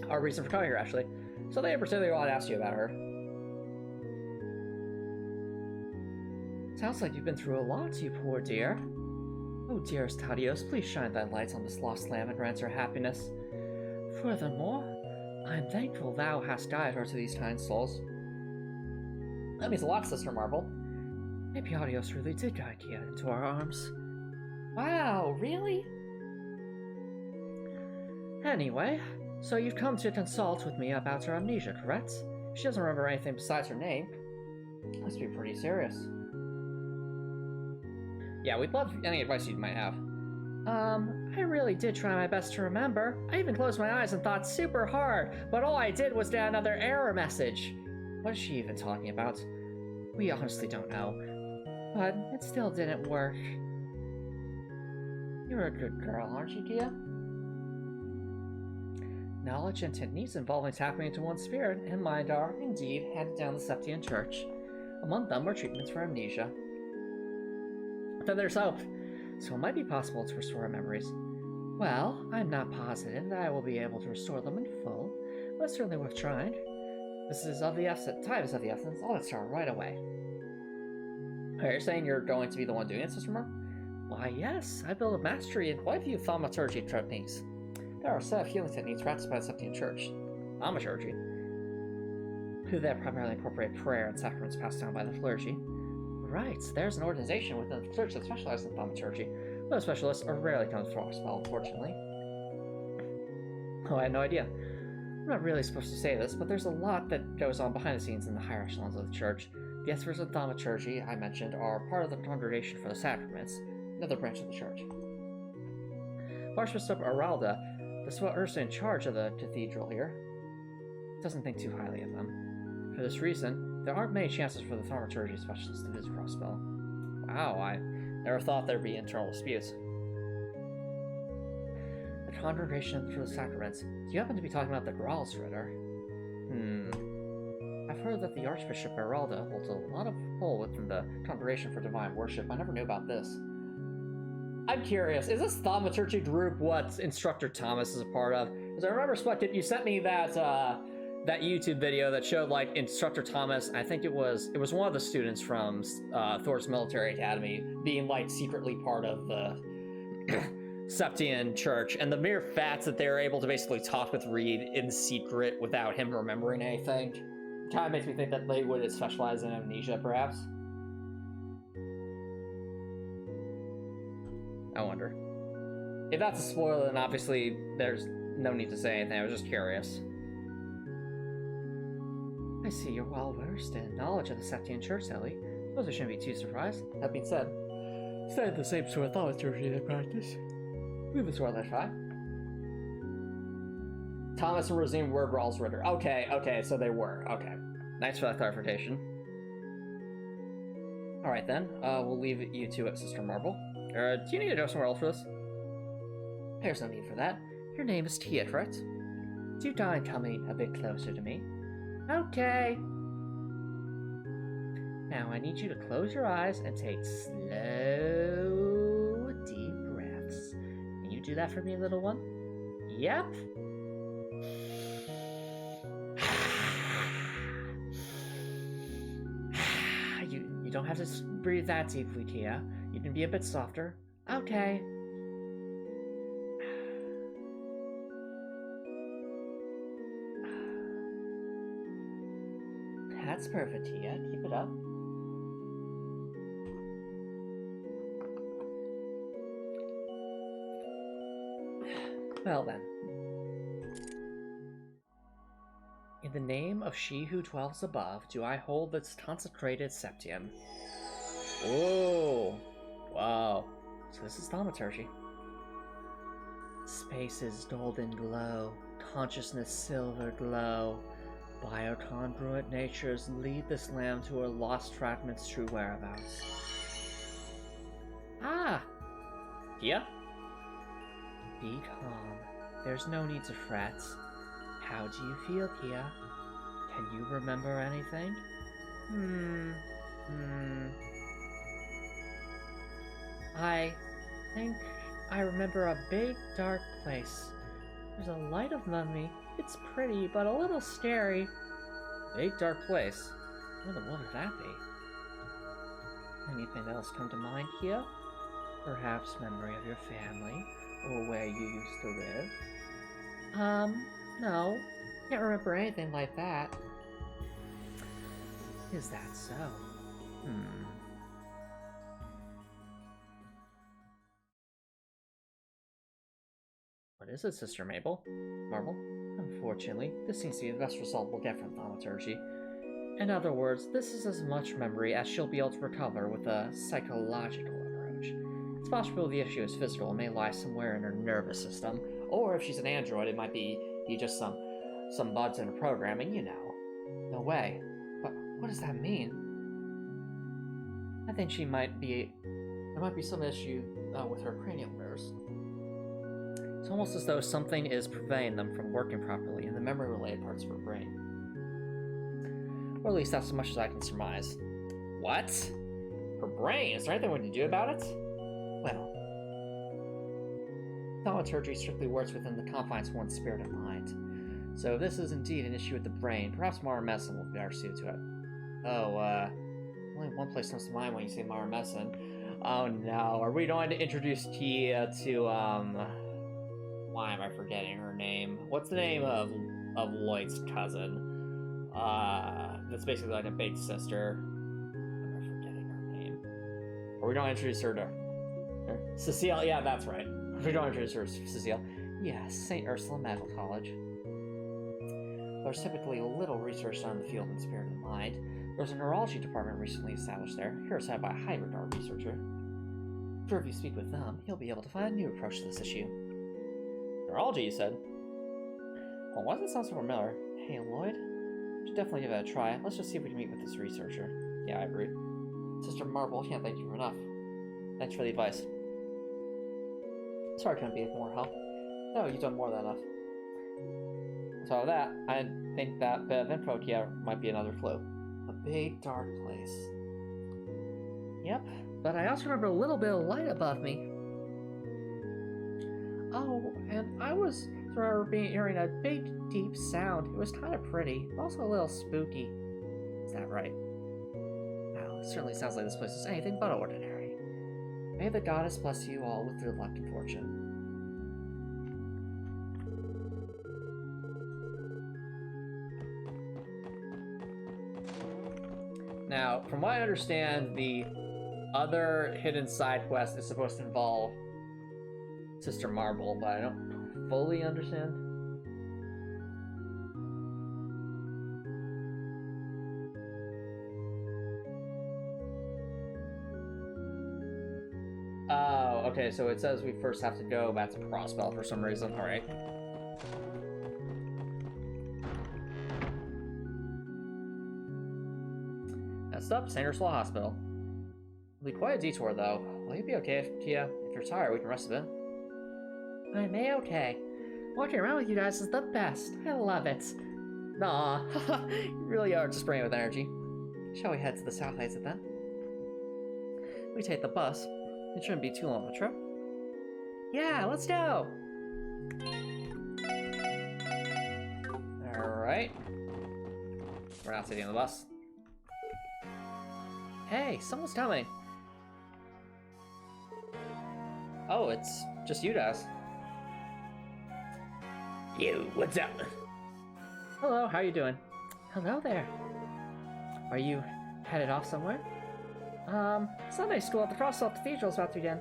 Our reason for coming here, actually. Something in particular I want to ask you about her. Sounds like you've been through a lot, you poor dear. Oh, dearest Tadios, please shine thy light on this lost lamb and grant her happiness. Furthermore, I am thankful thou hast guided her to these kind souls. That means a lot, Sister Marble. Maybe Adios really did guide KEA into our arms. Wow, really? Anyway, so you've come to consult with me about her amnesia, correct? She doesn't remember anything besides her name. Must be pretty serious. Yeah, we'd love any advice you might have. I really did try my best to remember. I even closed my eyes and thought super hard, but all I did was get another error message. What is she even talking about? We honestly don't know. But it still didn't work. You're a good girl, aren't you, Kia? Knowledge and techniques involving tapping into one's spirit and mind are, indeed, handed down the Septian Church. Among them are treatments for amnesia. Then there's hope. So it might be possible to restore our memories. Well, I'm not positive that I will be able to restore them in full, but it's certainly worth trying. This is of the essence. Time is of the essence. I'll get started right away. Are you saying you're going to be the one doing it, Sister Mar? Why, yes. I built a mastery in quite a few thaumaturgy techniques. There are a set of healing techniques practiced by the Septian Church. Thaumaturgy, who there primarily incorporate prayer and sacraments passed down by the clergy. Right, there's an organization within the church that specializes in thaumaturgy. Those specialists are rarely come to crossbell, unfortunately. Oh, I had no idea. I'm not really supposed to say this, but there's a lot that goes on behind the scenes in the higher echelons of the church. The experts in thaumaturgy I mentioned are part of the Congregation for the Sacraments, another branch of the church. Archbishop Aralda, the person in charge of the cathedral here, doesn't think too highly of them. For this reason, there aren't many chances for the thaumaturgy specialist to visit crossbell. Wow, I never thought there'd be internal disputes. The Congregation for the Sacraments. Do you happen to be talking about the Gralsritter? I've heard that the Archbishop Aralda holds a lot of pull within the Congregation for Divine Worship. I never knew about this. I'm curious, is this thaumaturgy group what Instructor Thomas is a part of? Because I remember, Sputnik, you sent me that that YouTube video that showed, like, Instructor Thomas, I think it was one of the students from Thor's Military Academy being, like, secretly part of the Septian Church, and the mere fact that they were able to basically talk with Reed in secret without him remembering anything kind of makes me think that they would specialize in amnesia, perhaps. I wonder. If that's a spoiler, then obviously there's no need to say anything. I was just curious. I see you're well versed in knowledge of the Septian Church, Elie. Suppose I shouldn't be too surprised. That being said, studied the same sort of thaumaturgy they practice. Move this word, let's try. Thomas and Rosine were Gralsritter. Okay, so they were. Okay. Thanks for that clarification. Alright then, we'll leave you to it, Sister Marble. Do you need to go somewhere else for this? There's no need for that. Your name is Tia, correct? Do you mind coming a bit closer to me? Okay. Now I need you to close your eyes and take slow, deep breaths. Can you do that for me, little one? Yep. You don't have to breathe that deeply, Tia. You can be a bit softer. Okay. That's perfect, Tia. Keep it up. Well then. In the name of she who dwells above, do I hold this consecrated septium. Oh, wow. So this is thaumaturgy. Space's golden glow, consciousness silver glow. Biocongruent natures lead this lamb to her lost fragment's true whereabouts. Ah! Kia? Be calm. There's no need to fret. How do you feel, Kia? Can you remember anything? I think I remember a big, dark place. There's a light above me. It's pretty, but a little scary. Big, dark place? What would that be? Anything else come to mind, Kia? Perhaps memory of your family, or where you used to live? No. Can't remember anything like that. Is that so? What is it, Sister Marble? Unfortunately, this seems to be the best result we'll get from thaumaturgy. In other words, this is as much memory as she'll be able to recover with a psychological approach. It's possible the issue is physical and may lie somewhere in her nervous system. Or if she's an android, it might be just some bugs in her programming, you know. No way. But what does that mean? I think there might be some issue with her cranial nerves. It's almost as though something is preventing them from working properly in the memory-related parts of her brain. Or at least that's as much as I can surmise. What? Her brain? Is there anything we can do about it? Well, thaumaturgy strictly works within the confines of one's spirit and mind. So if this is indeed an issue with the brain, perhaps modern medicine will be better suited to it. Oh, only one place comes to mind when you say modern medicine. Oh no, are we going to introduce Kia to, why am I forgetting her name? What's the name of Lloyd's cousin? That's basically like a big sister. Am I forgetting her name? Are we going to introduce her to... Cecile? Yeah, that's right. Are we going to introduce her to Cecile? Yes, St. Ursula Medical College. There's typically little research done in the field of spirit and mind. There's a neurology department recently established there. Here it's headed by a high-regard researcher. I'm sure if you speak with them, you'll be able to find a new approach to this issue. Neurology, you said? Well, why does it sound so familiar? Hey, Lloyd? We should definitely give it a try. Let's just see if we can meet with this researcher. Yeah, I agree. Sister Marble, can't thank you for enough. Thanks for the advice. Sorry I couldn't be of more help. No, you've done more than enough. So with that, I think that bit of info here might be another clue. A big, dark place. Yep, but I also remember a little bit of light above me. Oh, and I was hearing a big, deep sound. It was kind of pretty, but also a little spooky. Is that right? Wow, it certainly sounds like this place is anything but ordinary. May the goddess bless you all with your luck and fortune. Now, from what I understand, the other hidden side quest is supposed to involve Sister Marble, but I don't fully understand. Oh, okay, so it says we first have to go back to Crossbell for some reason. Alright. Next up, St. Ursula Hospital. It'll be quite a detour, though. Will you be okay, Kia? If you're tired, we can rest a bit. I'm okay. Walking around with you guys is the best. I love it. Aw, you really are just spraying with energy. Shall we head to the south exit then? We take the bus. It shouldn't be too long of a trip. Yeah, let's go! Alright. We're not taking the bus. Hey, someone's coming. Oh, it's just you guys. You, what's up? Hello, how you doing? Hello there. Are you headed off somewhere? Sunday school at the Crossbell Cathedral is about to begin.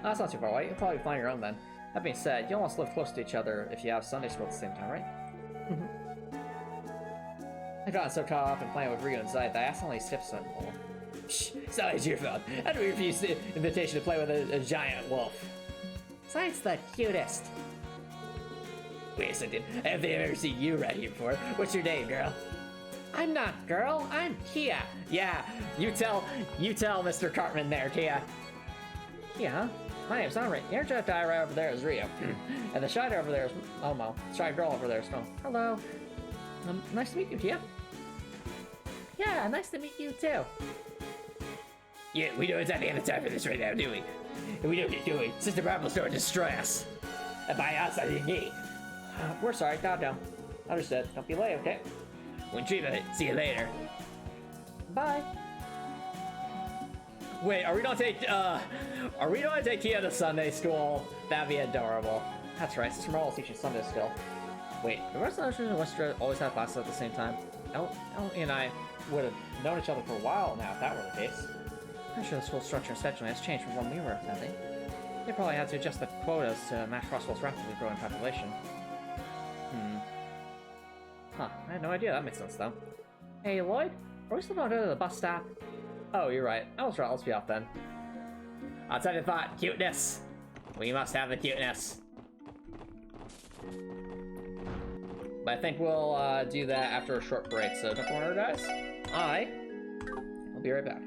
That's not too far away. You'll probably find your own then. That being said, you almost live close to each other if you have Sunday school at the same time, right? I got so caught up in playing with Rio and Zayt that I accidentally skipped something. Shh, it's always your fault. How do we refuse the invitation to play with a giant wolf? Zayt's the cutest. Wait a second, I don't think I've ever seen you right here before. What's your name, girl? I'm not girl, I'm Kia. Yeah, you tell Mr. Cartman there, Kia. Yeah, my name's Henry. The energetic guy right over there is Rio. And the shy guy over there is Momo. Shy girl over there is Mo. Hello. Nice to meet you, Kia. Yeah, nice to meet you too. Yeah, we don't exactly have the time for this right now, do we? If we don't get going, Sister Barbara's going to destroy us. And by us, I mean me. We're sorry, gotta go. Understood. Don't be late, okay? One treat of it. See you later. Bye. Wait, are we gonna take Kia to Sunday school? That'd be adorable. That's right, Sister Marle's teaching Sunday school. Wait, the rest of the and Westra always have classes at the same time. Ellie and I would have known each other for a while now, if that were the case. I'm sure the school structure and scheduling has changed from when we were attending. They probably had to adjust the quotas to match Crossbell's rapidly growing population. Huh, I had no idea. That makes sense, though. Hey, Lloyd? Are we still gonna go to the bus stop? Oh, you're right. I was right. Let's be off then. On second thought, cuteness. We must have the cuteness. But I think we'll do that after a short break. So don't worry, guys. I'll be right back.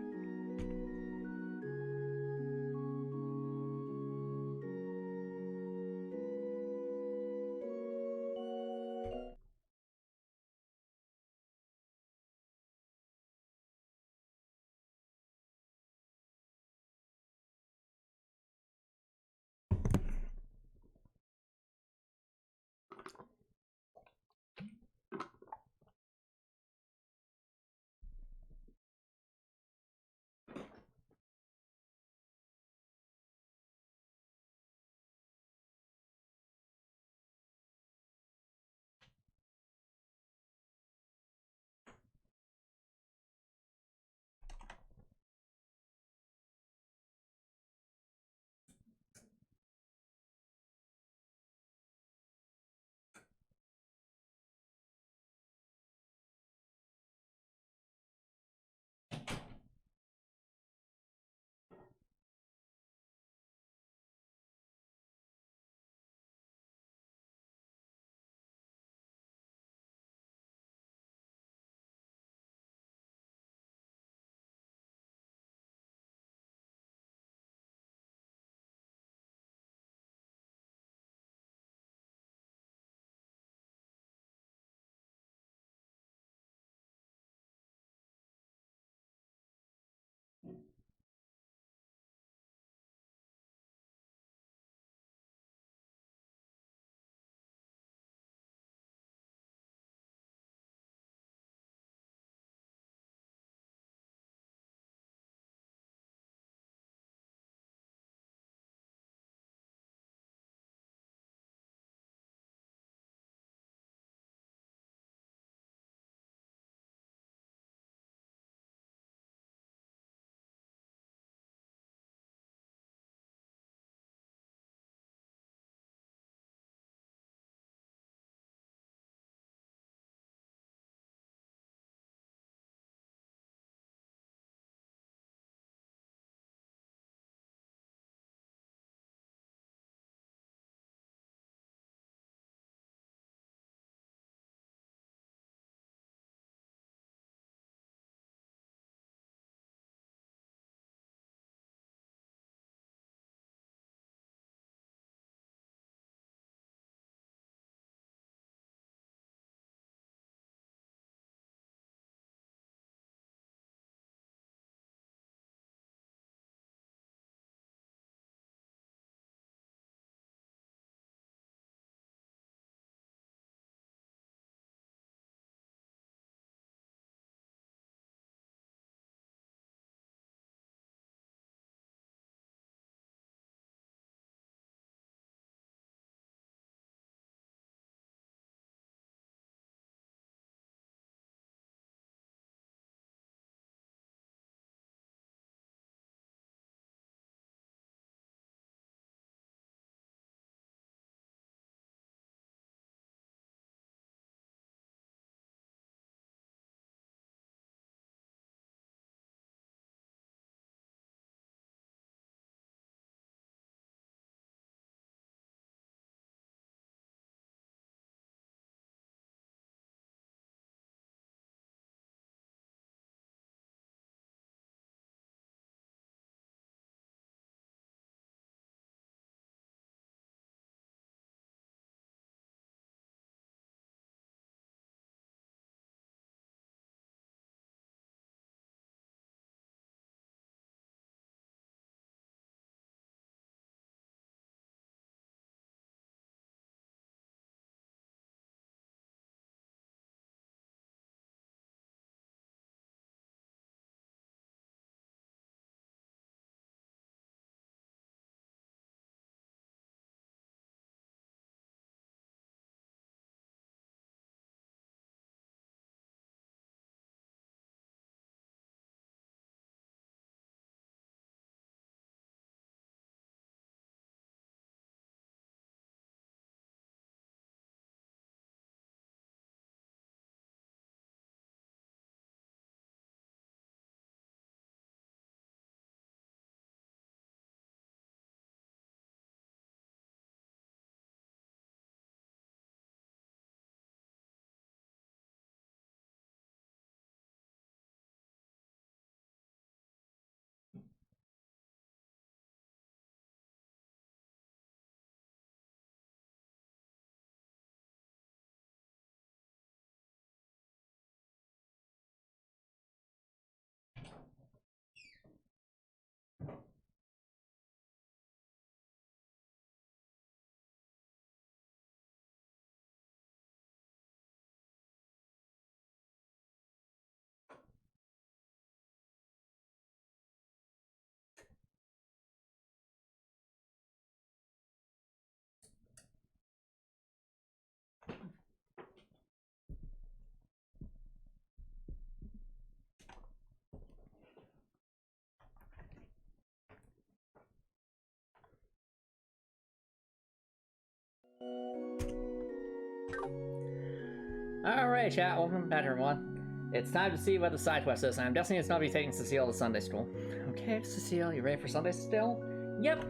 Alright, chat, welcome back, everyone. It's time to see what the side quest is, and I'm guessing it's gonna be taking Cecile to Sunday school. Okay, Cecile, you ready for Sunday still? Yep.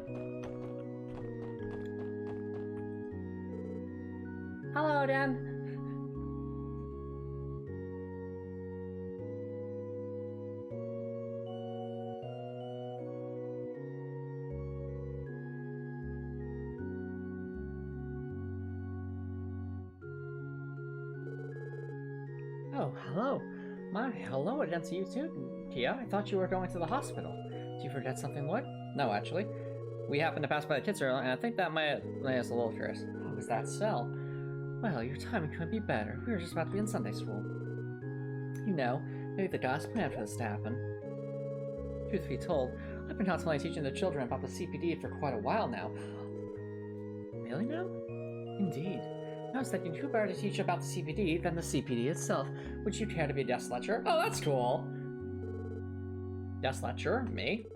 Hello, Dan. Oh, hello. Hello against you too, Kia. I thought you were going to the hospital. Did you forget something, Lloyd? No, actually. We happened to pass by the kids earlier, and I think that might make us a little curious. Oh, is that so? Well, your timing couldn't be better. We were just about to be in Sunday school. You know, maybe the gods planned for this to happen. Truth be told, I've been contemplating teaching the children about the CPD for quite a while now. Really now? Indeed. I was thinking, who better to teach about the CPD than the CPD itself? Would you care to be a desk lecturer? Oh, that's cool! Desk lecturer? Me?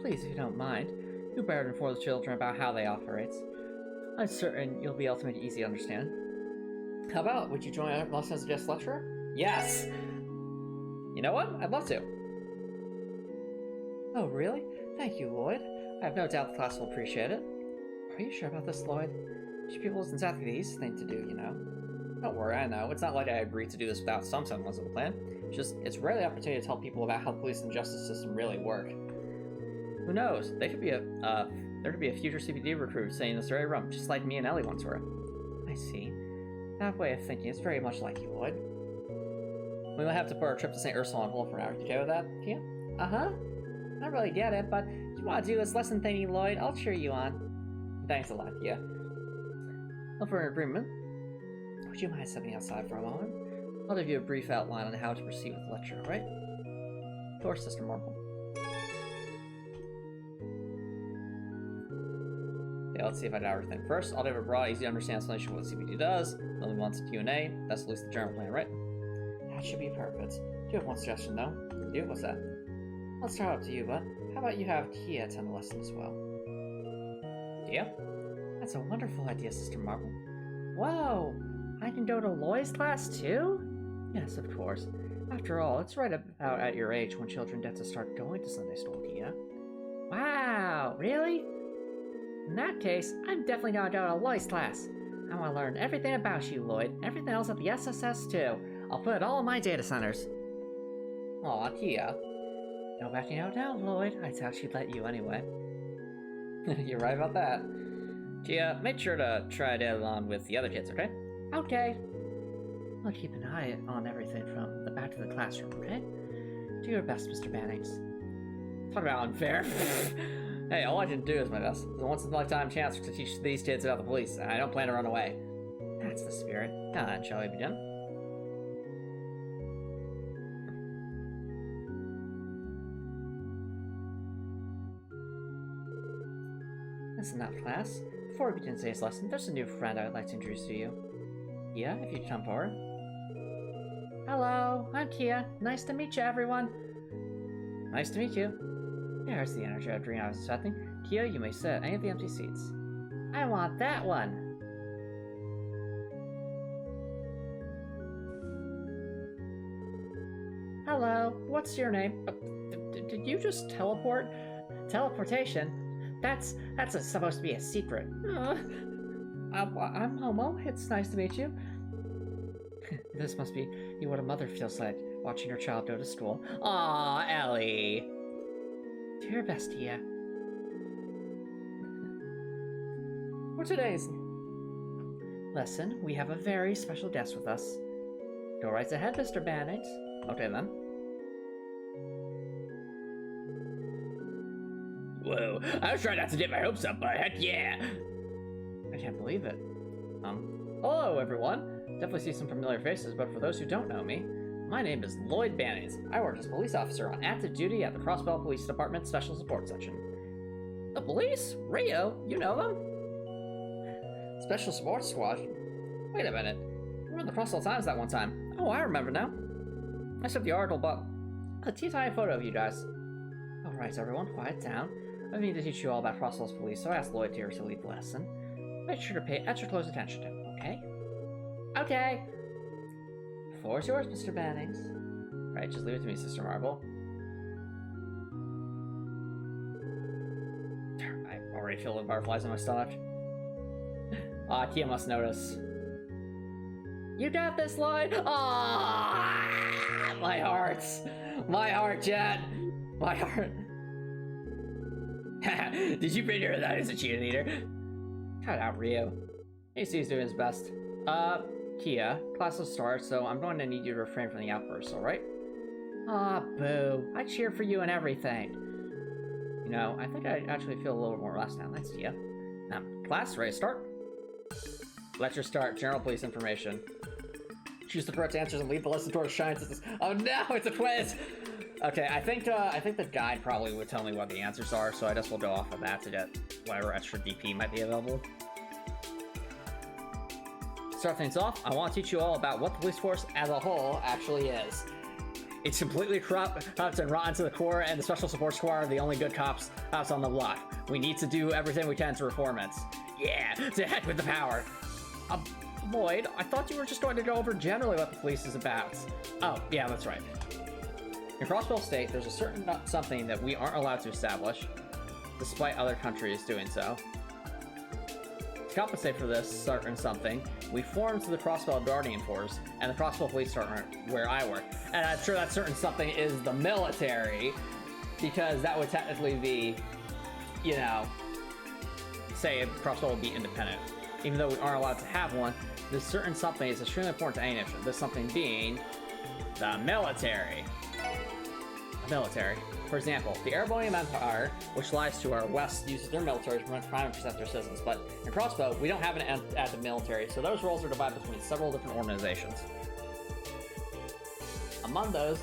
Please, if you don't mind. Who better to inform the children about how they operate? I'm certain you'll be able to make it easy to understand. How about, would you join our lesson as a guest lecturer? Yes! You know what? I'd love to. Oh, really? Thank you, Lloyd. I have no doubt the class will appreciate it. Are you sure about this, Lloyd? People isn't exactly the easiest thing to do, you know. Don't worry, I know. It's not like I agreed to do this without some semblance of a plan. It's rarely an opportunity to tell people about how the police and justice system really work. Who knows? There could be a future CPD recruit sitting in this very room, just like me and Ellie once were. I see. That way of thinking is very much like you, Lloyd. We might have to put our trip to St. Ursula on hold for an hour. You okay with that, Kia? Uh-huh. I don't really get it, but if you want to do this lesson thingy, Lloyd, I'll cheer you on. Thanks a lot, Kia. Well, for an agreement, would you mind stepping outside for a moment? I'll give you a brief outline on how to proceed with the lecture, right? Of course, Sister Marple. Okay, let's see if I got everything. First, I'll give a broad, easy to understand explanation of what CPD does. Then we want to Q&A. That's at least the general plan, right? That should be perfect. Do you have one suggestion, though? You? What's that? Let's start up to you, but how about you have Kia attend the lesson as well? Kia? That's a wonderful idea, Sister Marple. Whoa! I can go to Lloyd's class too? Yes, of course. After all, it's right about at your age when children get to start going to Sunday school, Kia. Wow! Really? In that case, I'm definitely gonna go to Lloyd's class. I want to learn everything about you, Lloyd. Everything else at the SSS too. I'll put it all in my data centers. Aw, Kia. No backing out now, Lloyd. I thought she'd let you anyway. You're right about that. Kia, make sure to try to get along with the other kids, okay? Okay. I'll keep an eye on everything from the back of the classroom, okay? Do your best, Mr. Bannings. Talk about unfair. Hey, all I can do is my best. It's a once-in-a-lifetime chance to teach these kids about the police, and I don't plan to run away. That's the spirit. Now then, shall we begin? Listen up, class. Before we begin today's lesson, there's a new friend I would like to introduce to you. Kia, if you'd come forward. Hello, I'm Kia. Nice to meet you, everyone. Nice to meet you. There's the energy of dream I was expecting. Kia, you may sit any of the empty seats. I want that one. Hello, what's your name? Did you just teleport? Teleportation? That's supposed to be a secret. I'm Homo. It's nice to meet you. This must be what a mother feels like, watching her child go to school. Aw, Ellie. Do your best, Kia. For today's lesson, we have a very special guest with us. Go right ahead, Mr. Bannings. Okay, then. Whoa, I was trying not to get my hopes up, but heck yeah! I can't believe it. Hello everyone. Definitely see some familiar faces, but for those who don't know me, my name is Lloyd Bannings. I work as a police officer on active duty at the Crossbell Police Department Special Support Section. The police? Rio? You know them? Special Support Squad? Wait a minute. We were in the Crossbell Times that one time. Oh, I remember now. I sent the article, but a teeny photo of you guys. Alright everyone, quiet down. I need to teach you all about Crossbell's police, so I asked Lloyd here to lead the lesson. make sure to pay extra close attention to, okay? Okay. The floor is yours, Mr. Bannings. Right, just leave it to me, Sister Marble. I already feel the butterflies in my stomach. Kia must notice. You got this, Lloyd! Aww! My heart! My heart, Jet! My heart! Did you figure that as a cheerleader? Cut it out, Rio. He's doing his best. Kia, class will start, so I'm going to need you to refrain from the outbursts, alright? Aw, boo. I cheer for you and everything. You know, I think I actually feel a little more relaxed now. Thanks, Kia. Class, ready to start? Lecture start. General police information. Choose the correct answers and lead the lesson towards science. Oh no, it's a quiz! Okay, I think the guide probably would tell me what the answers are, so I guess we'll go off of that to get whatever extra DP might be available. Start things off, I want to teach you all about what the police force as a whole actually is. It's completely corrupt and rotten to the core, and the Special Support Squad are the only good cops on the block. We need to do everything we can to reform it. Yeah, to heck with the power. Lloyd, I thought you were just going to go over generally what the police is about. Oh, yeah, that's right. In Crossbell State, there's a certain something that we aren't allowed to establish, despite other countries doing so. To compensate for this certain something, we formed the Crossbell Guardian Force and the Crossbell Police Department where I work. And I'm sure that certain something is the military, because that would technically be, you know, say Crossbell would be independent. Even though we aren't allowed to have one, this certain something is extremely important to any nation. This something being the military. Military. For example, the Arabonian Empire, which lies to our west, uses their military to prevent crime and protect their citizens. But in Crossbow, we don't have an active military, so those roles are divided between several different organizations. Among those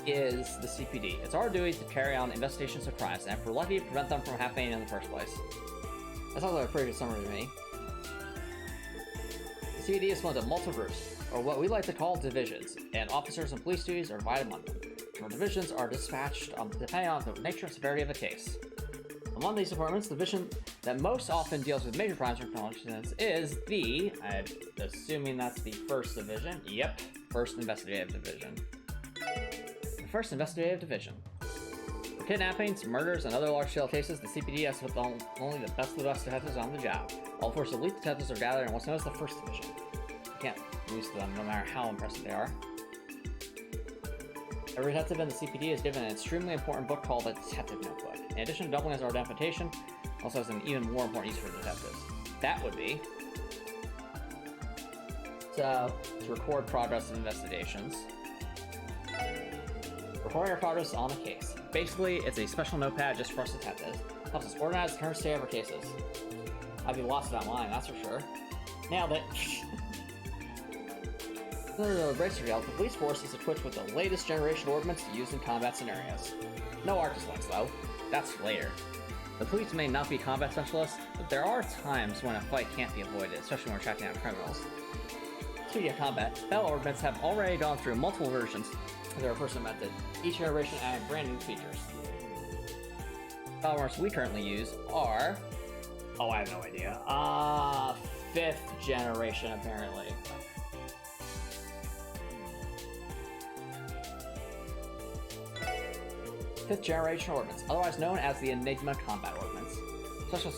is the CPD. It's our duty to carry on investigations of crimes, and if we're lucky, prevent them from happening in the first place. That sounds like a pretty good summary to me. The CPD is split into multiple groups, or what we like to call divisions, and officers and police duties are divided among them. Our divisions are dispatched depending on the nature and severity of the case. Among these departments, the division that most often deals with major crimes or criminal incidents is the, I'm assuming that's the first division. Yep, first investigative division. The first investigative division. For kidnappings, murders, and other large-scale cases, the CPD has put only the best of the best detectives on the job. All four elite detectives are gathered in what's known as the first division. You can't lose to them no matter how impressive they are. Every detective in the CPD is given an extremely important book called a Detective Notebook. In addition to doubling as our identification, also has an even more important use for detectives. That would be to record progress in investigations. Recording our progress on a case. Basically, it's a special notepad just for us detectives. Helps us organize the current state of our cases. I'd be lost without mine, that's for sure. Nailed it. The police force is equipped with the latest generation ordnance to use in combat scenarios. No Arcus links though, that's for later. The police may not be combat specialists, but there are times when a fight can't be avoided, especially when we're tracking down criminals. Speaking of combat, battle ordnance have already gone through multiple versions of their person method, each generation adding brand new features. Battle ordnance we currently use are... oh, I have no idea. 5th generation apparently. 5th generation ordnance, otherwise known as the Enigma Combat Ordnance. Special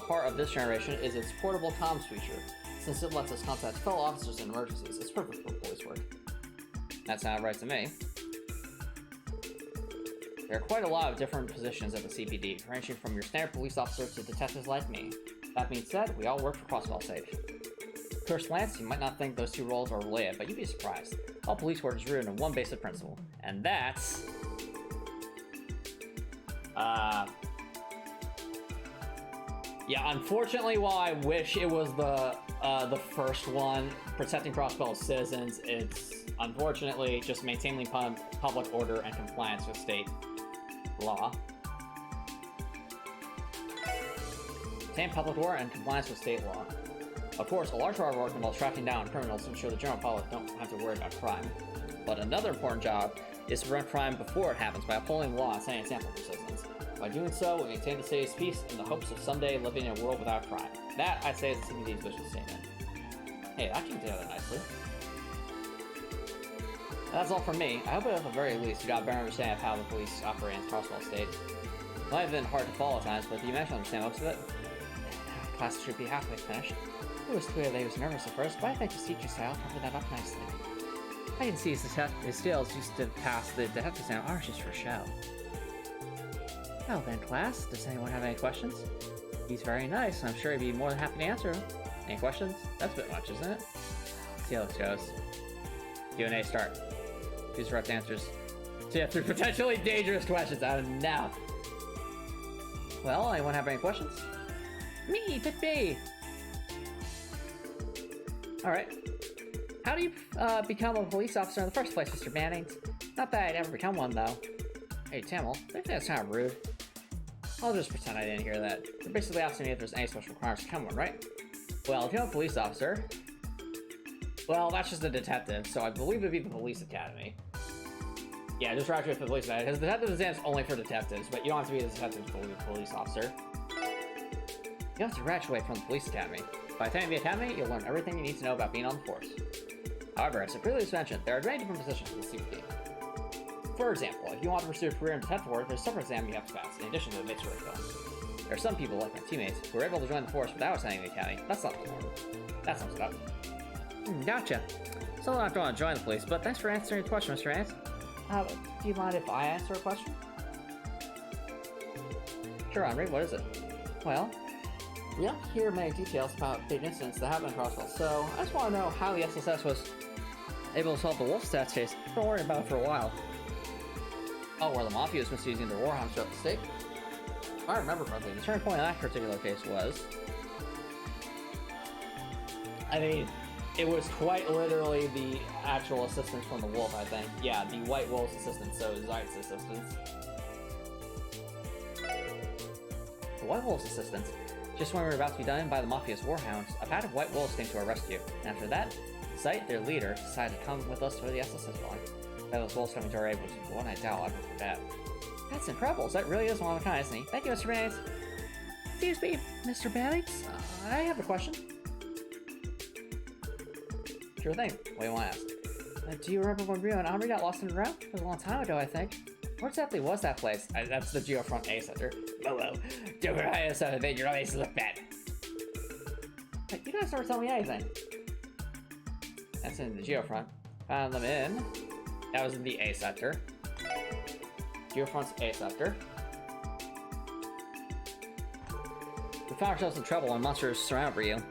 part of this generation is its portable comms feature, since it lets us contact fellow officers in emergencies. It's perfect for police work. That sounded right to me. There are quite a lot of different positions at the CPD, ranging from your standard police officer to detectives like me. That being said, we all work for Crossbell State. At first glance, you might not think those two roles are related, but you'd be surprised. All police work is rooted in one basic principle, and that's... yeah, unfortunately, while I wish it was the first one, protecting Crossbell citizens, it's unfortunately just maintaining public order and compliance with state law. Maintain public order and compliance with state law. Of course, a large part of our work involves tracking down criminals to ensure the general public don't have to worry about crime. But another important job is to prevent crime before it happens by upholding the law and setting an example for citizens. By doing so, we maintain the city's peace in the hopes of someday living in a world without crime. That, I say, is the CPD's vision statement. Hey, that came together nicely. That's all from me. I hope at the very least you got a better understanding of how the police operate in Crossbell State. It might have been hard to follow at times, but do you manage to understand most of it? Class should be halfway finished. It was clear that he was nervous at first, but I think his teaching style covered that up nicely. I can see his skills used to pass the detective exam are just for show. Well then, class, does anyone have any questions? He's very nice, I'm sure he'd be more than happy to answer them. Any questions? That's a bit much, isn't it? See how this goes. Q&A start. Choose correct answers. So yeah, through potentially dangerous questions. I don't know. Well, anyone have any questions? Me, pick me! Alright. How do you become a police officer in the first place, Mr. Mannings? Not that I'd ever become one, though. Hey, Tamil, I think that's kind of rude. I'll just pretend I didn't hear that. You're basically asking me if there's any special requirements to become one, right? Well, if you're a police officer... Well, that's just a detective, so I believe it'd be the police academy. Yeah, just graduate for the police academy, because the detective exam's only for detectives, but you don't have to be a detective to be a police officer. You have to graduate from the police academy. By attending the academy, you'll learn everything you need to know about being on the force. However, as I previously mentioned, there are many different positions in the CPD. For example, if you want to pursue a career in detective work, there's a separate exam you have to pass, in addition to the basic curriculum. There are some people, like my teammates, who are able to join the force without attending the academy. That's not the norm. That sums it up. Gotcha. Still don't have to want to join the police, but thanks for answering the question, Mr. Ants. Do you mind if I answer a question? Sure, Henry, what is it? Well, we don't hear many details about big incidents that happen in Crossbell, so I just want to know how the SSS was able to solve the Wolf Stats case. I've been worrying about it for a while. Oh, where the Mafia was misusing their warhounds throughout the state? If I remember correctly, the turning point in that particular case was... I mean, it was quite literally the actual assistants from the Wolf, I think. Yeah, the White Wolf's assistants, so Zyght's assistants. The White Wolf's assistants? Just when we were about to be done by the Mafia's warhounds, a pack of White Wolves came to our rescue. And after that, Zyght, their leader, decided to come with us for the SSS line. That those wolves coming to our aid was one I doubt I'll ever forget. That's incredible. That really is one of a kind, isn't he? Thank you, Mr. Mannings. Excuse me, Mr. Mannings? I have a question. Sure thing. What do you want to ask? Do you remember when Rio and Omri got lost in the route? It was a long time ago, I think. Where exactly was that place? That's the Geofront A Center. Hello. Joker High Center that your eyes look bad. But you guys never tell me anything. That's in the Geofront. Found them in. That was in the A sector. Geofront's A sector. We found ourselves in trouble when monsters surrounded Rio.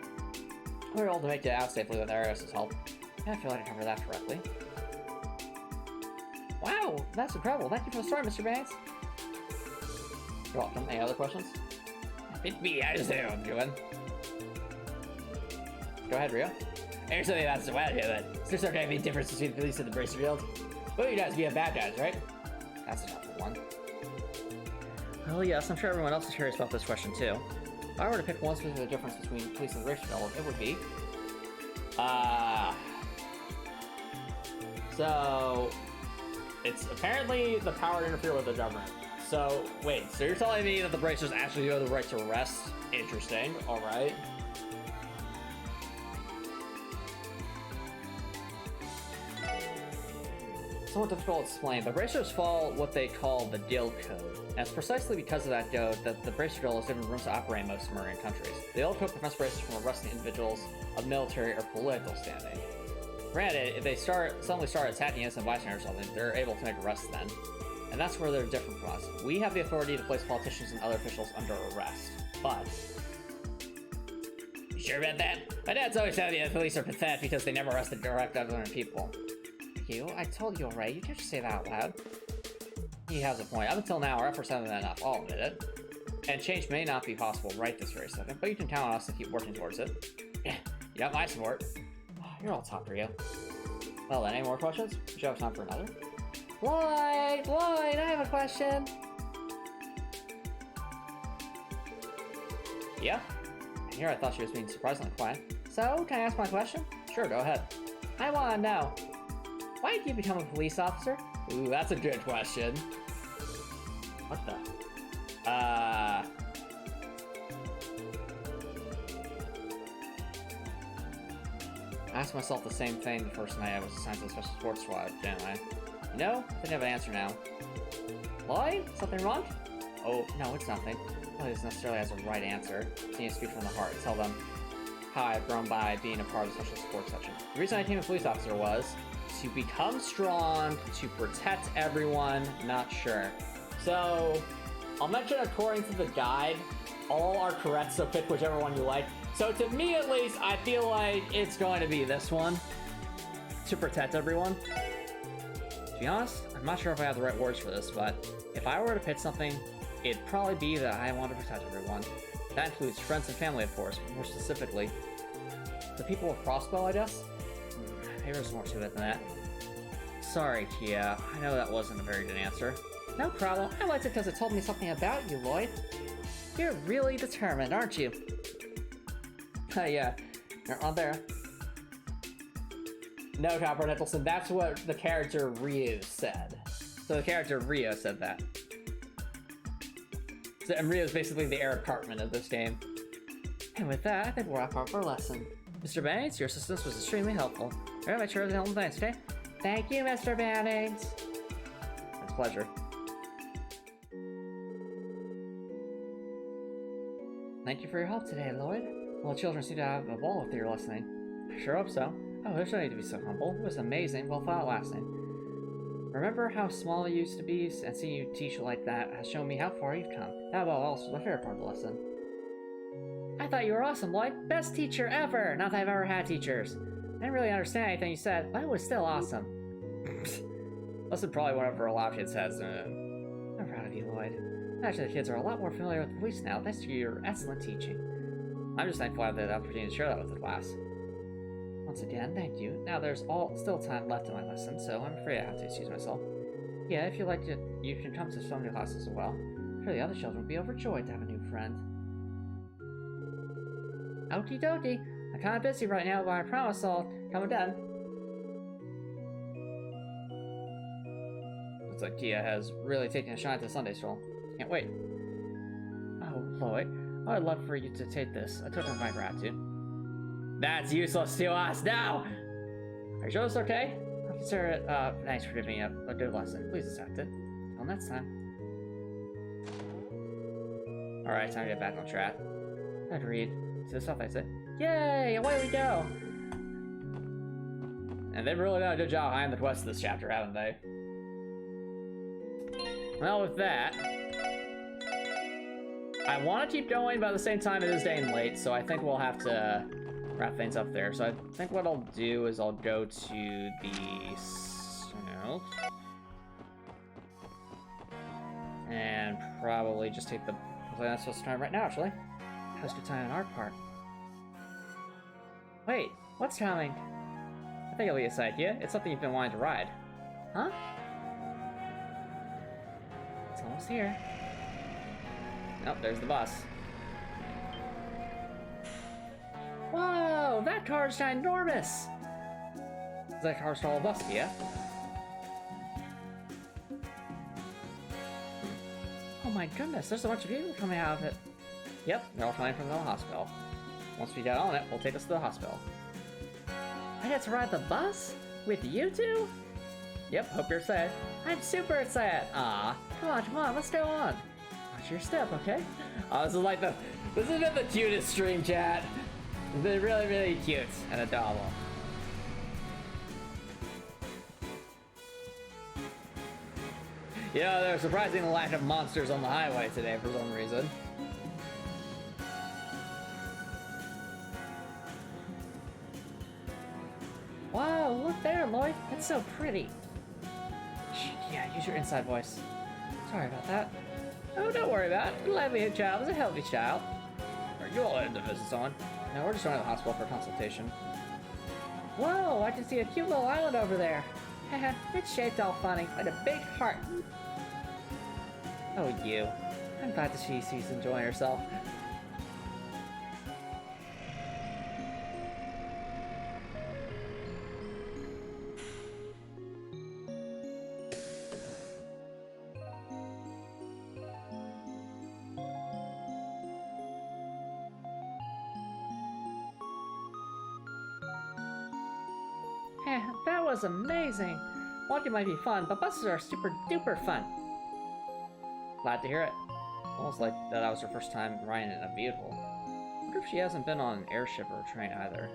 We were able to make it out safely with Arios' help. Yeah, I feel like I remember that correctly. Wow, that's incredible. Thank you for the story, Mr. Banks. You're welcome. Any other questions? It's me, I just know what I'm doing. Go ahead, Rio. There's something that's so out here that there's not gonna be a difference between the police and the Bracer Field. Well, you guys be bad guys, right? That's another one. Well, yes, I'm sure everyone else is curious about this question too. If I were to pick one specific difference between police and the Bracer Field, it would be... So... It's apparently the power to interfere with the government. So, wait, so you're telling me that the Bracers actually do have the right to arrest? Interesting, alright. Somewhat difficult to explain, but Bracers follow what they call the Dill Code. And it's precisely because of that code that the Bracer Bill is given room to operate in most Marian countries. The Dill Code prevents Bracers from arresting individuals of military or political standing. Granted, if they suddenly start attacking innocent bystanders or something, they're able to make arrests then. And that's where they're different from us. We have the authority to place politicians and other officials under arrest. But... You sure about that? My dad's always said the police are pathetic because they never arrest the direct other people. I told you already, you can't just say that out loud. He has a point. Up until now, our efforts haven't been enough, I'll admit it. And change may not be possible right this very second, but you can count on us to keep working towards it. Yeah, you got my support. You're all top, Rio. Well then, any more questions? We should have time for another. Lloyd, I have a question. Yeah? Here I thought she was being surprisingly quiet. So, can I ask my question? Sure, go ahead. I want to know, why did you become a police officer? Ooh, that's a good question. What the? I asked myself the same thing the first night I was assigned to the special sports squad, didn't I? You know, I think I have an answer now. Lloyd? Something wrong? Oh, no, it's nothing. Lloyd isn't necessarily has a right answer. Can you speak from the heart? Tell them how I've grown by being a part of the special sports section. The reason I became a police officer was to become strong, to protect everyone, not sure. So, I'll mention according to the guide, all are correct, so pick whichever one you like. So to me at least, I feel like it's going to be this one. To protect everyone. To be honest, I'm not sure if I have the right words for this, but if I were to pick something, it'd probably be that I want to protect everyone. That includes friends and family, of course, but more specifically, the people with crossbell, I guess? Maybe there's more to it than that. Sorry, Kia. I know that wasn't a very good answer. No problem. I liked it because it told me something about you, Lloyd. You're really determined, aren't you? Yeah. You're on there. No, Copper Nicholson, that's what the character Ryu said. So the character Ryu said that. So, and Ryu is basically the Eric Cartman of this game. And with that, I think we'll wrap up our lesson. Mr. Bannings, your assistance was extremely helpful. Alright, make sure to help him thanks, okay? Thank you, Mr. Bannings. It's a pleasure. Thank you for your help today, Lloyd. Well, the children seem to have a ball with your listening. I sure hope so. Oh, there's no need to be so humble. It was amazing, well thought lasting. Remember how small you used to be, and seeing you teach like that has shown me how far you've come. That above all was my favorite part of the lesson. I thought you were awesome, Lloyd. Best teacher ever! Not that I've ever had teachers. I didn't really understand anything you said, but it was still awesome. Lesson probably whatever a lot of kids has. I'm proud of you, Lloyd. Actually, the kids are a lot more familiar with the police now, thanks to your excellent teaching. I'm just thankful I had the opportunity to share that with the class. Once again, thank you. Now there's still time left in my lesson, so I'm afraid I have to excuse myself. Yeah, if you like it, you can come to some new classes as well. I'm sure the other children will be overjoyed to have a new friend. Okie dokie. I'm kind of busy right now, but I promise I'll come again. Looks like Kia has really taken a shine to the Sunday stroll. Can't wait. Oh, Lloyd. I'd love for you to take this. I took on my gratitude. That's useless to us now! Are you sure it's okay? I'll consider it, thanks for giving me a good lesson. Please accept it. Until next time. Alright, time to get back on track. I'd read. To the stuff I said. Yay! Away we go! And they've really done a good job hiding the quest of this chapter, haven't they? Well, with that, I want to keep going, but at the same time it is getting late, so I think we'll have to wrap things up there. So I think what I'll do is I'll go to the south and probably just take the... That's supposed to time right now, actually. How's good time on our part? Wait, what's coming? I think it'll be a sight idea. It's something you've been wanting to ride. Huh? It's almost here. Oh, there's the bus. Whoa, that car's ginormous! Is that car's called a bus, yeah? Oh my goodness, there's a bunch of people coming out of it. Yep, they're all coming from the hospital. Once we get on it, we'll take us to the hospital. I get to ride the bus? With you two? Yep, hope you're excited. I'm super excited! Aw, come on, let's go on. Watch your step, okay? Oh, this has been the cutest stream, chat. It's been really, really cute and adorable. You know, there's a surprising lack of monsters on the highway today for some reason. Wow, look there, Lloyd. It's so pretty. Yeah, use your inside voice. Sorry about that. Oh, don't worry about it. The lively child is a healthy child. Are you all in to visit someone? No, we're just going to the hospital for a consultation. Whoa, I can see a cute little island over there. Haha, it's shaped all funny, like a big heart. Oh, you. I'm glad to see she's enjoying herself. was amazing. Walking might be fun, but buses are super duper fun. Glad to hear it. Almost like that was her first time riding in a vehicle. Wonder if she hasn't been on an airship or a train either.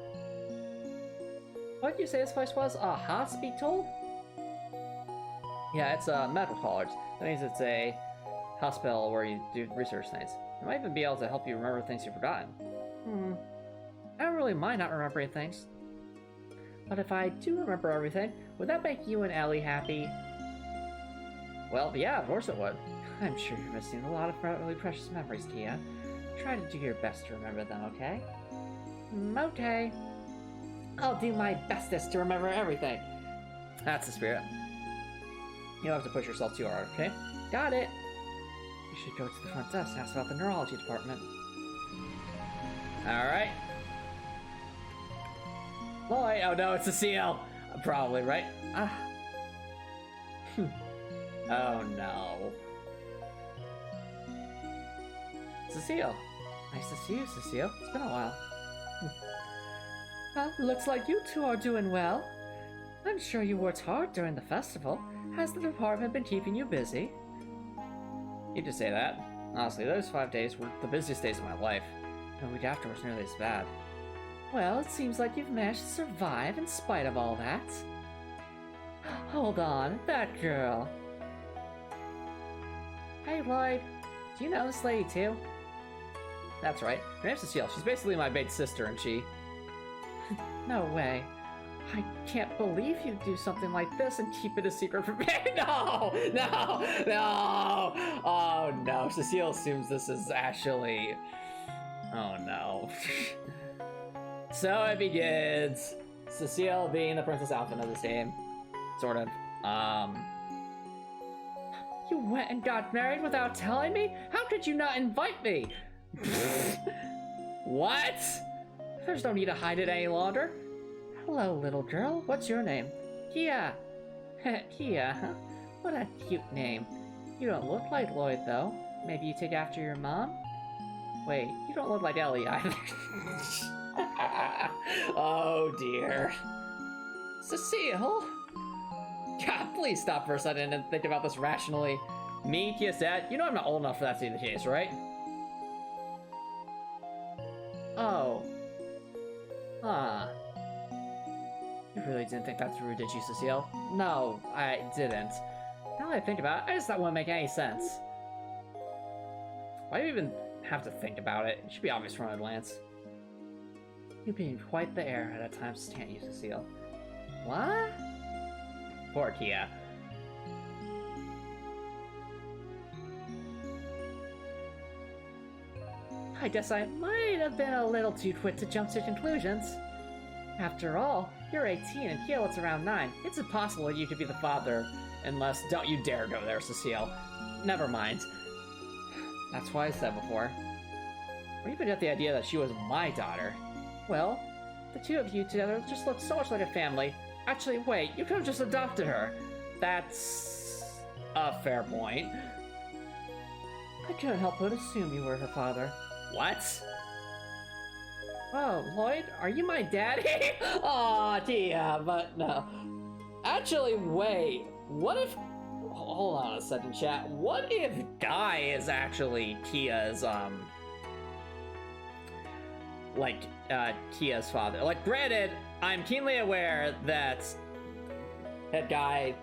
What did you say this place was? A hospital? Yeah, it's a medical college. That means it's a hospital where you do research things. It might even be able to help you remember things you've forgotten. I don't really mind not remembering things. But if I do remember everything, would that make you and Elie happy? Well, yeah, of course it would. I'm sure you're missing a lot of really precious memories, Kia. Try to do your best to remember them, okay? Okay. I'll do my bestest to remember everything. That's the spirit. You don't have to push yourself too hard, okay? Got it. You should go to the front desk and ask about the neurology department. Alright. Lloyd, oh no, it's a CL. Probably, right? Oh no. Cecile. Nice to see you, Cecile. It's been a while. Well, looks like you two are doing well. I'm sure you worked hard during the festival. Has the department been keeping you busy? You just say that. Honestly, those 5 days were the busiest days of my life. The week after was nearly as bad. Well, it seems like you've managed to survive in spite of all that. Hold on, that girl. Hey, Lloyd. Do you know this lady too? That's right. Her name's Cecile. She's basically my big sister, and she... No way. I can't believe you'd do something like this and keep it a secret from me. No! No! No! Oh no, Cecile assumes this is actually... Oh no. So it begins. Cecile being the Princess Alpha of this game. Sort of. You went and got married without telling me? How could you not invite me? What? There's no need to hide it any longer. Hello, little girl. What's your name? Kia. Kia, huh? What a cute name. You don't look like Lloyd, though. Maybe you take after your mom? Wait, you don't look like Elie either. Oh, dear. Cecile? God, please stop for a second and think about this rationally. Me, Kia's dad? You know I'm not old enough for that to be the case, right? Oh. Huh. You really didn't think that through, did you, Cecile? No, I didn't. Now that I think about it, I just thought it wouldn't make any sense. Why do you even have to think about it? It should be obvious from a glance. You're being quite the airhead at times, can't you, Cecile? What? Poor Kia. I guess I might have been a little too quick to jump to conclusions. After all, you're 18 and Kia was around 9. It's impossible you could be the father unless... Don't you dare go there, Cecile. Never mind. That's what I said before. Or even get the idea that she was my daughter. Well, the two of you together just look so much like a family. Actually, wait, you could have just adopted her. That's a fair point. I couldn't help but assume you were her father. What? Oh, Lloyd, are you my daddy? Aw, yeah, but no. Actually, wait, what if... Hold on a second, chat. What if Guy is actually Kia's, Kia's father? Like, granted, I'm keenly aware that Guy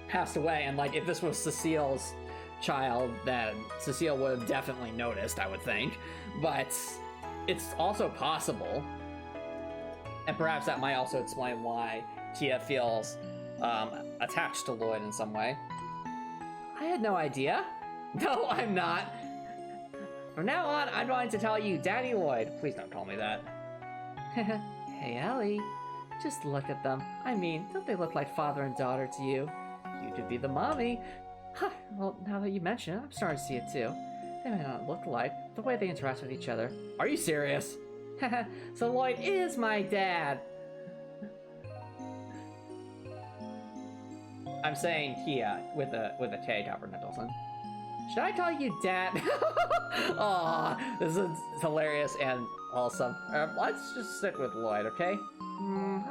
passed away, and, like, if this was Cecile's child, then Cecile would have definitely noticed, I would think. But it's also possible, and perhaps that might also explain why Kia feels attached to Lloyd in some way. I had no idea. No, I'm not. From now on, I'm going to call you Daddy Lloyd. Please don't call me that. Hey, Elie. Just look at them. I mean, don't they look like father and daughter to you? You could be the mommy. Huh, well, now that you mention it, I'm starting to see it too. They may not look alike, the way they interact with each other. Are you serious? So Lloyd is my dad. I'm saying Kia with a K, Copper Nicholson. Should I call you Dad? Aw, this is hilarious and awesome. Let's just stick with Lloyd, okay?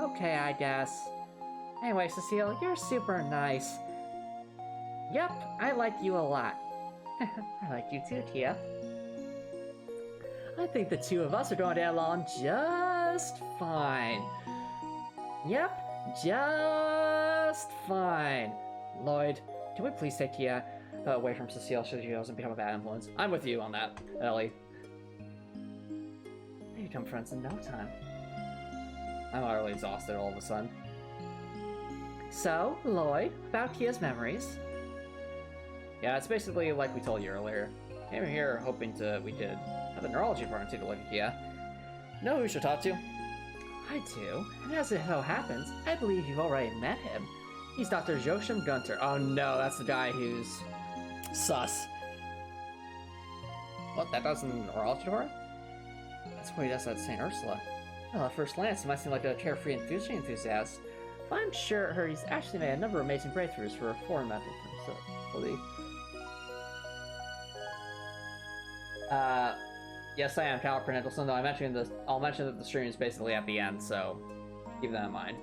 Okay, I guess. Anyway, Cecile, you're super nice. Yep, I like you a lot. I like you too, Tia. I think the two of us are going to get along just fine. Yep, just fine. Lloyd, can we please take Tia away from Cecile so she doesn't become a bad influence? I'm with you on that, Ellie. They become friends in no time. I'm utterly exhausted all of a sudden. So, Lloyd, about Kia's memories? Yeah, it's basically like we told you earlier. Came here hoping we could have the neurology department take a look at Kia. Know who we should talk to? I do, and as it so happens, I believe you've already met him. He's Dr. Joachim Gunter. Oh no, that's the guy who's sus. What, that does in the neurology department? That's what he does at St. Ursula. Well, at first glance, he might seem like a carefree enthusiast, but I'm sure he's actually made a number of amazing breakthroughs for a foreign medical facility. Yes, I am Cal Prendelson, though I'll mention that the stream is basically at the end, so keep that in mind.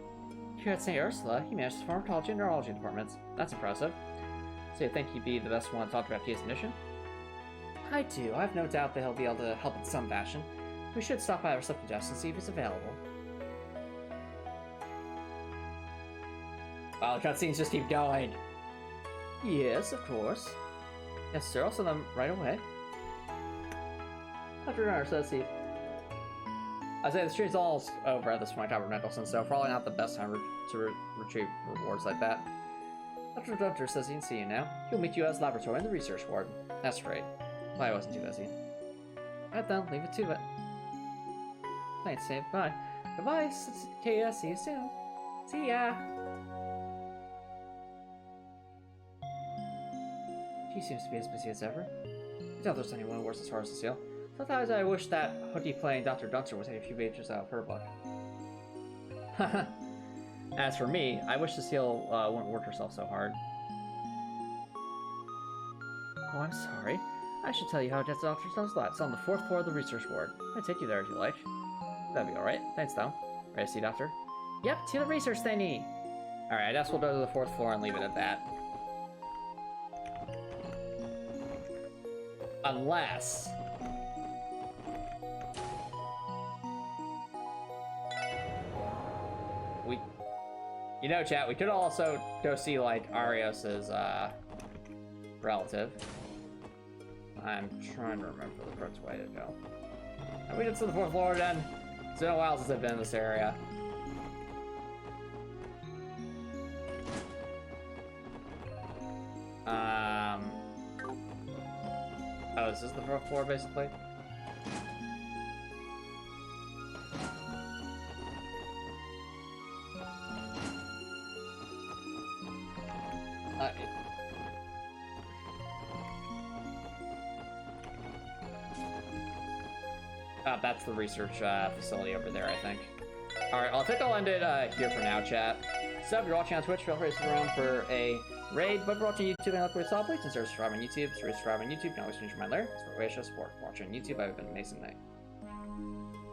Here at St. Ursula, he manages pharmacology and neurology departments. That's impressive. So you think he'd be the best one to talk about Kia's mission? I do. I have no doubt that he'll be able to help in some fashion. We should stop by our reception desk and see if he's available. Wow, the cutscenes just keep going. Yes, of course. Yes, sir. I'll send them right away. Dr. Runner says he... I say the stream's almost over at this point, Dr. Mendelson, so probably not the best time to retrieve rewards like that. Dr. Gunter says he can see you now. He'll meet you at his laboratory in the research ward. That's great. I wasn't too busy. Alright then, leave it to it. Thanks, say bye. Goodbye, KEA'S, see you soon. See ya! She seems to be as busy as ever. I doubt there's anyone who works as hard as Cecile. Sometimes I wish that hoodie playing Dr. Gunter would take a few pages out of her book. As for me, I wish Cecile wouldn't work herself so hard. Oh, I'm sorry. I should tell you how to get to Dr. Stone's lab. It's on the 4th floor of the research ward. I'll take you there if you like. That'd be alright. Thanks, though. Ready to see, Doctor? Yep, to the research thingy! Alright, I guess we'll go to the 4th floor and leave it at that. Unless... You know, chat, we could also go see, like, Arios's, relative. I'm trying to remember the correct way to go. Have we get to the 4th floor then? It's been a while since I've been in this area. Oh, is this the 4th floor, basically? That's the research facility over there, I think. Alright, I think I'll end it here for now, chat. So if you're watching on Twitch, feel free to stick around for a raid. But if you're watching YouTube and look where it's all, please consider subscribing on YouTube. So subscribe on YouTube, you can always change my layer. It's for way to show support. Watching on YouTube, have an amazing night.